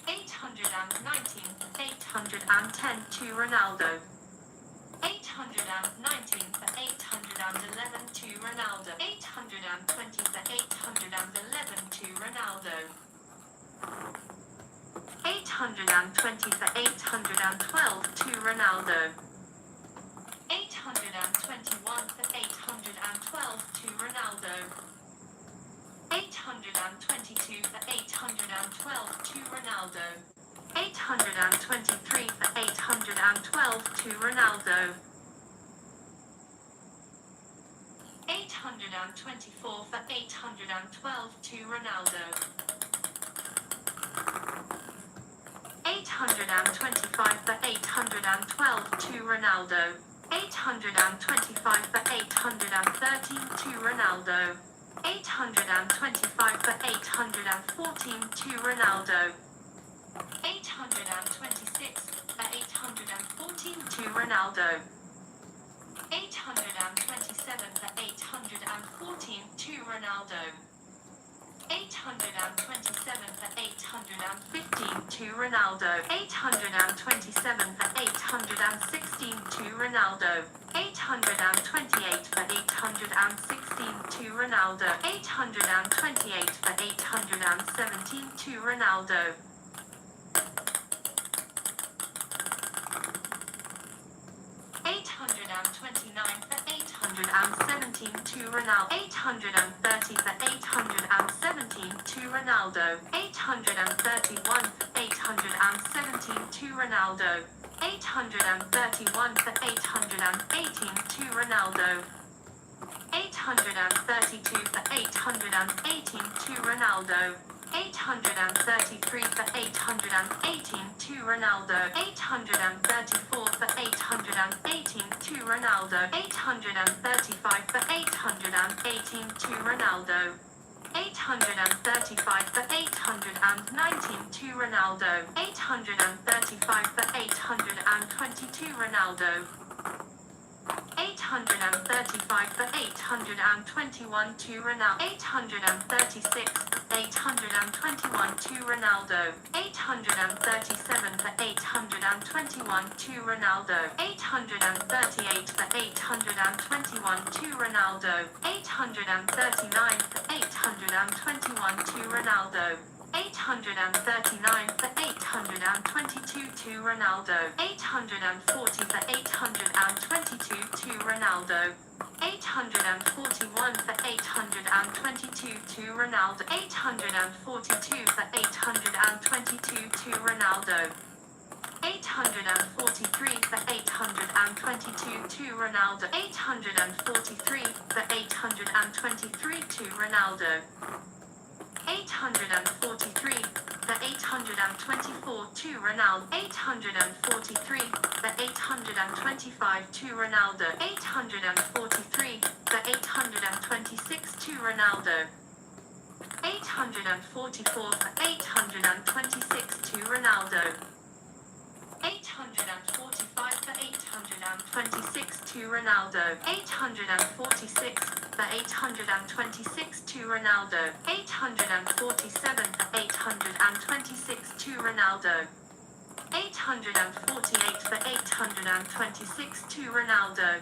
819 for 810 to Ronaldo. 819 for 811 to Ronaldo. 820 for 811 to Ronaldo. 820 for 812 to Ronaldo. 821 for 812 to Ronaldo. 822 for 812 to Ronaldo. 823 for 812 to Ronaldo. 824 for 812 to Ronaldo. 825 for 812 to Ronaldo. 825 for 813 to Ronaldo. 825 for 814 to Ronaldo. 826 for 814 to Ronaldo. 827 for 814 to Ronaldo. 827 for 815 to Ronaldo. 827 for 816 to Ronaldo. 828 for 816 to Ronaldo. 828 for 817 to Ronaldo. 829 for 817 to Ronaldo. 830 for 817 to Ronaldo. 831 for 817 to Ronaldo. 831 for 818 to Ronaldo. 832 for 818 to Ronaldo. 833 for 818 to Ronaldo. 834 for 818 to Ronaldo. 835 for 818 to Ronaldo. 835 for 819 to Ronaldo. 835 for 822 Ronaldo. 835 for 821 to Ronaldo. 836 821 to Ronaldo. 837 for 821 to Ronaldo. 838 for 821 to Ronaldo. 839 for 821 to Ronaldo. 839 for 822 to Ronaldo. 840 for 822 to Ronaldo. 841 for 822 to Ronaldo. 842 for 822 to Ronaldo. 843 for 822 to Ronaldo. 843 for 823 to Ronaldo. 843 for 824 to Ronaldo. 843 for 825 to Ronaldo. 843 for 826 to Ronaldo. 844 for 826 to Ronaldo. 845 for 826 to Ronaldo. 846 for 826 to Ronaldo. 847 for 826 to Ronaldo. 848 for 826 to Ronaldo.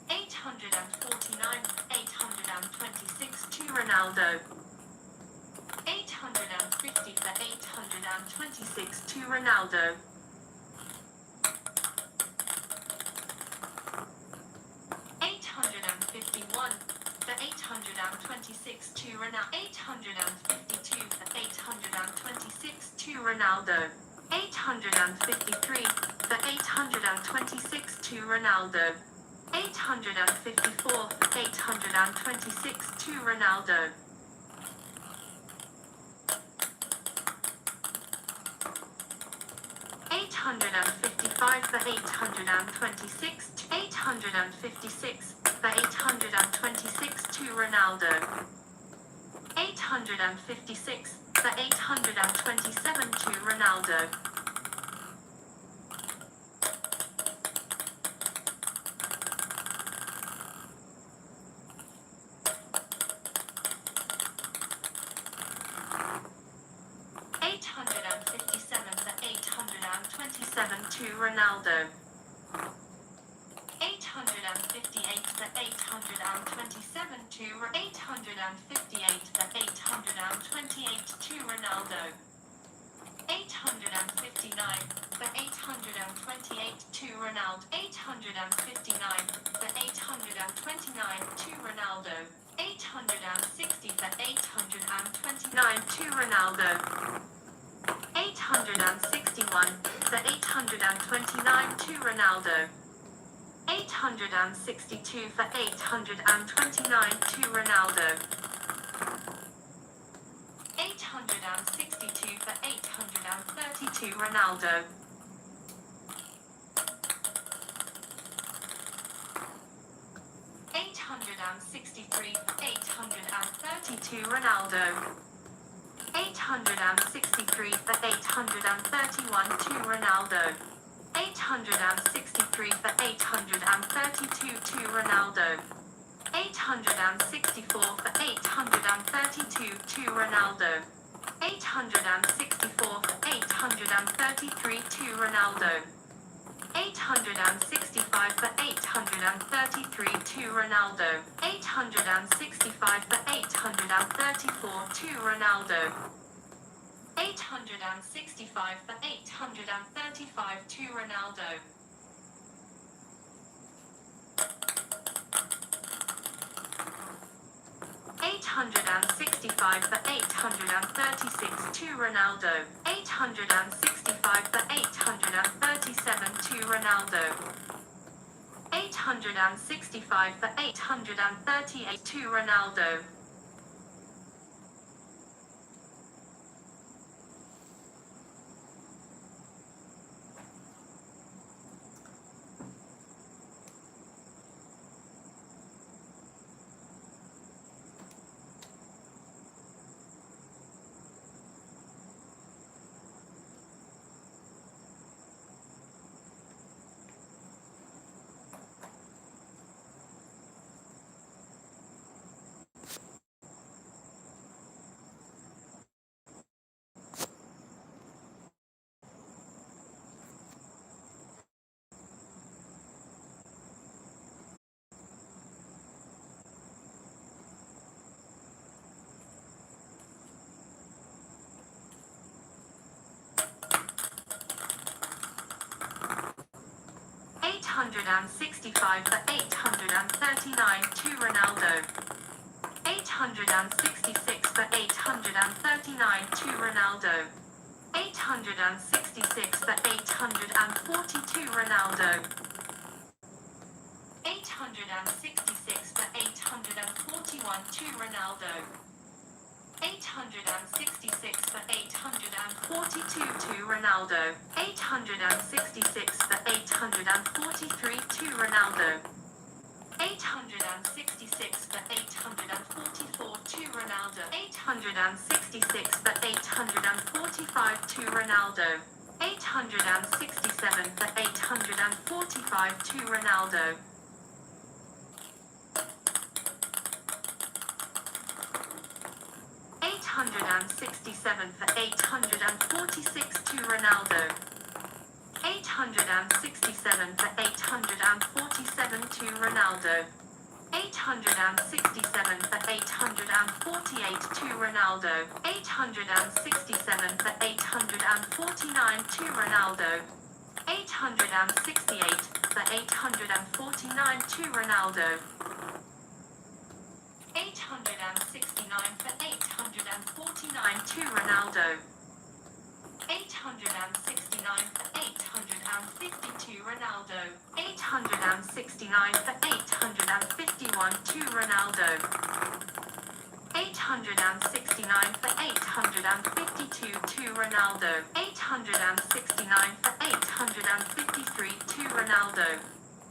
849 for 826 to Ronaldo. 850 for 826 to Ronaldo. 851 for 826 to Ronaldo. 852 for 826 to Ronaldo. 853 for 826 to Ronaldo. 854 for 826 to Ronaldo. 855 for 826 to 856 for 826 to Ronaldo. 856 for 827 to Ronaldo. 857 for 827 to Ronaldo. 858 for 827 to 858 for 828 to Ronaldo. 859 for 828 to Ronaldo. 859 for 829 to Ronaldo. 860 for 829 to Ronaldo. 861 for 829 to Ronaldo. 862 for 829 to Ronaldo. 862 for 832 Ronaldo. 863 for 832 Ronaldo. 863 for 831 to Ronaldo. 863 for 832 to Ronaldo. 864 for 832 to Ronaldo. 864 for 833 to Ronaldo. 865 for 833 to Ronaldo. 865 for 834 to Ronaldo. 865 for 835 to Ronaldo. 865 for 836 to Ronaldo. 865 for 837 to Ronaldo. 865 for 838 to Ronaldo. 865 for 839 to Ronaldo. 866 for 839 to Ronaldo. 866 for 840 to Ronaldo. 866 for 841 to Ronaldo. 866 for 842 to Ronaldo. 866 for 843 to Ronaldo. 866 for 844 to Ronaldo. 866 for 845 to Ronaldo. 867 for 845 to Ronaldo. 867 for 846 to Ronaldo. 867 for 847 to Ronaldo. 867 for 848 to Ronaldo. 867 for 849 to Ronaldo. 868 for 849 to Ronaldo. 869 for 849 to Ronaldo. 869 for 850 to Ronaldo. 869 for 851 to Ronaldo. 869 for 852 to Ronaldo. 869 for 853 to Ronaldo.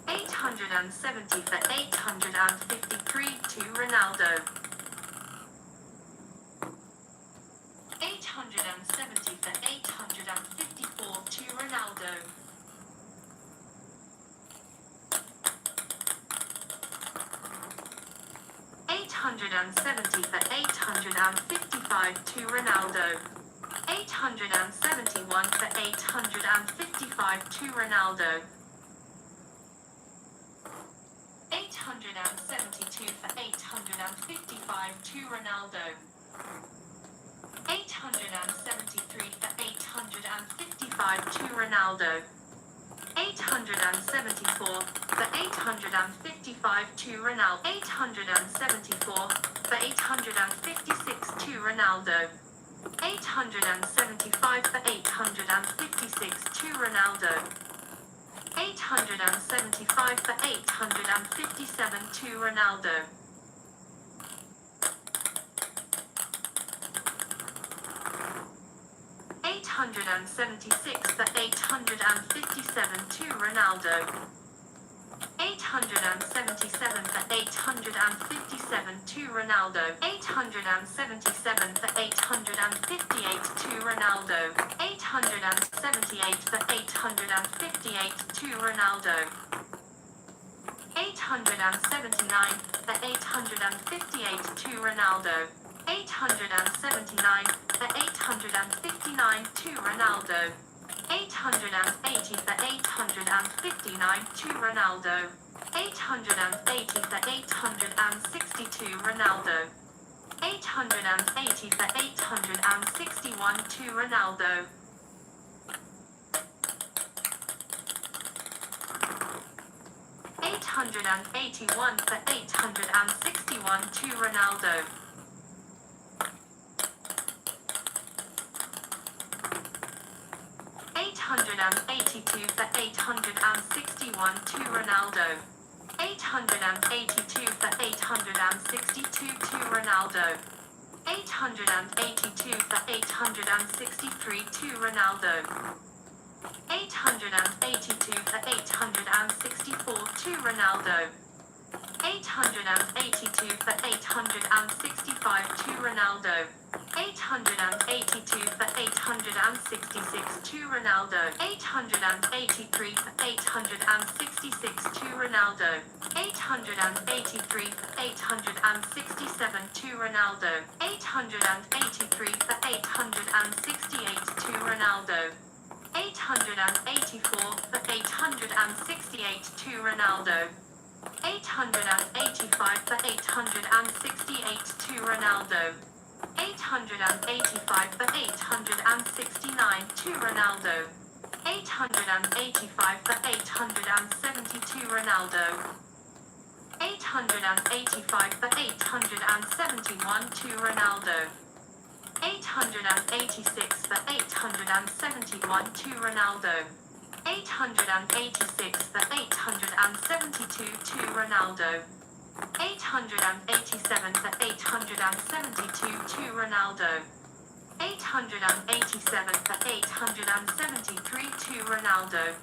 870 for 853 to Ronaldo. 870 for 854 to Ronaldo. 870 for 855 to Ronaldo. 871 for 855 to Ronaldo. 872 for 855 to Ronaldo. 873 for 855 to Ronaldo. 874 for 855 to Ronaldo. 874 for 856 to Ronaldo. 875 for 856 to Ronaldo. 875 for 857 to Ronaldo. 876 for 857 to Ronaldo. 877 for 857 to Ronaldo. 877 for 858 to Ronaldo. 878 for 858 to Ronaldo. 879 for 858 to Ronaldo. 879 for 859 to Ronaldo. 880 for 859 to Ronaldo. 880 for 862 Ronaldo. 880 for 861 to Ronaldo. 881 for 861 to Ronaldo. 882 for 861 to Ronaldo. 882 for 862 to Ronaldo. 882 for 863 to Ronaldo. 882 for 864 to Ronaldo. 882 for 865 to Ronaldo. 882 for 866 to Ronaldo. 883 for 866 to Ronaldo. 883 for 867 to Ronaldo. 883 for 868 to Ronaldo. 884 for 868 to Ronaldo. 885 for 868 to Ronaldo. 885 for 869 to Ronaldo. 885 for 870 to Ronaldo. 885 for 871 to Ronaldo. 886 for 871 to Ronaldo. 886 for 872 to Ronaldo. 887 for 872 to Ronaldo. 887 for 873 to Ronaldo.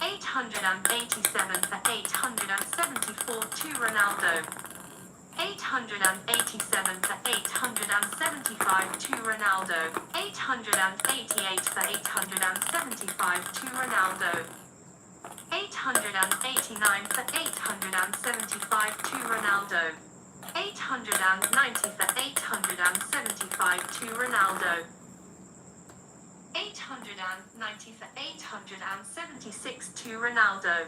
887 for 874 to Ronaldo. 887 for 875 to Ronaldo. 888 for 875 to Ronaldo. 889 for 875 to Ronaldo. 890 for 875 to Ronaldo. 890 for 876 to Ronaldo.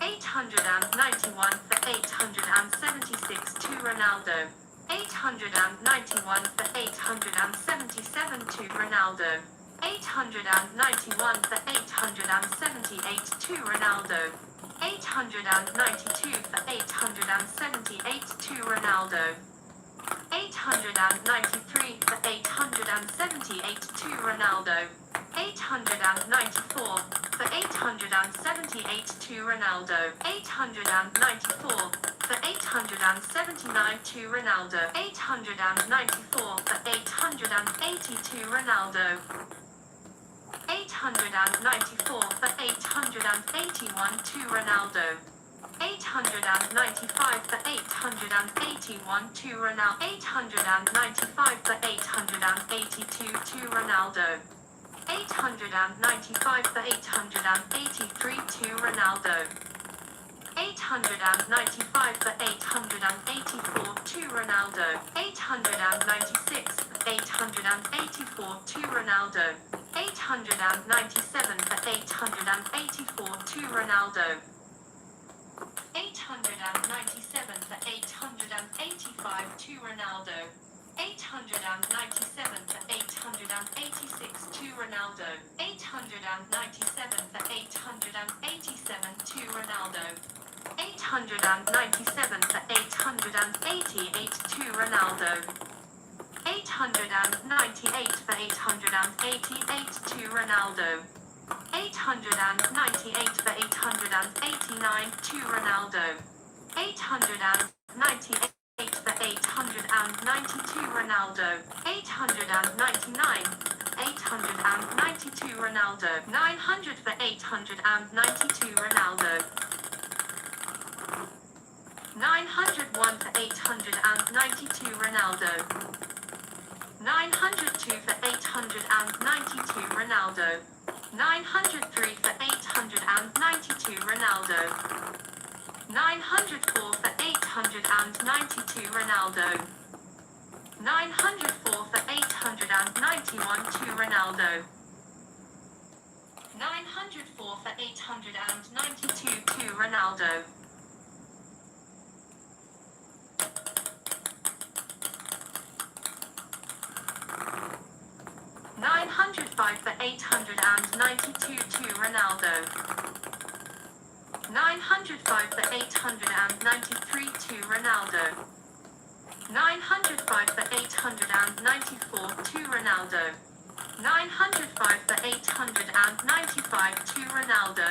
891 for 876 to Ronaldo. 891 for 877 to Ronaldo. 891 for 878 to Ronaldo. 892 for 878 to Ronaldo. 893 for 878 to Ronaldo. 894 for 878 to Ronaldo. 894 for 879 to Ronaldo. 894 for 880 to Ronaldo. 894 for 881 to Ronaldo. 895 for 881 to Ronaldo. 895 for 882 to Ronaldo. 895 for 883 to Ronaldo. 895 for 884 to Ronaldo. 896 for 884 to Ronaldo. 897 for 884 to Ronaldo. 897 for 885 to Ronaldo. 897 for 886 to Ronaldo. 897 for 887 to Ronaldo. 897 for 888 to Ronaldo. 898 for 888 to Ronaldo. 898 for 889 to Ronaldo. 898 for 892 Ronaldo. 899. 892 Ronaldo. 900 for 892 Ronaldo. 901 for 892 Ronaldo. 902 for 892 Ronaldo. 903 for 892 Ronaldo. 904 for 892 Ronaldo. 904 for 891 to Ronaldo. 904 for 892 to Ronaldo. 905 for 892 to Ronaldo. 905 for 893 to Ronaldo. 905 for 894 to Ronaldo. 905 for 895 to Ronaldo.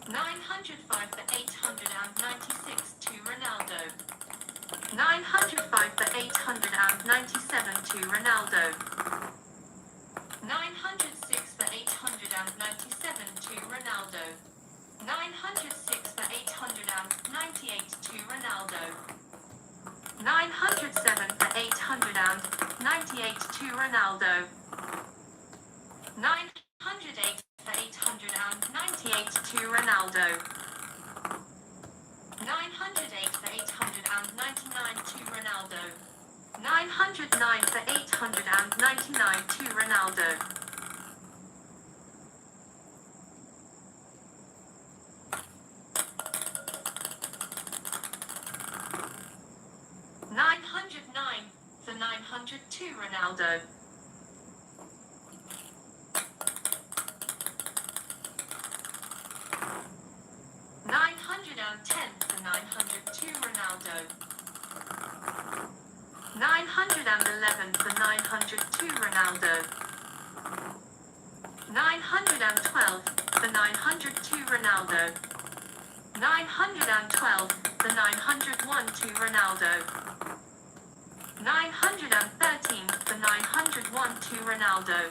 905 for 896 to Ronaldo. 905 for 897 to Ronaldo. 906 for 897 to Ronaldo. 906 for 898 to Ronaldo. 907 for 898 to Ronaldo. 908 for 898 to Ronaldo. 908 for 899 to Ronaldo. 909 for 899 to Ronaldo. 909 for 902 Ronaldo. 910 for 902 Ronaldo. 911 for 902 Ronaldo. 912 for 902 Ronaldo. 912 for 901 to Ronaldo. 913 for 901 to Ronaldo.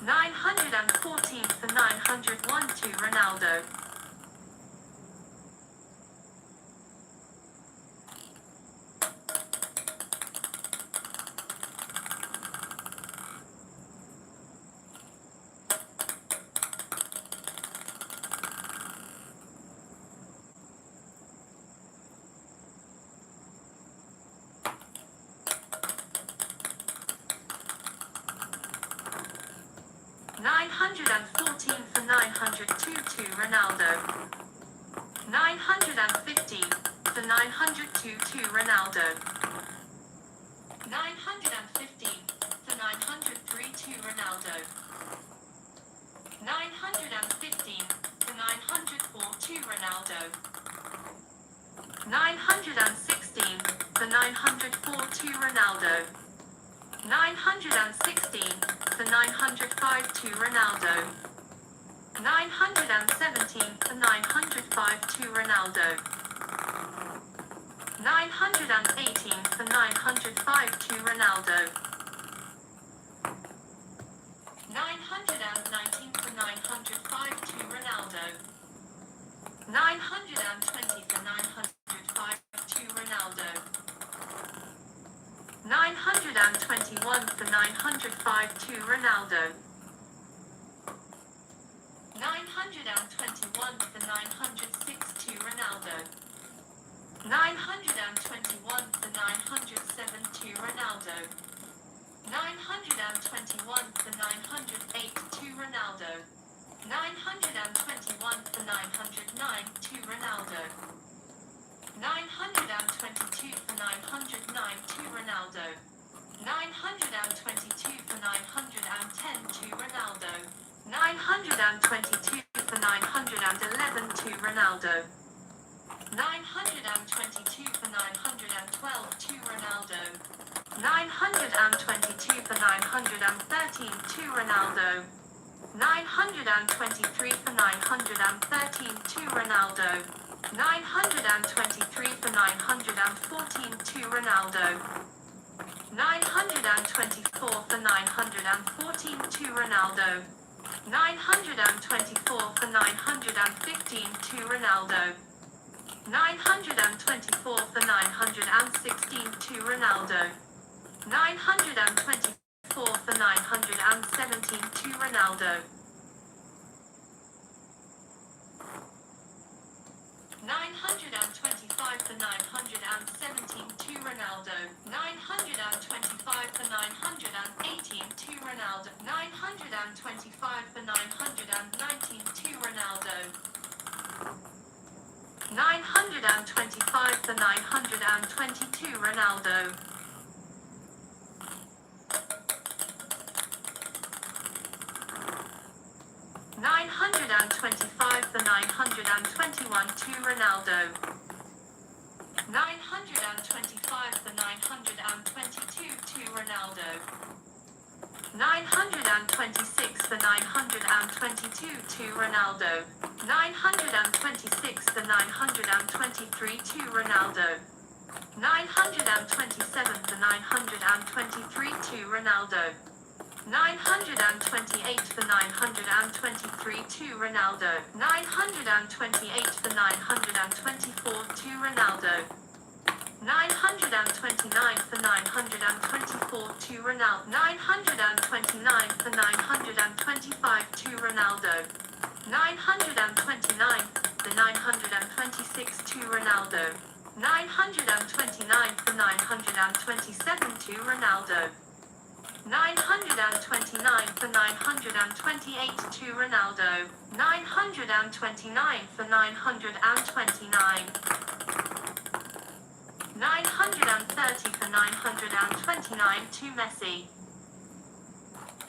914 for 901 to Ronaldo. 914 for 902 to Ronaldo. 915 for 902 to Ronaldo. 915 for 903 to Ronaldo. 915 for 904 to Ronaldo. 916 for 904 to Ronaldo. 916 for 905 to Ronaldo. 917 for 905 to Ronaldo. 918 for 905 to Ronaldo. 919 for 905 to Ronaldo. 920 for 905 to Ronaldo. 921 for 905 to Ronaldo. 921 for 906 to Ronaldo. 921 for 907 to Ronaldo. 921 for 908 to Ronaldo. 921 for 909 to Ronaldo. 922 for 909 to Ronaldo. 922 for 910 to Ronaldo. 922 for 911 to Ronaldo. 922 for 912 to Ronaldo. 922 for 913 to Ronaldo. 923 for 913 to Ronaldo. 923 for 914 to Ronaldo. 924 for 914 to Ronaldo. 924 for 915 to Ronaldo. 924 for 916 to Ronaldo. 924 for 917 to Ronaldo. 925 for 917 to Ronaldo. 925 for 918 to Ronaldo. 925 for 919 to Ronaldo. 925 for 922 Ronaldo. 925 for 921 to Ronaldo. 925 for 922 to Ronaldo. 926 for 922 to Ronaldo. 926 for 923 to Ronaldo. 927 for 923 to Ronaldo. 928 for 923 to Ronaldo. 928 for 924 to Ronaldo. 929 for 924 to Ronaldo. 929 for 925 to Ronaldo. 929 for 926 to Ronaldo. 929 for 927 to Ronaldo. 929 for 928 to Ronaldo. 929 for 929. 930 for 929 to Messi.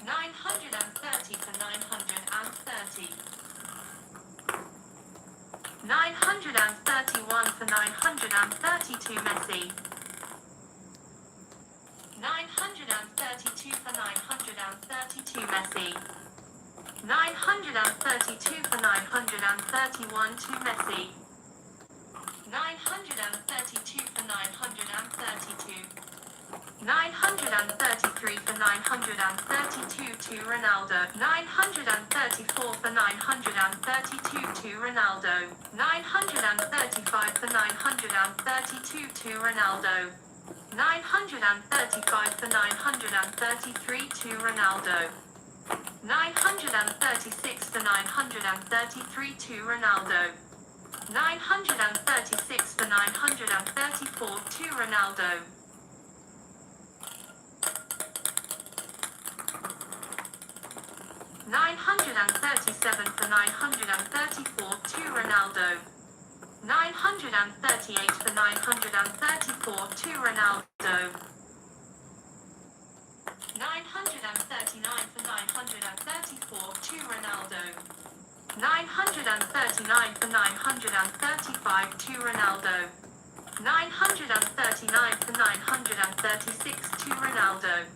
930 for 930. 931 for 930 to Messi. 932 for 932 Messi. 932 for 931 to Messi. 932 for 932. 933 for 932 to Ronaldo. 934 for 932 to Ronaldo. 935 for 932 to Ronaldo. 935 for 933 to Ronaldo. 936 for 933 to Ronaldo. 936 for 934 to Ronaldo. 937 for 934 to Ronaldo. 938 for 934 to Ronaldo. 939 for 934 to Ronaldo. 939 for 935 to Ronaldo. 939 for 936 to Ronaldo.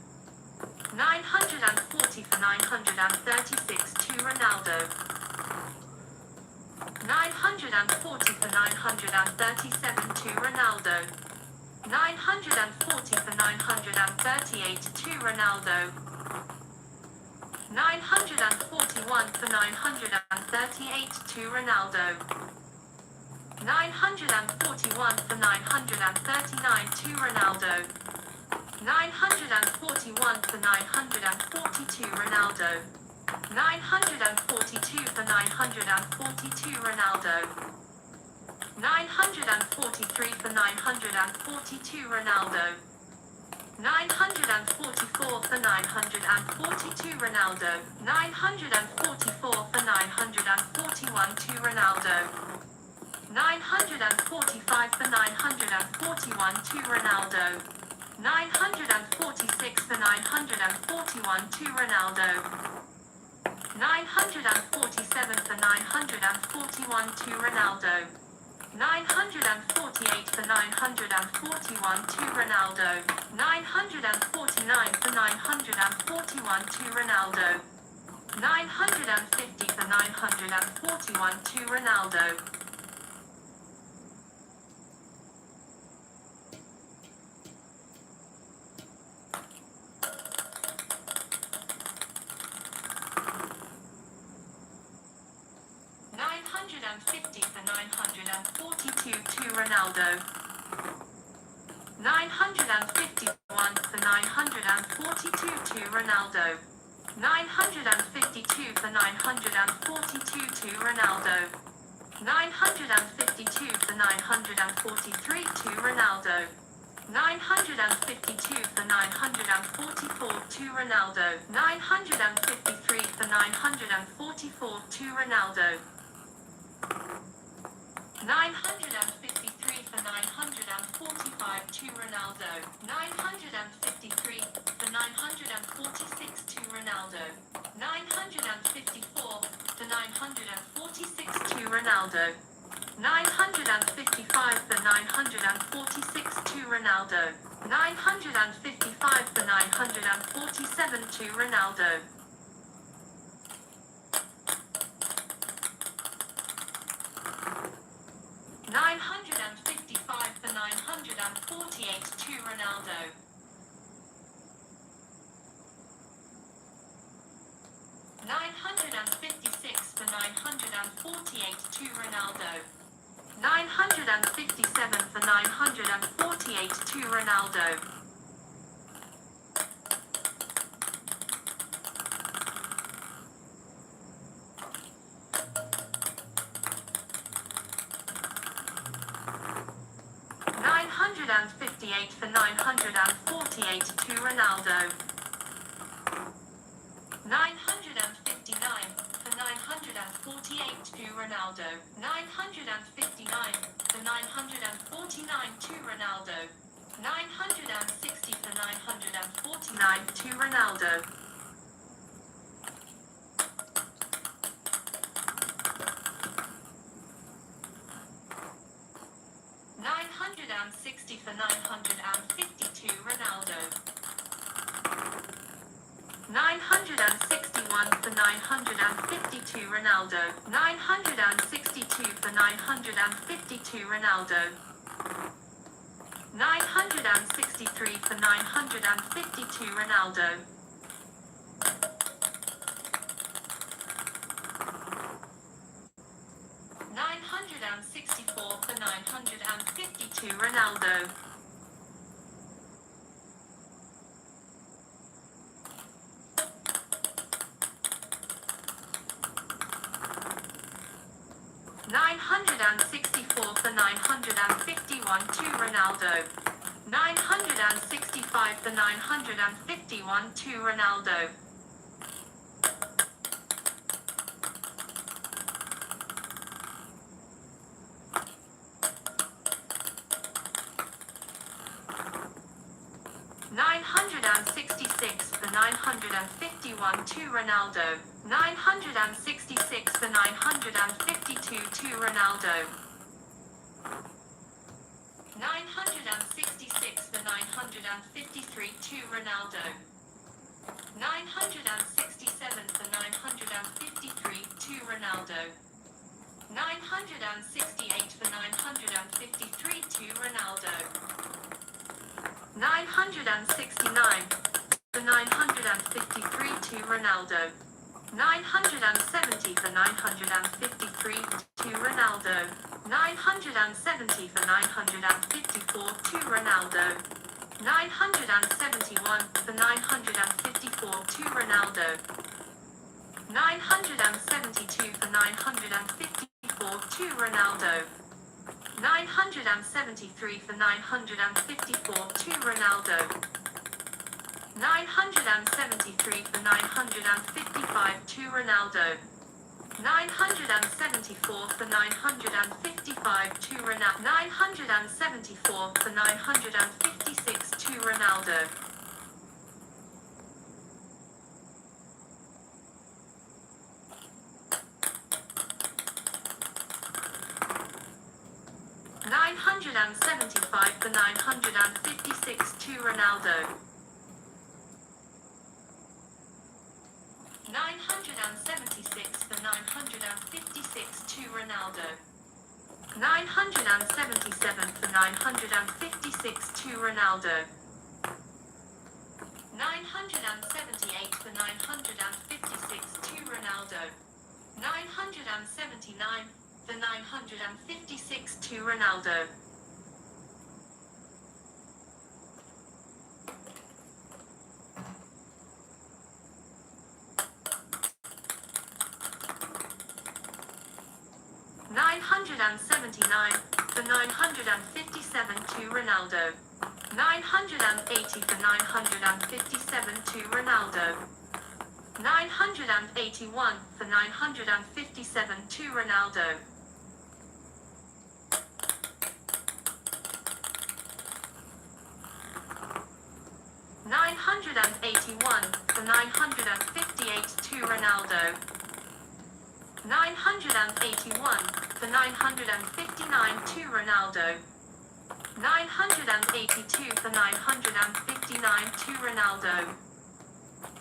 940 for 936 to Ronaldo. 940 for 937 to Ronaldo. 940 for 938 to Ronaldo. 941 for 938 to Ronaldo. 941 for 939 to Ronaldo. 941 for 942 Ronaldo. 942 for 942 Ronaldo. 943 for 942 Ronaldo. 944 for 942 Ronaldo. 944 for 941 to Ronaldo. 945 for 941 to Ronaldo. 946 for 941 to Ronaldo. 947 for 941 to Ronaldo. 948 for 941 to Ronaldo. 949 for 941 to Ronaldo. 950 for 941 to Ronaldo. 950 for 942 to Ronaldo. 951 for 942 to Ronaldo. 952 for 942 to Ronaldo. 952 for 943 to Ronaldo. 952 for 944 to Ronaldo. 953 for 944 to Ronaldo. 953 for 945 to Ronaldo. 953 for 946 to Ronaldo. 954 for 946 to Ronaldo. 955 for 946 to Ronaldo. 955 for 947 to Ronaldo. 955 for 948 to Ronaldo. 956 for 948 to Ronaldo. 957 for 948 to Ronaldo. 958 for 948 to Ronaldo. 959 for 948 to Ronaldo. 959 for 949 to Ronaldo. 960 for 949 to Ronaldo. 960 for 950 to Ronaldo. 961 for 950 to Ronaldo. 962 for 950 to Ronaldo. 963 for 950 to Ronaldo. 964 for 950 to Ronaldo. 964 for 951 to Ronaldo. 965 for 951 to Ronaldo. 966 for 951 to Ronaldo. 966 for 952 to Ronaldo. 966 for 953 to Ronaldo. 967 for 953 to Ronaldo. 968 for 953 to Ronaldo. 969 for 953 to Ronaldo. 970 for 953 to Ronaldo. 970 for 954 to Ronaldo. 971 for 954 to Ronaldo. 972 for 954 to Ronaldo. 973 for 954 to Ronaldo. 973 for 955 to Ronaldo. 974 for 955 to Ronaldo. 974 for 956 to Ronaldo. 975 for 956 to Ronaldo. 976 for 956 to Ronaldo. 977 for 956 to Ronaldo. 978 for 956 to Ronaldo. 979 for 956 to Ronaldo. 979 for 957 to Ronaldo. 980 for 957 to Ronaldo. 981 for 957 to Ronaldo. 981 for 958 to Ronaldo. 981 for 959 to Ronaldo. 982 for 959 to Ronaldo.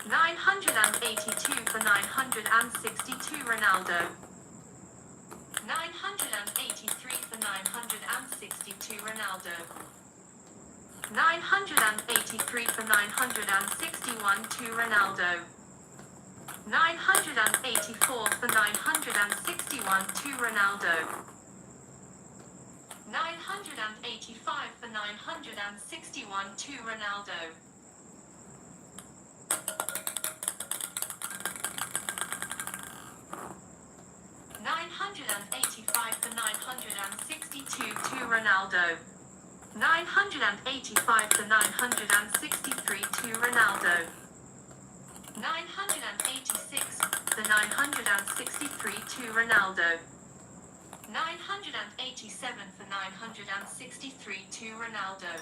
982 for 960 to Ronaldo. 983 for 960 to Ronaldo. 983 for 961 to Ronaldo. 984 for 961 to Ronaldo. 985 for 961 to Ronaldo. 985 for 962 to Ronaldo. 985 for 963 to Ronaldo. 986 for 963 to Ronaldo. 987 for 963 to Ronaldo.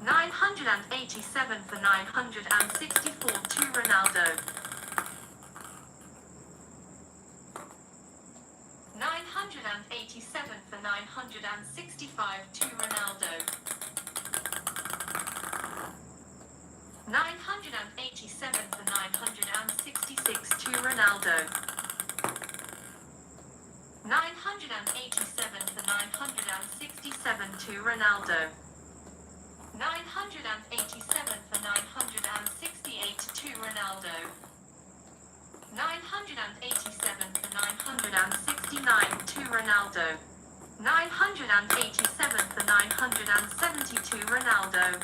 987 for 964 to Ronaldo. 987 for 965 to Ronaldo. 987 for 966 to Ronaldo. 987 for 967 to Ronaldo. 987 for 968 to Ronaldo. 987 for 969 to Ronaldo. 987 for 970 to Ronaldo.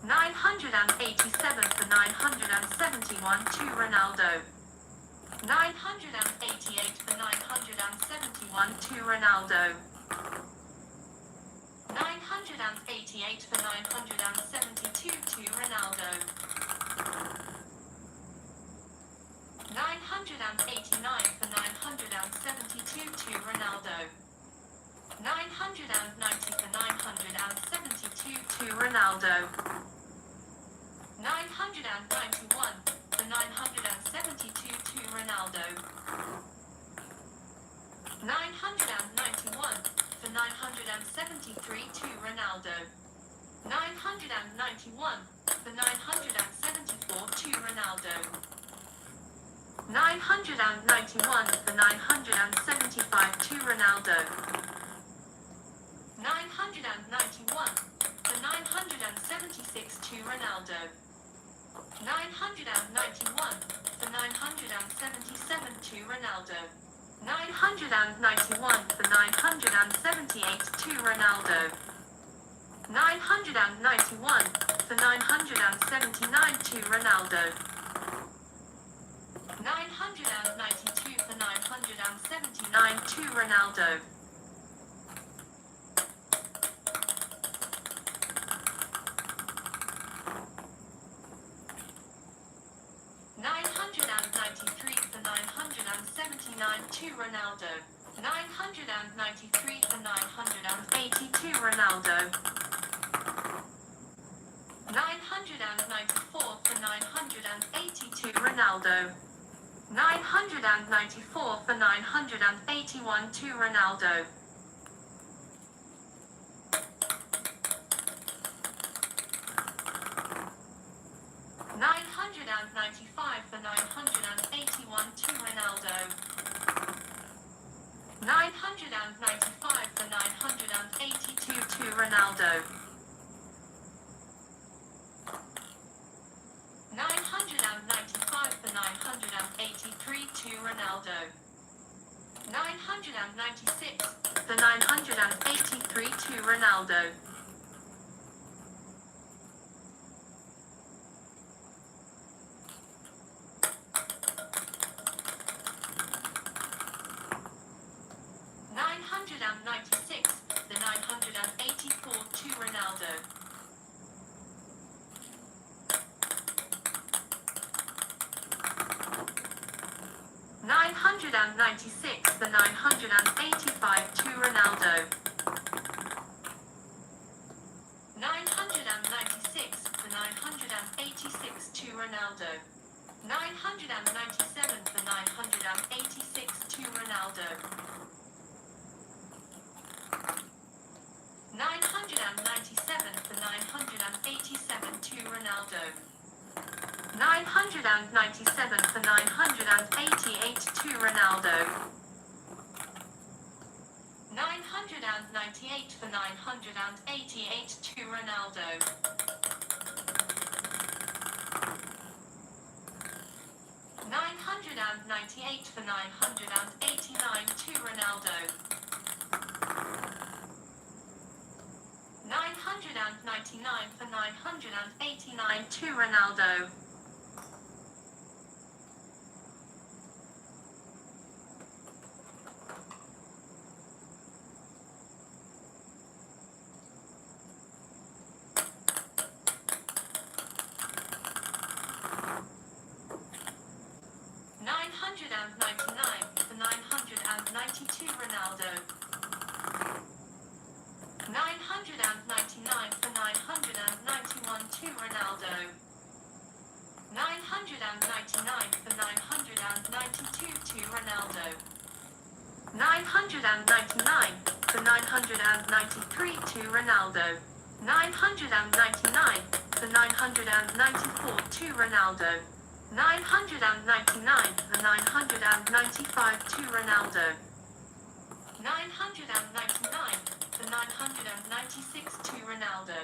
987 for 971 to Ronaldo. 988 for 971 to Ronaldo. 988 for 972 to Ronaldo. 989 for 972 to Ronaldo. 990 for 972 to Ronaldo. 991 for 972 to Ronaldo. 991 for 973 to Ronaldo. 991 for 974 to Ronaldo. 991 for 975 to Ronaldo. 991 for 976 to Ronaldo. 991 for 977 to Ronaldo. 991 for 978 to Ronaldo. 991 for 979 to Ronaldo. 992 for 979 to Ronaldo. 993 for 979 to Ronaldo. 993 for 980 to Ronaldo. 994 for 980 to Ronaldo. 994 for 981 to Ronaldo. 995 for 981 to Ronaldo. 995 for 982 to Ronaldo. 995 for 983 to Ronaldo. 996 for 983 to Ronaldo. 996 the 984 to Ronaldo. 996 the 985 to Ronaldo. 996 the 986 to Ronaldo. 997 the 986 to Ronaldo. 997 for 987 to Ronaldo. 997 for 988 to Ronaldo. 998 for 988 to Ronaldo. 998 for 989 to Ronaldo. 999 for 989 to Ronaldo. 999 for 992 Ronaldo. 999 for 991 to Ronaldo. 999 for 992 to Ronaldo. 999 for 993 to Ronaldo. 999 for 994 to Ronaldo. 999 for 995 to Ronaldo. 999 for 996 to Ronaldo.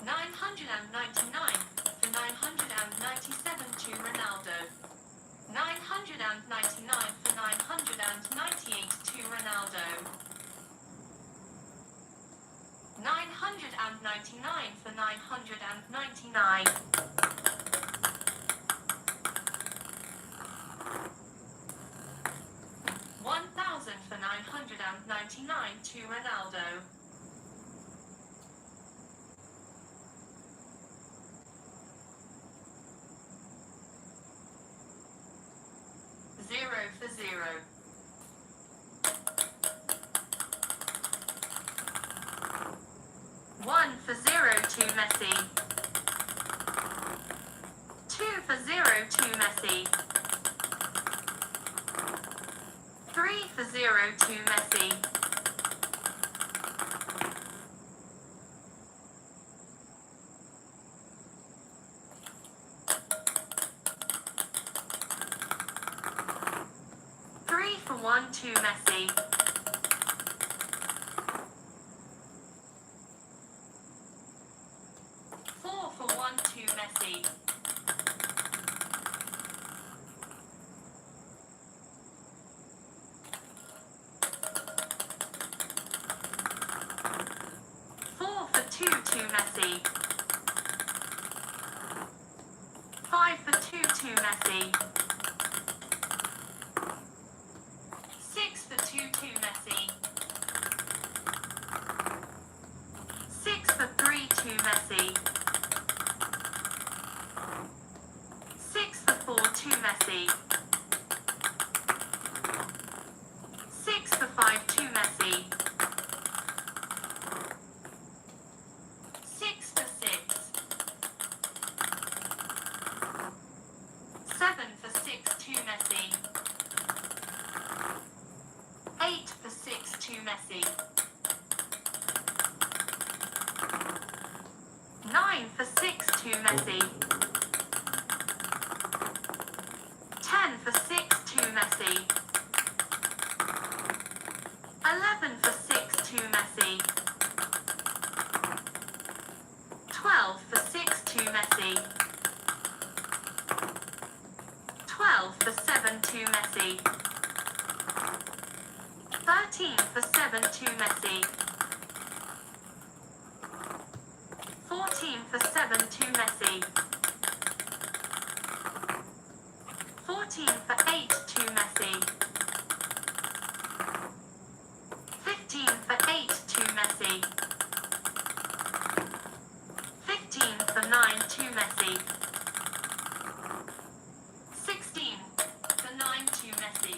999 for 997 to Ronaldo. 999 for 998 to Ronaldo. 999 for 999. 1,000 for 999 to Ronaldo. 0 for 0. 1 for 0 to Messi. 2 for 0 to Messi. 3 for 0 to Messi. 3 for 1 to Messi. 4 for 1 to Messi. 5 to Messi. 5 for 2 to Messi. 6 for 2 to Messi. 6 for 3 to Messi. 6 for 4 to Messi. 6 for 5 to Messi. 6 for 6. 7 for 6 to Messi. 8 for 6 to Messi. 9 for 6 to Messi. 10 for 6 to Messi. 11 for 6 to Messi. 12 for 6 to Messi. 12 for 7 to Messi. 13 for 7 to Messi. 14 for 7 to Messi. 14 for 8 to Messi. 15 for 8 to Messi. 15 for 9 to Messi. 16 for 9 to Messi.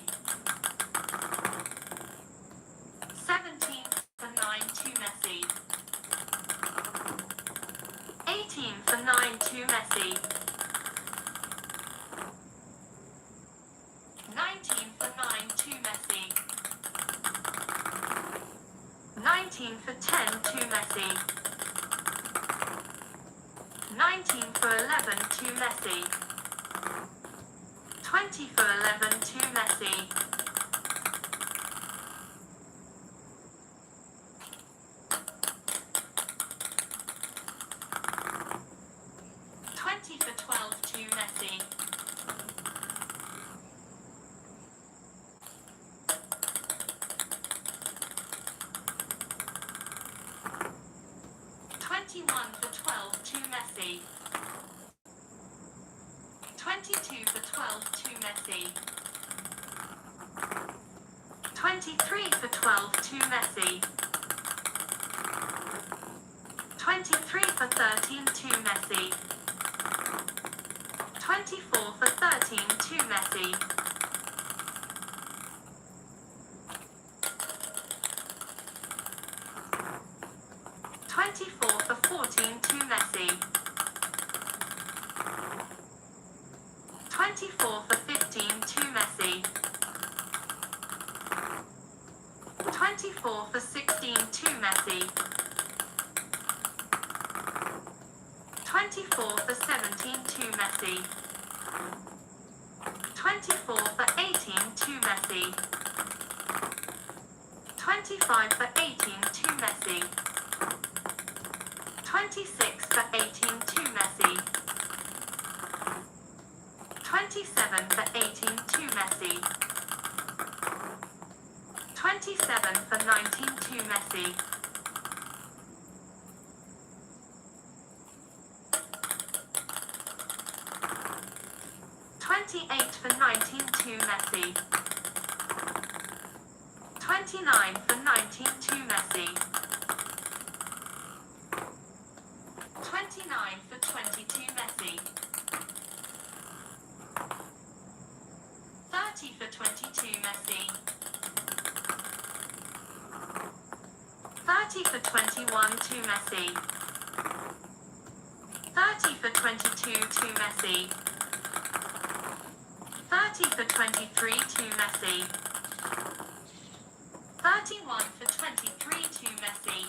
17 for 9 to Messi. 18 for 9 to Messi. 19 for 9 to Messi. 19 for 10 to Messi. 19 for 11 to Messi. 20 for 11 to Messi. 20 for 12 to Messi. 21 for 12 to Messi. 22 for 12 to Messi. 23 for 12 to Messi. 23 for 13 to Messi. 24 for 13 to Messi. 24 for 14 to Messi. 24 for 15 to Messi. 24 for 16 to Messi. 24 for 17 to Messi. 24 for 18 to Messi. 25 for 18 to Messi. 26 for 18 to Messi. 27 for 18 to Messi. 27 for 19 to Messi. 28 for 19 to Messi. 29 for 19 to Messi. 29 for 20 to Messi. 30 for 22 Messi. 30 for 21 to Messi. 30 for 22 to Messi. 30 for 23 to Messi. 31 for 23 to Messi.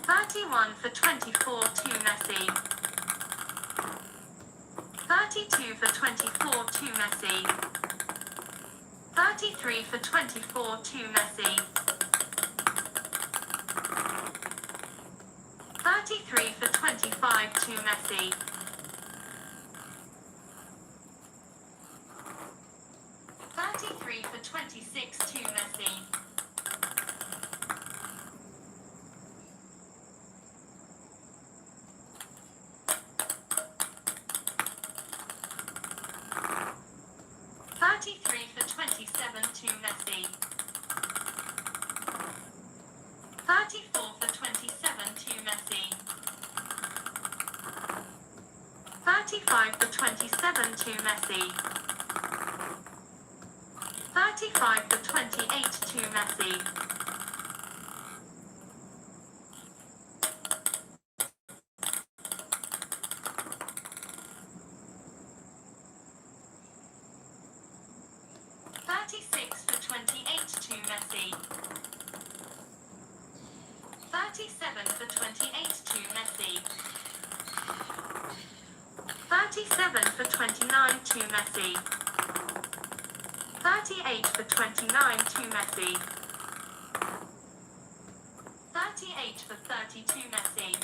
31 for 24 to Messi. 32 for 24 to Messi. 33 for 24 to Messi. 33 for 25 to Messi. 33 for 26 to Messi. 33 for 27 to Messi. 34 for 27 to Messi. 35 for 27 to Messi. 35 for 28 to Messi. 36 for 28 to Messi. 37 for 28 to Messi. 37 for 29 to Messi. 38 for 29 to Messi. 38 for 30 to Messi.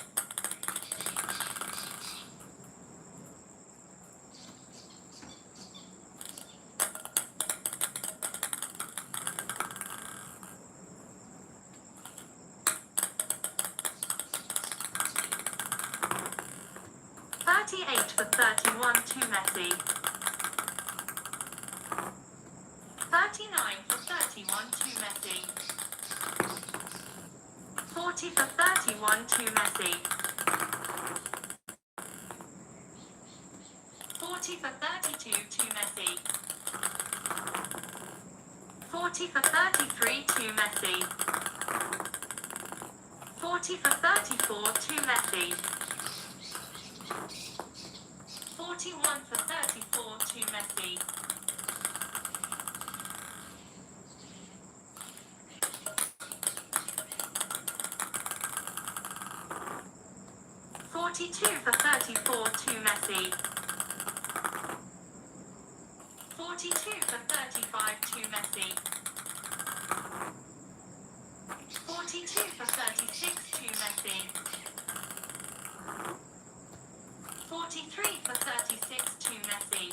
38 for 31 to Messi. 39 for 31 to Messi. 40 for 31 to Messi. 40 for 32 to Messi. 40 for 33 to Messi. 40 for 34 to Messi. 41 for 34 to Messi. 42 for 34 to Messi. 42 for 35 to Messi. 42 for 36 to Messi. 43 for 36 to Messi.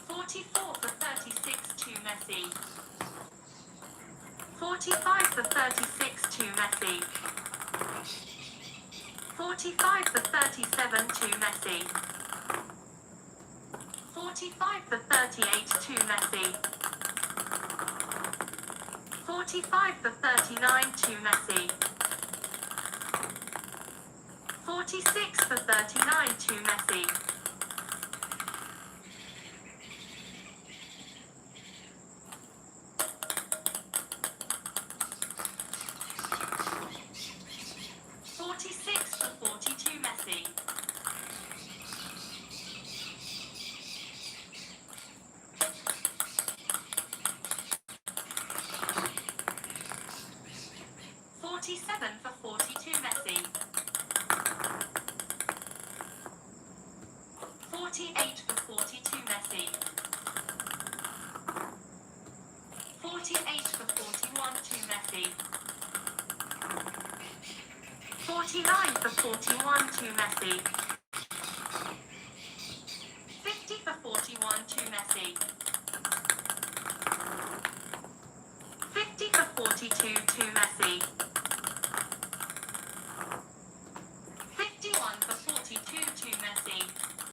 44 for 36 to Messi. 45 for 36 to Messi. 45 for 37 to Messi. 45 for 38 to Messi. 45 for 39 to Messi. 46 for 39 to Messi. 46 for 42 Messi. 47 for 42 Messi. 48 for 42 Messi. 48 for 41 to Messi. 49 for 41 to Messi. 50 for 41 to Messi. 50 for 42 to Messi. 51 for 42 to Messi.